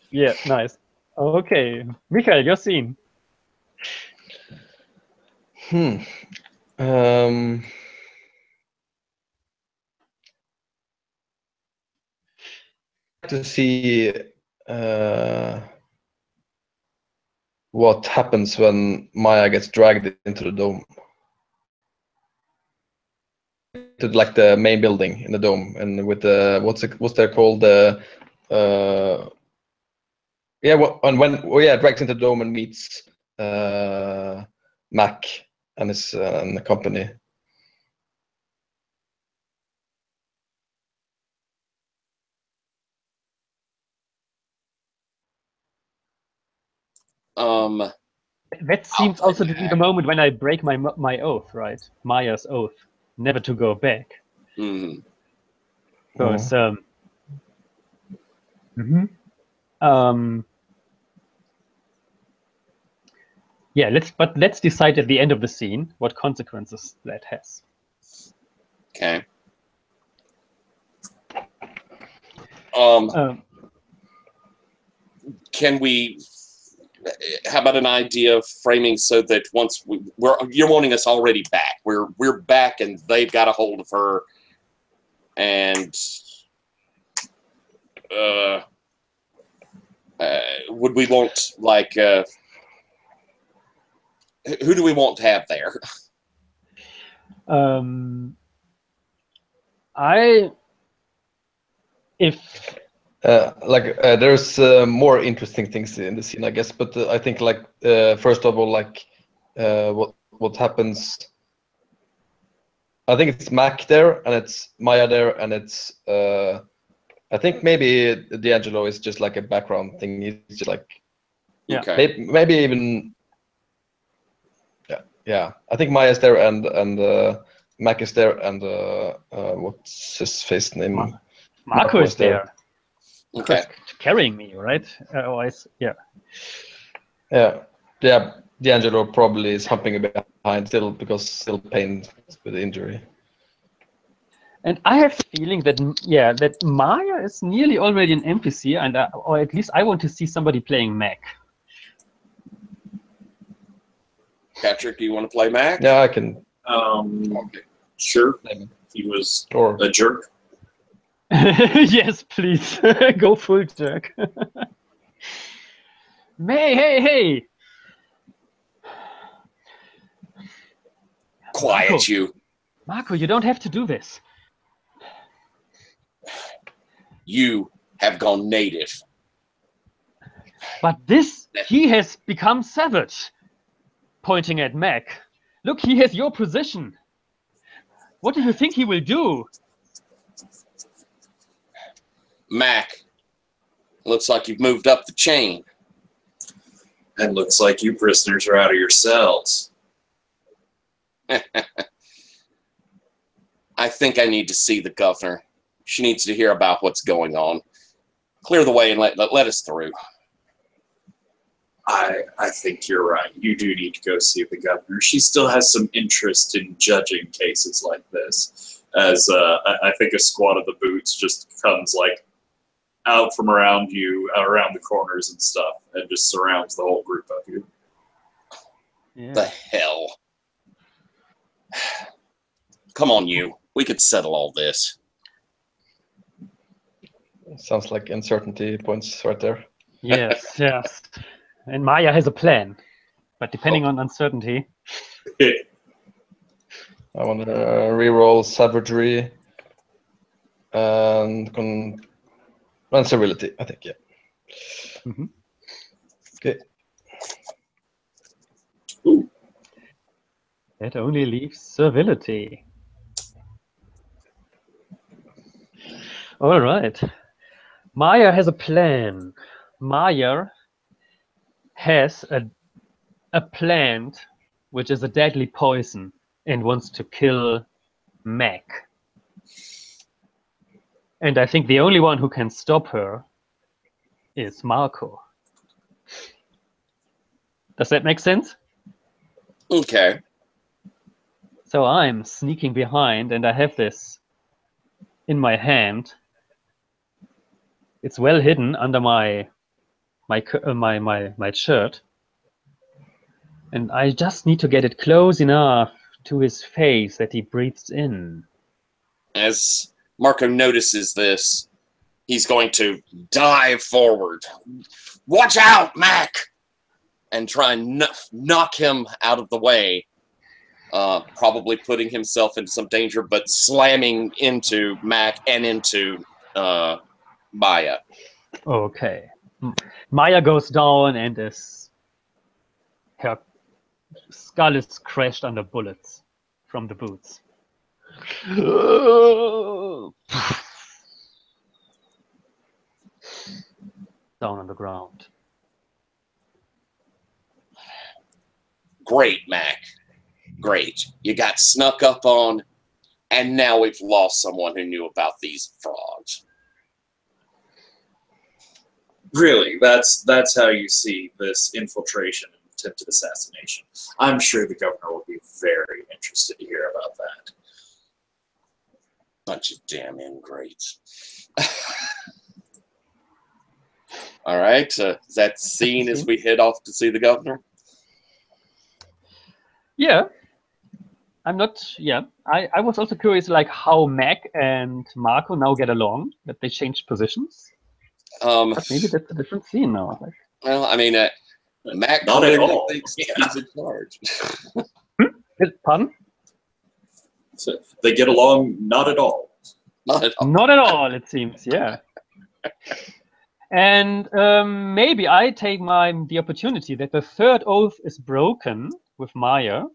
Yeah, nice. Okay. Michael, your scene. To see what happens when Maya gets dragged into the dome. To like the main building in the dome, and with the what's that called? Drags into the dome and meets Mac and his and the company. That seems also to be the moment when I break my oath, right? Maya's oath, never to go back. Because yeah, let's decide at the end of the scene what consequences that has. Okay. can we? How about an idea of framing so that once you're wanting us already back. We're back, and they've got a hold of her, and would we want like who do we want to have there? There's more interesting things in the scene, I guess. But I think like first of all, like what happens. I think it's Mac there, and it's Maya there, and it's I think maybe D'Angelo is just like a background thing. He's just like maybe even yeah. I think Maya's there, and Mac is there, and what's his face name? Marco is there. Okay. Carrying me, right? Otherwise, yeah. D'Angelo probably is humping behind still because still pain with the injury. And I have the feeling that that Maya is nearly already an NPC, and or at least I want to see somebody playing Mac. Patrick, do you want to play Mac? Yeah, I can. Okay. Sure. He was a jerk. Yes, please. Go full jerk. Hey. Quiet, Marco. you. Marco, you don't have to do this. You have gone native. But he has become savage. Pointing at Mac. Look, he has your position. What do you think he will do? Mac, looks like you've moved up the chain. And looks like you prisoners are out of your cells. I think I need to see the governor. She needs to hear about what's going on. Clear the way and let us through. I think you're right. You do need to go see the governor. She still has some interest in judging cases like this. As I think a squad of the Boots just comes like out from around you, around the corners and stuff, and just surrounds the whole group of you. Yeah. The hell. Come on, you. We could settle all this. Sounds like uncertainty points right there. Yes. And Maya has a plan, but depending on uncertainty. I want to reroll savagery and civility, I think, yeah. Mm-hmm. Okay. Ooh. That only leaves servility. All right. Maya has a plan. Maya has a plant which is a deadly poison and wants to kill Mac. And I think the only one who can stop her is Marco. Does that make sense? Okay. So I'm sneaking behind, and I have this in my hand. It's well hidden under my shirt, and I just need to get it close enough to his face that he breathes in. As Marco notices this, he's going to dive forward. Watch out, Mac! And try and knock him out of the way. Probably putting himself into some danger, but slamming into Mac and into Maya. Okay. Maya goes down, and her skull is crushed under bullets from the Boots. Down on the ground. Great, Mac. Great. You got snuck up on, and now we've lost someone who knew about these frauds. Really, that's how you see this infiltration and attempted assassination. I'm sure the governor will be very interested to hear about that. Bunch of damn ingrates. All right. Is that scene as we head off to see the governor? Yeah. I'm not. Yeah. I was also curious, like how Mac and Marco now get along. That they changed positions. But maybe that's a different scene now. Like, Well, I mean, Mac Not at clearly all. thinks Yeah. he's in charge. pardon? So they get along not at all. Not at all. Not at all, it seems. Yeah. And maybe I take the opportunity that the third oath is broken with Maya,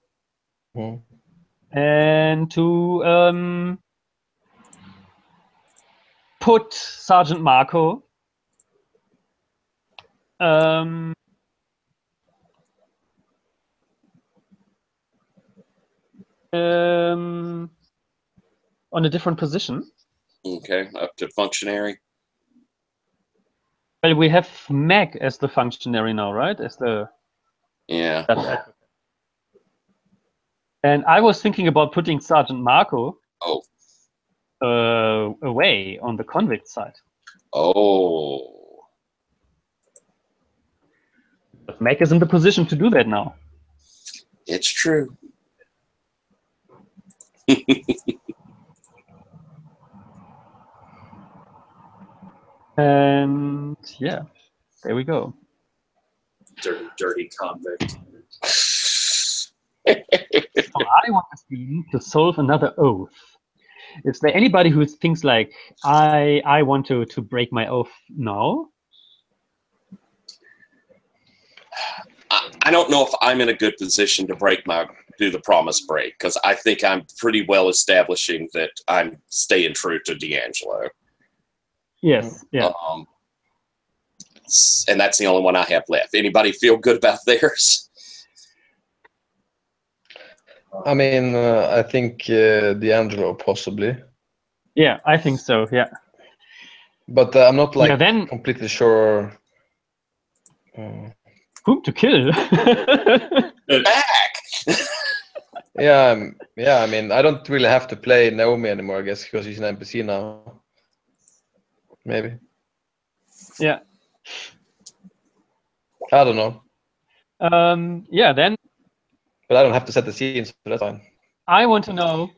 and to put Sergeant Marco on a different position. Okay, up to functionary. Well, we have Meg as the functionary now, right? As the Yeah. and I was thinking about putting Sergeant Marco Oh. away on the convict side. Oh. But Meg is in the position to do that now. It's true. And yeah, there we go. Dirty convict. So I want this team to solve another oath. Is there anybody who thinks like I want to break my oath now? I don't know if I'm in a good position to do the promise break, because I think I'm pretty well establishing that I'm staying true to D'Angelo. Yes. Yeah. And that's the only one I have left. Anybody feel good about theirs? I mean, I think D'Angelo possibly, Yeah, I think so. Yeah. but I'm not like then completely sure. whom to kill? Back. Yeah, I mean, I don't really have to play Naomi anymore, I guess, because she's an NPC now. Maybe. Yeah. I don't know. Yeah. Then But I don't have to set the scene, so that's fine. I want to know.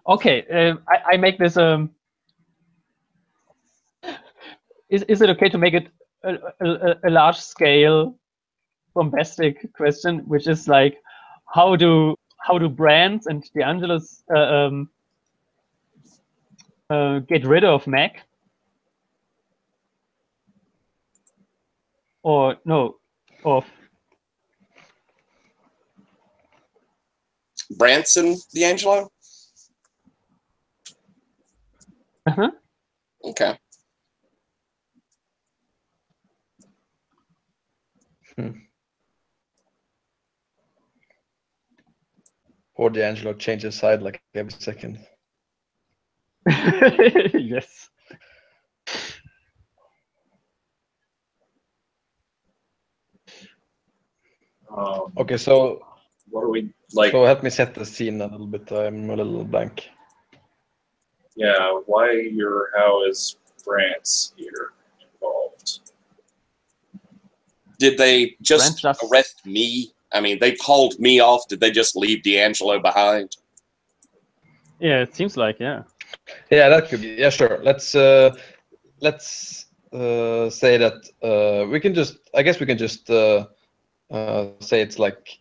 Okay, I make this. Is it okay to make it a large scale, bombastic question, which is like, how do Brands and D'Angelo's get rid of Mac? Or no, of Branson D'Angelo? uh-huh. Okay. Or D'Angelo changes side like every second. Yes. Okay, so What are we like? so help me set the scene a little bit. I'm a little blank. Yeah, how is France here involved? Did they just Brent arrest me? I mean, they hauled me off. Did they just leave D'Angelo behind? Yeah, it seems like, yeah. Yeah, that could be. Yeah, sure. Let's say that we can just. I guess we can just say it's like,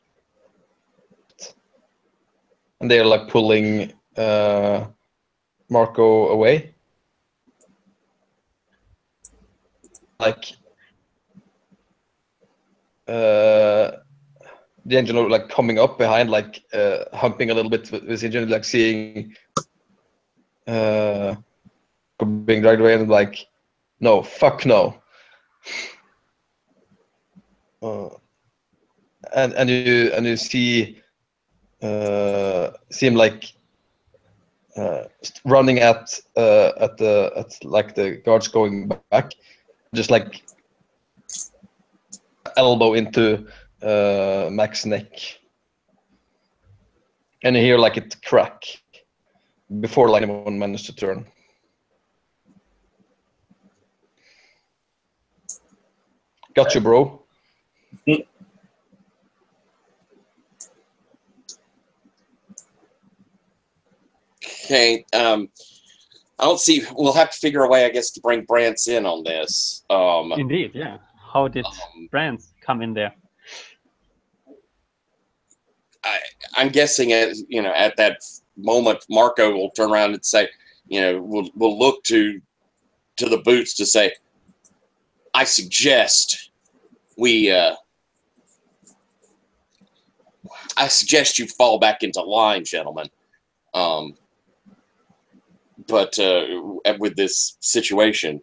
and they're like pulling Marco away. Like D'Angelo like coming up behind, like humping a little bit with his engine, like seeing being dragged away, and like, no, fuck no. And you see him like running at like the guards going back, just like elbow into Mac's neck, and you hear like it crack before like anyone managed to turn. Got you, bro. Okay. I don't see. We'll have to figure a way, I guess, to bring Brance in on this. Indeed, yeah. How did Brance come in there? I'm guessing at that moment, Marco will turn around and say, we'll look to the boots to say, I suggest you fall back into line, gentlemen. But with this situation,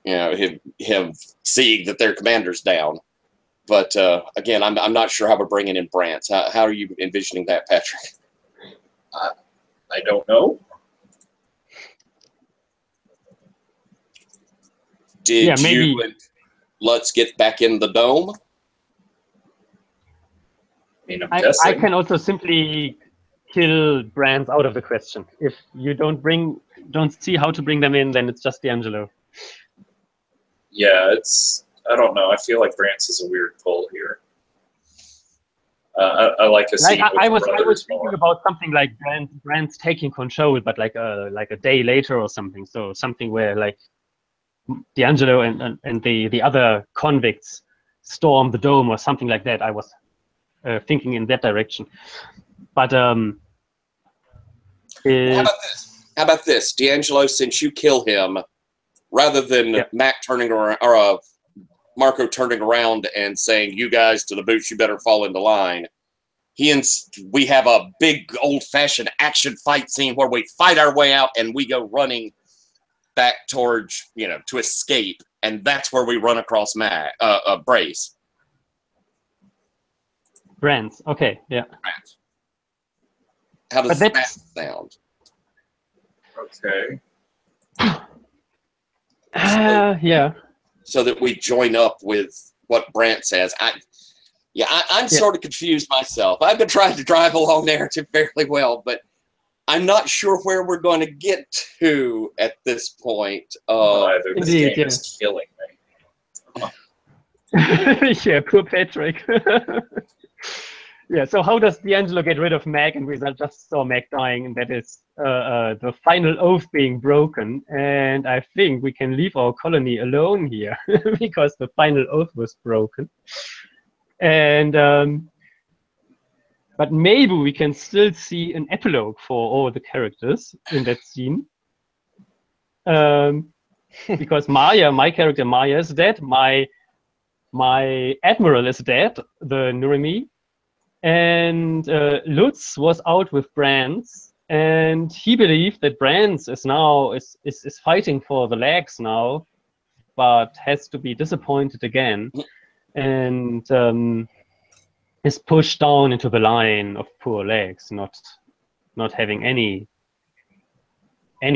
him seeing that their commander's down. But again, I'm not sure how we're bringing in Brance. How are you envisioning that, Patrick? I don't know. Did maybe. you and Lutz get back in the dome? I mean, I'm guessing. I can also simply kill Brance out of the question. If you don't see how to bring them in, then it's just D'Angelo. Yeah, I don't know. I feel like Brance is a weird pull here. I like a scene with I was thinking more. about something like Brance taking control, but like a day later or something. So something where like D'Angelo and the other convicts storm the dome or something like that. I was thinking in that direction. But How about this? D'Angelo, since you kill him, rather than Mac turning around or Marco turning around and saying, "You guys to the boots, you better fall into line," we have a big old-fashioned action fight scene where we fight our way out and we go running back towards, to escape, and that's where we run across Brace. Brance, okay, yeah. Brance. How does that sound? Okay. Yeah. So that we join up with what Brance says. I'm sort of confused myself. I've been trying to drive along narrative fairly well, but I'm not sure where we're going to get to at this point. This game is killing me. Yeah, poor Patrick. Yeah, so how does D'Angelo get rid of Mac? And we just saw Mac dying, and that is the final oath being broken. And I think we can leave our colony alone here because the final oath was broken. And but maybe we can still see an epilogue for all the characters in that scene. Because my character Maya is dead. My admiral is dead, the Nurimi. And Lutz was out with Brance, and he believed that Brance is now is fighting for the legs now, but has to be disappointed again, and is pushed down into the line of poor legs, not having any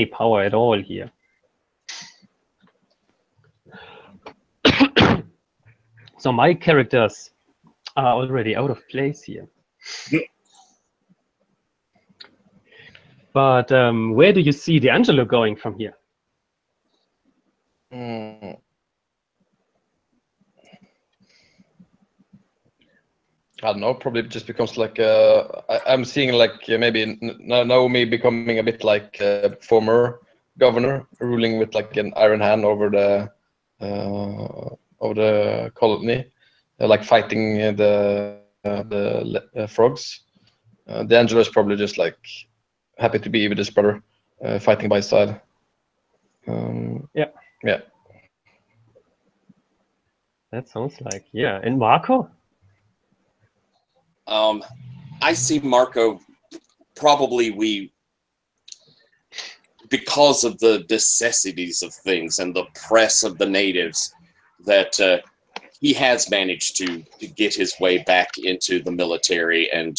power at all here. So my characters are already out of place here. But where do you see D'Angelo going from here? I don't know, probably just becomes like I'm seeing like maybe Naomi becoming a bit like a former governor, ruling with like an iron hand over the colony, like fighting the frogs. D'Angelo is probably just like happy to be with his brother, fighting by his side. Yeah. That sounds like, yeah. And Marco? I see Marco probably because of the necessities of things and the press of the natives, that he has managed to get his way back into the military and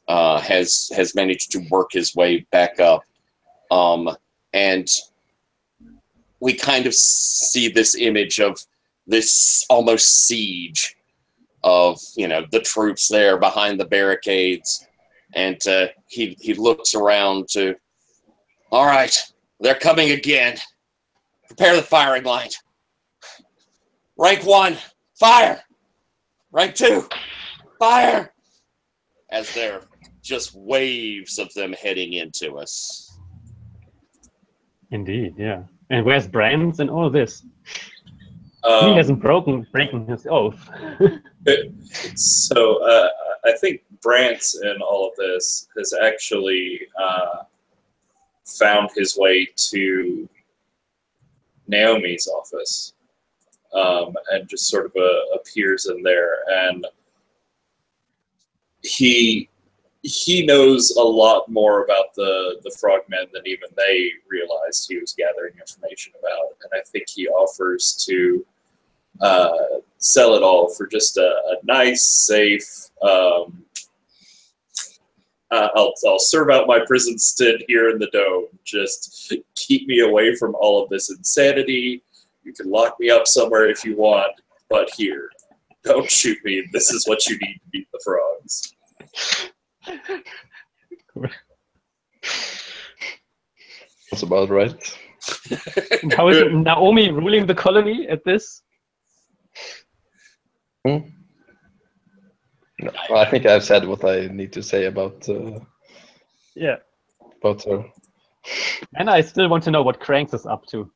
has managed to work his way back up. And we kind of see this image of this almost siege of the troops there behind the barricades, and he looks around to, all right, they're coming again. Prepare the firing line. Rank 1, Fire! Rank 2! Fire! As there are just waves of them heading into us. Indeed, yeah. And where's Brands and all this? He hasn't breaking his oath. So I think Brant in all of this has actually found his way to Naomi's office and just sort of appears in there. And he knows a lot more about the frogmen than even they realized he was gathering information about. And I think he offers to sell it all for just a nice, safe, I'll serve out my prison stint here in the dome. Just keep me away from all of this insanity. You can lock me up somewhere if you want, but here, don't shoot me. This is what you need to beat the frogs. That's about right. How is Naomi ruling the colony at this? No, I think I've said what I need to say about Yeah. about her. And I still want to know what Cranks is up to.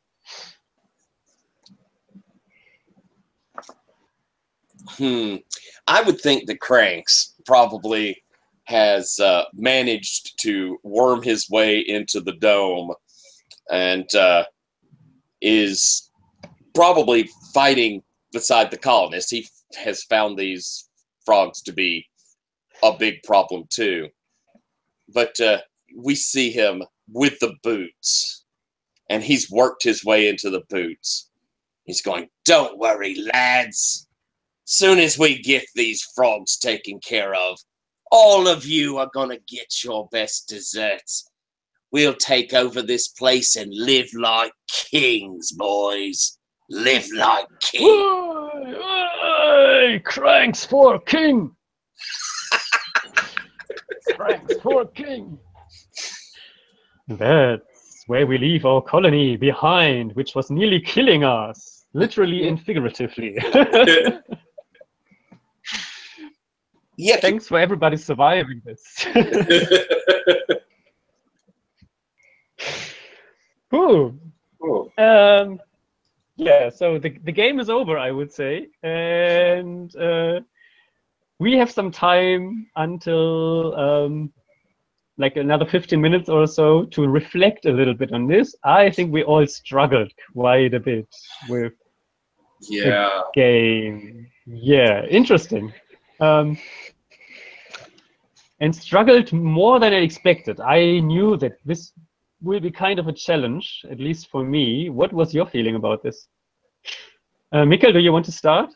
I would think that Cranks probably has managed to worm his way into the dome and is probably fighting beside the colonists. He has found these frogs to be a big problem too. But we see him with the boots, and he's worked his way into the boots. He's going, "Don't worry, lads. Soon as we get these frogs taken care of, all of you are gonna get your best desserts. We'll take over this place and live like kings, boys. Live like kings." Hey, Cranks for king! Cranks for king! That's where we leave our colony behind, which was nearly killing us, literally and figuratively. Yeah, Thanks for everybody surviving this. Ooh. Oh. Yeah, so the game is over, I would say, and we have some time until like another 15 minutes or so to reflect a little bit on this. I think we all struggled quite a bit with the game. Yeah, interesting. And struggled more than I expected. I knew that this will be kind of a challenge, at least for me. What was your feeling about this? Mikkel, do you want to start?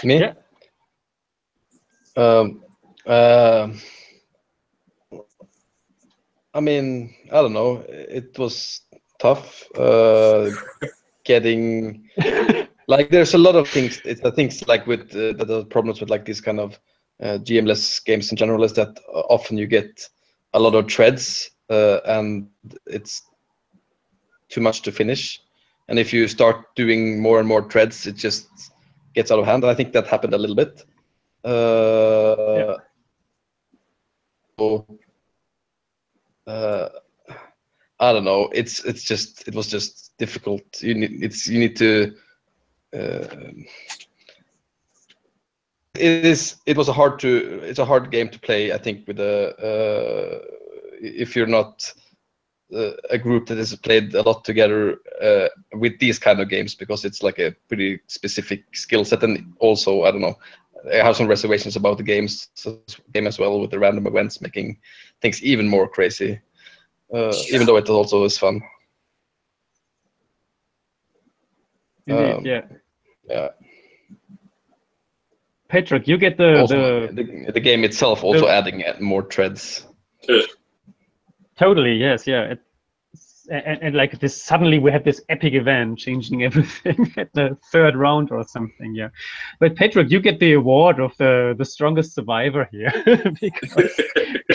Me? Yeah. I mean, I don't know. It was tough getting like. There's a lot of things. It's the things like with the problems with like these kind of GM-less games in general is that often you get a lot of threads and it's too much to finish. And if you start doing more and more threads, it just gets out of hand. And I think that happened a little bit. So, I don't know. It was just difficult. You need to. It's a hard game to play. I think with if you're not a group that has played a lot together with these kind of games, because it's like a pretty specific skill set. And also, I don't know, I have some reservations about the game as well, with the random events making things even more crazy. Even though it also is fun. Indeed, yeah. Patrick, you get the game itself also adding more threads. Totally, yes, yeah. And like this, suddenly we had this epic event changing everything at the third round or something, yeah. But Patrick, you get the award of the strongest survivor here because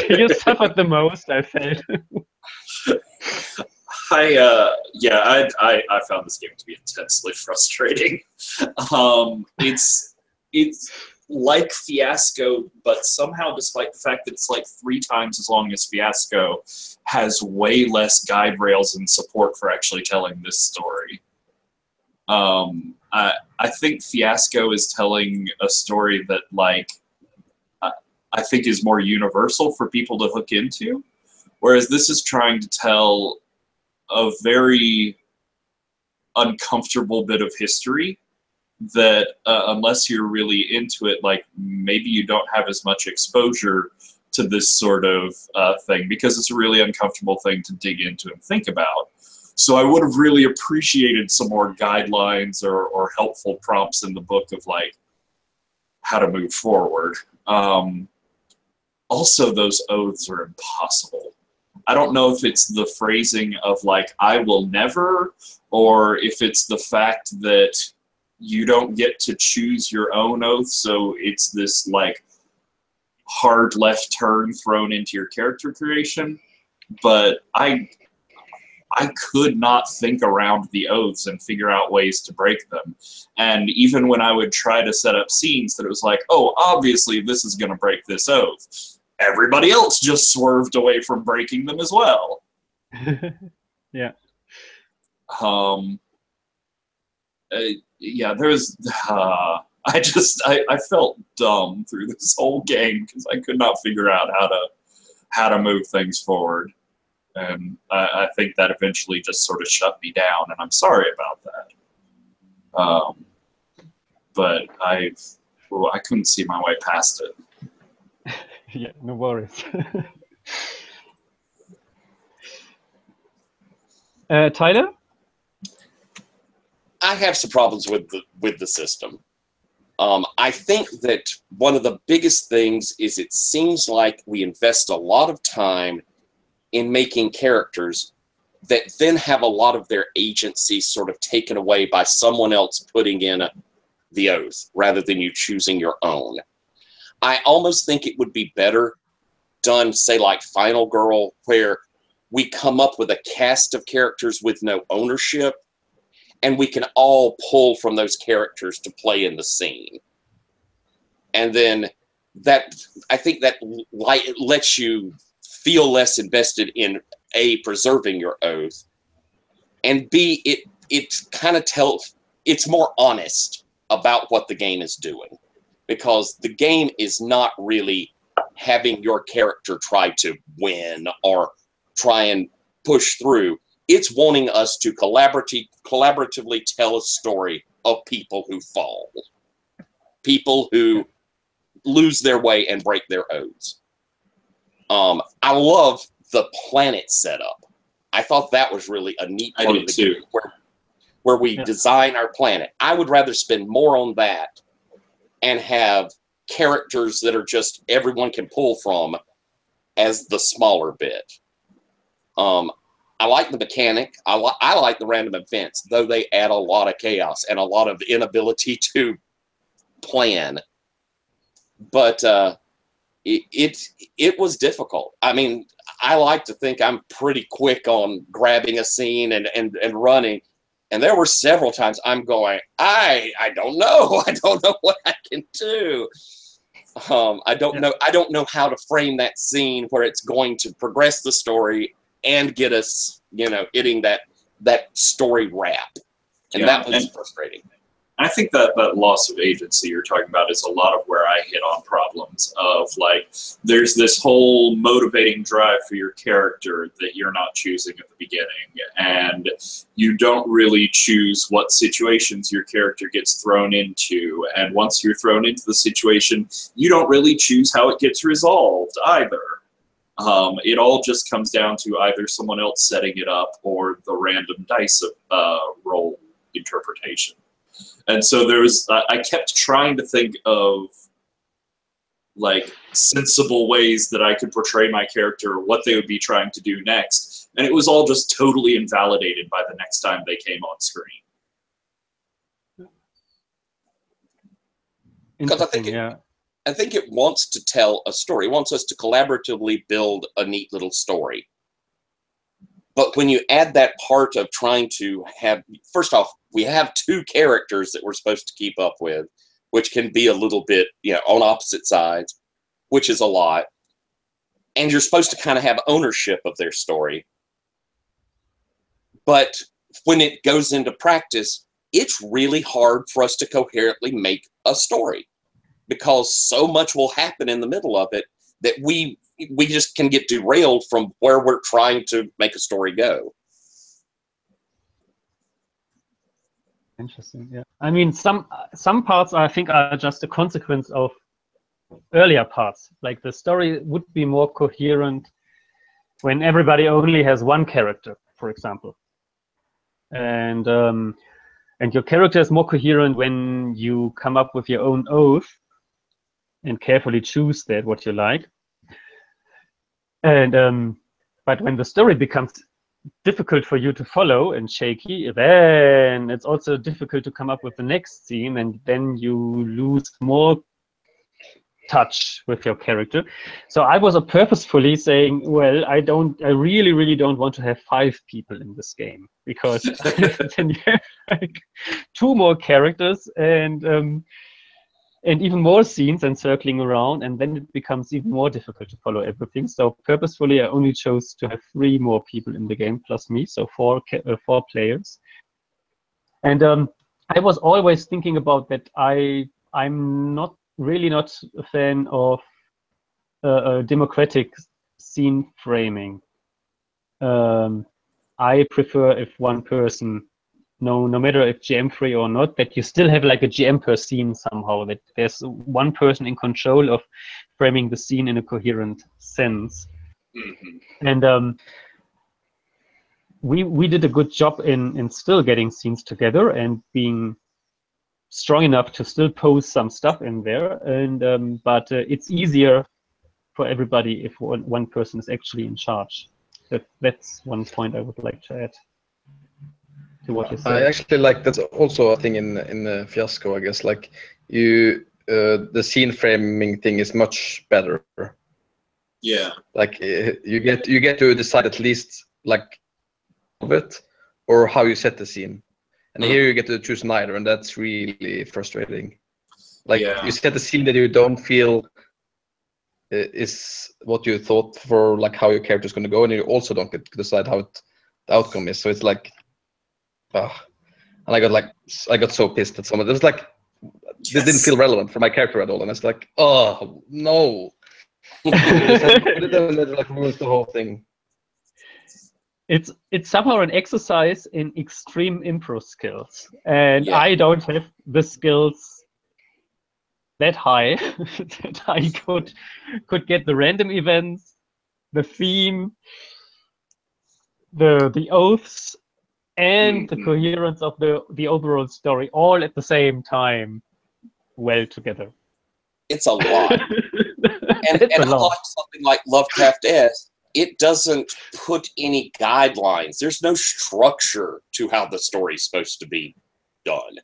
you suffered the most, I felt. I found this game to be intensely frustrating. It's like Fiasco, but somehow, despite the fact that it's like 3 times as long as Fiasco, has way less guide rails and support for actually telling this story. I think Fiasco is telling a story that, like, I think is more universal for people to hook into, whereas this is trying to tell a very uncomfortable bit of history that unless you're really into it, like, maybe you don't have as much exposure to this sort of thing, because it's a really uncomfortable thing to dig into and think about. So I would have really appreciated some more guidelines or helpful prompts in the book of, like, how to move forward. Also, those oaths are impossible. I don't know if it's the phrasing of, like, I will never, or if it's the fact that you don't get to choose your own oath, so it's this, like, hard left turn thrown into your character creation. But I could not think around the oaths and figure out ways to break them. And even when I would try to set up scenes that it was like, oh, obviously this is going to break this oath, everybody else just swerved away from breaking them as well. Yeah. Yeah, there's... I felt dumb through this whole game because I could not figure out how to move things forward. And I think that eventually just sort of shut me down, and I'm sorry about that. But I couldn't see my way past it. Yeah, no worries. Tyler? I have some problems with the system. I think that one of the biggest things is it seems like we invest a lot of time in making characters that then have a lot of their agency sort of taken away by someone else putting in the oath rather than you choosing your own. I almost think it would be better done, say, like Final Girl, where we come up with a cast of characters with no ownership, and we can all pull from those characters to play in the scene. And then that, I think that lets you feel less invested in A, preserving your oath, and B, it kind of tells, it's more honest about what the game is doing, because the game is not really having your character try to win or try and push through. It's wanting us to collaboratively tell a story of people who fall, people who lose their way and break their oaths. I love the planet setup. I thought that was really a neat part of the game where we design our planet. I would rather spend more on that and have characters that are just everyone can pull from as the smaller bit. I like the mechanic. I like the random events, though they add a lot of chaos and a lot of inability to plan. But it was difficult. I mean, I like to think I'm pretty quick on grabbing a scene and running. And there were several times I'm going, I don't know. I don't know what I can do. I don't know how to frame that scene where it's going to progress the story and get us, hitting that story wrap. And that was frustrating. I think that loss of agency you're talking about is a lot of where I hit on problems of, like, there's this whole motivating drive for your character that you're not choosing at the beginning, and you don't really choose what situations your character gets thrown into, and once you're thrown into the situation, you don't really choose how it gets resolved either. It all just comes down to either someone else setting it up or the random dice roll interpretation. And so I kept trying to think of, like, sensible ways that I could portray my character, what they would be trying to do next. And it was all just totally invalidated by the next time they came on screen. Because I think it wants to tell a story. It wants us to collaboratively build a neat little story. But when you add that part of trying to have, first off, we have 2 characters that we're supposed to keep up with, which can be a little bit, on opposite sides, which is a lot. And you're supposed to kind of have ownership of their story. But when it goes into practice, it's really hard for us to coherently make a story because so much will happen in the middle of it that we just can get derailed from where we're trying to make a story go. Interesting. Yeah. I mean, some parts I think are just a consequence of earlier parts. Like the story would be more coherent when everybody only has one character, for example, and your character is more coherent when you come up with your own oath and carefully choose that what you like. And but when the story becomes difficult for you to follow and shaky, then it's also difficult to come up with the next scene, and then you lose more touch with your character. So I was purposefully saying, well, I really, really don't want to have 5 people in this game, because then you have like 2 more characters and even more scenes and circling around, and then it becomes even more difficult to follow everything. So purposefully, I only chose to have 3 more people in the game plus me, so 4 players. And I was always thinking about that. I'm really not a fan of democratic scene framing. I prefer if one person, no matter if GM free or not, that you still have like a GM per scene somehow, that there's one person in control of framing the scene in a coherent sense. Mm-hmm. And we did a good job in still getting scenes together and being strong enough to still pose some stuff in there. And but it's easier for everybody if one person is actually in charge. That's one point I would like to add to what you said. I actually like that's also a thing in Fiasco, I guess. Like the scene framing thing is much better. Yeah. Like you get to decide at least like of it or how you set the scene. And here you get to choose neither, and that's really frustrating. Like you set the scene that you don't feel is what you thought for, like how your character is going to go, and you also don't get to decide how the outcome is. So it's like, and I got so pissed at some of it. It was like this didn't feel relevant for my character at all, and it's like, oh no, it like ruins the whole thing. It's somehow an exercise in extreme improv skills, and I don't have the skills that high that I could get the random events, the theme, the oaths, and the coherence of the overall story all at the same time well together. It's a lot. and a lot. Like something like Lovecraft-esque, it doesn't put any guidelines. There's no structure to how the story's supposed to be done.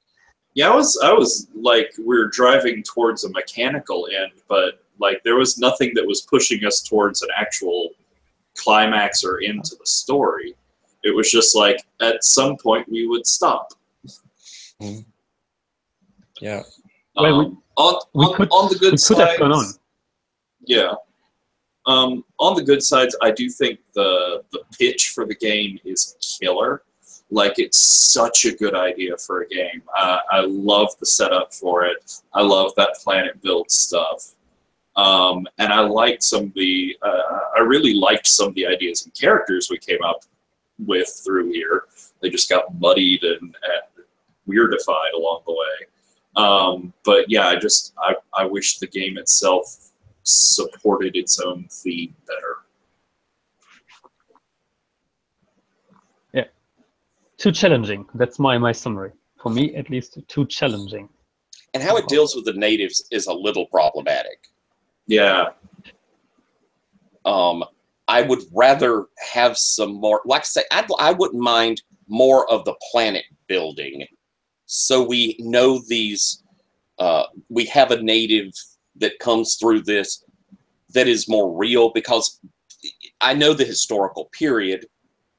Yeah, I was like, we were driving towards a mechanical end, but like there was nothing that was pushing us towards an actual climax or into the story. It was just like at some point we would stop. Yeah. Well, on the good sides, have gone on. Yeah. On the good sides, I do think the pitch for the game is killer. Like, it's such a good idea for a game. I love the setup for it. I love that planet build stuff. And I liked some of the, I really liked some of the ideas and characters we came up with through here. They just got muddied and weirdified along the way. But yeah, I wish the game itself supported its own theme better. Yeah, too challenging. That's my summary. For me, at least, too challenging. And how it deals with the natives is a little problematic. Yeah. I would rather have some more, like I say, I wouldn't mind more of the planet building. So we know these, we have a native that comes through this that is more real, because I know the historical period,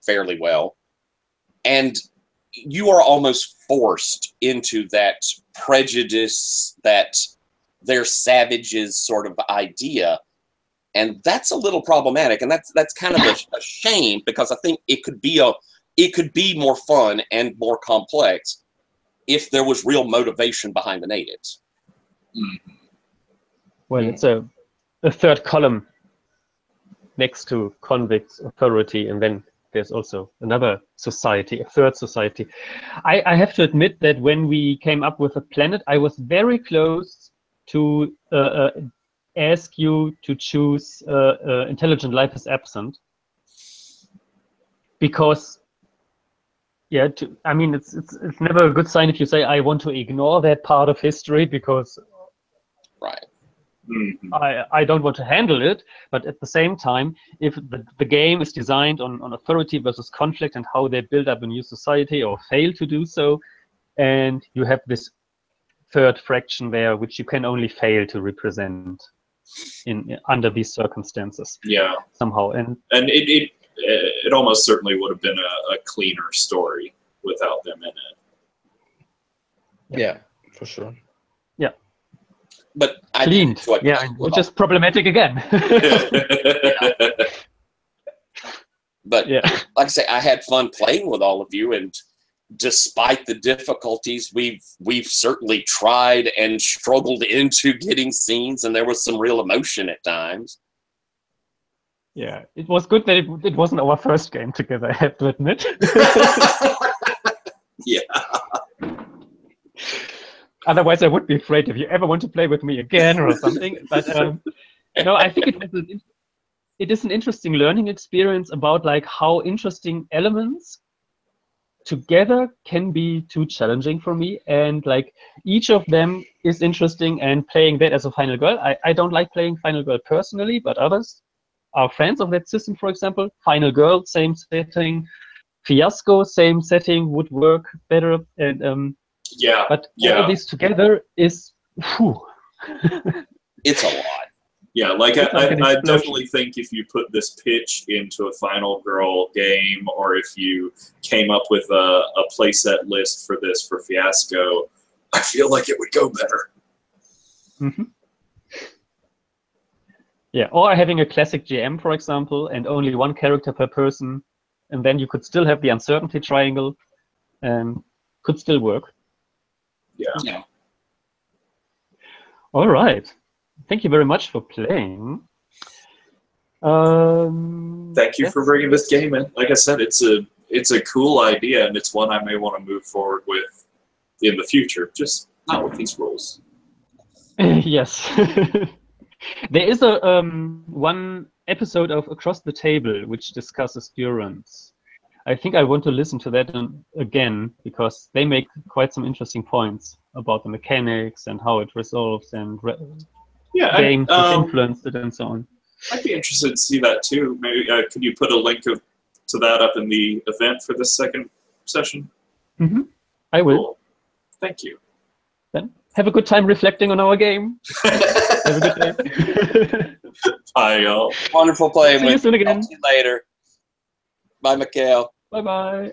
fairly well. And you are almost forced into that prejudice, that they're savages sort of idea. And that's a little problematic. And that's kind of a shame, because I think it could be more fun and more complex if there was real motivation behind the natives. Mm-hmm. Well, it's a third column next to convicts, authority, and then there's also another society, a third society. I have to admit that when we came up with a planet, I was very close to ask you to choose intelligent life is absent, because I mean, it's never a good sign if you say I want to ignore that part of history because Right. Mm-hmm. I don't want to handle it. But at the same time, if the game is designed on authority versus conflict and how they build up a new society or fail to do so, and you have this third fraction there which you can only fail to represent under these circumstances. Yeah. Somehow. And it almost certainly would have been a cleaner story without them in it. Yeah, for sure. Yeah. But I cleaned. enjoyed Yeah, playing with which is problematic again. But yeah. like I say, I had fun playing with all of you, and despite the difficulties, we've certainly tried and struggled into getting scenes, and there was some real emotion at times. Yeah, it was good that it wasn't our first game together, I have to admit. Yeah. Otherwise, I would be afraid if you ever want to play with me again or something. But no, I think it is an interesting learning experience about like how interesting elements together can be too challenging for me, and like each of them is interesting. And playing that as a Final Girl, I don't like playing Final Girl personally, but others are fans of that system. For example, Final Girl, same setting. Fiasco, same setting, would work better. And Yeah. but Yeah. all this together is whew. It's a lot. Yeah, like It's like an I explosion. definitely think if you put this pitch into a Final Girl game, or if you came up with a playset list for this for Fiasco, I feel like it would go better. Mm-hmm. Yeah, or having a classic GM, for example, and only one character per person, and then you could still have the uncertainty triangle, and could still work. Yeah. All right. Thank you very much for playing. Thank you for bringing this game in. Like I said, it's a cool idea, and it's one I may want to move forward with in the future. Just not with these rules. Yes. There is a one episode of Across the Table which discusses Durance. I think I want to listen to that again, because they make quite some interesting points about the mechanics and how it resolves and games influenced it and so on. I'd be interested to see that too. Maybe could you put a link to that up in the event for this second session? Mm-hmm. I will. Cool. Thank you. Then have a good time reflecting on our game. Have a good day. Bye, y'all. Wonderful playing See you with soon you. again. Talk to you later. Bye, Mikhail. Bye-bye.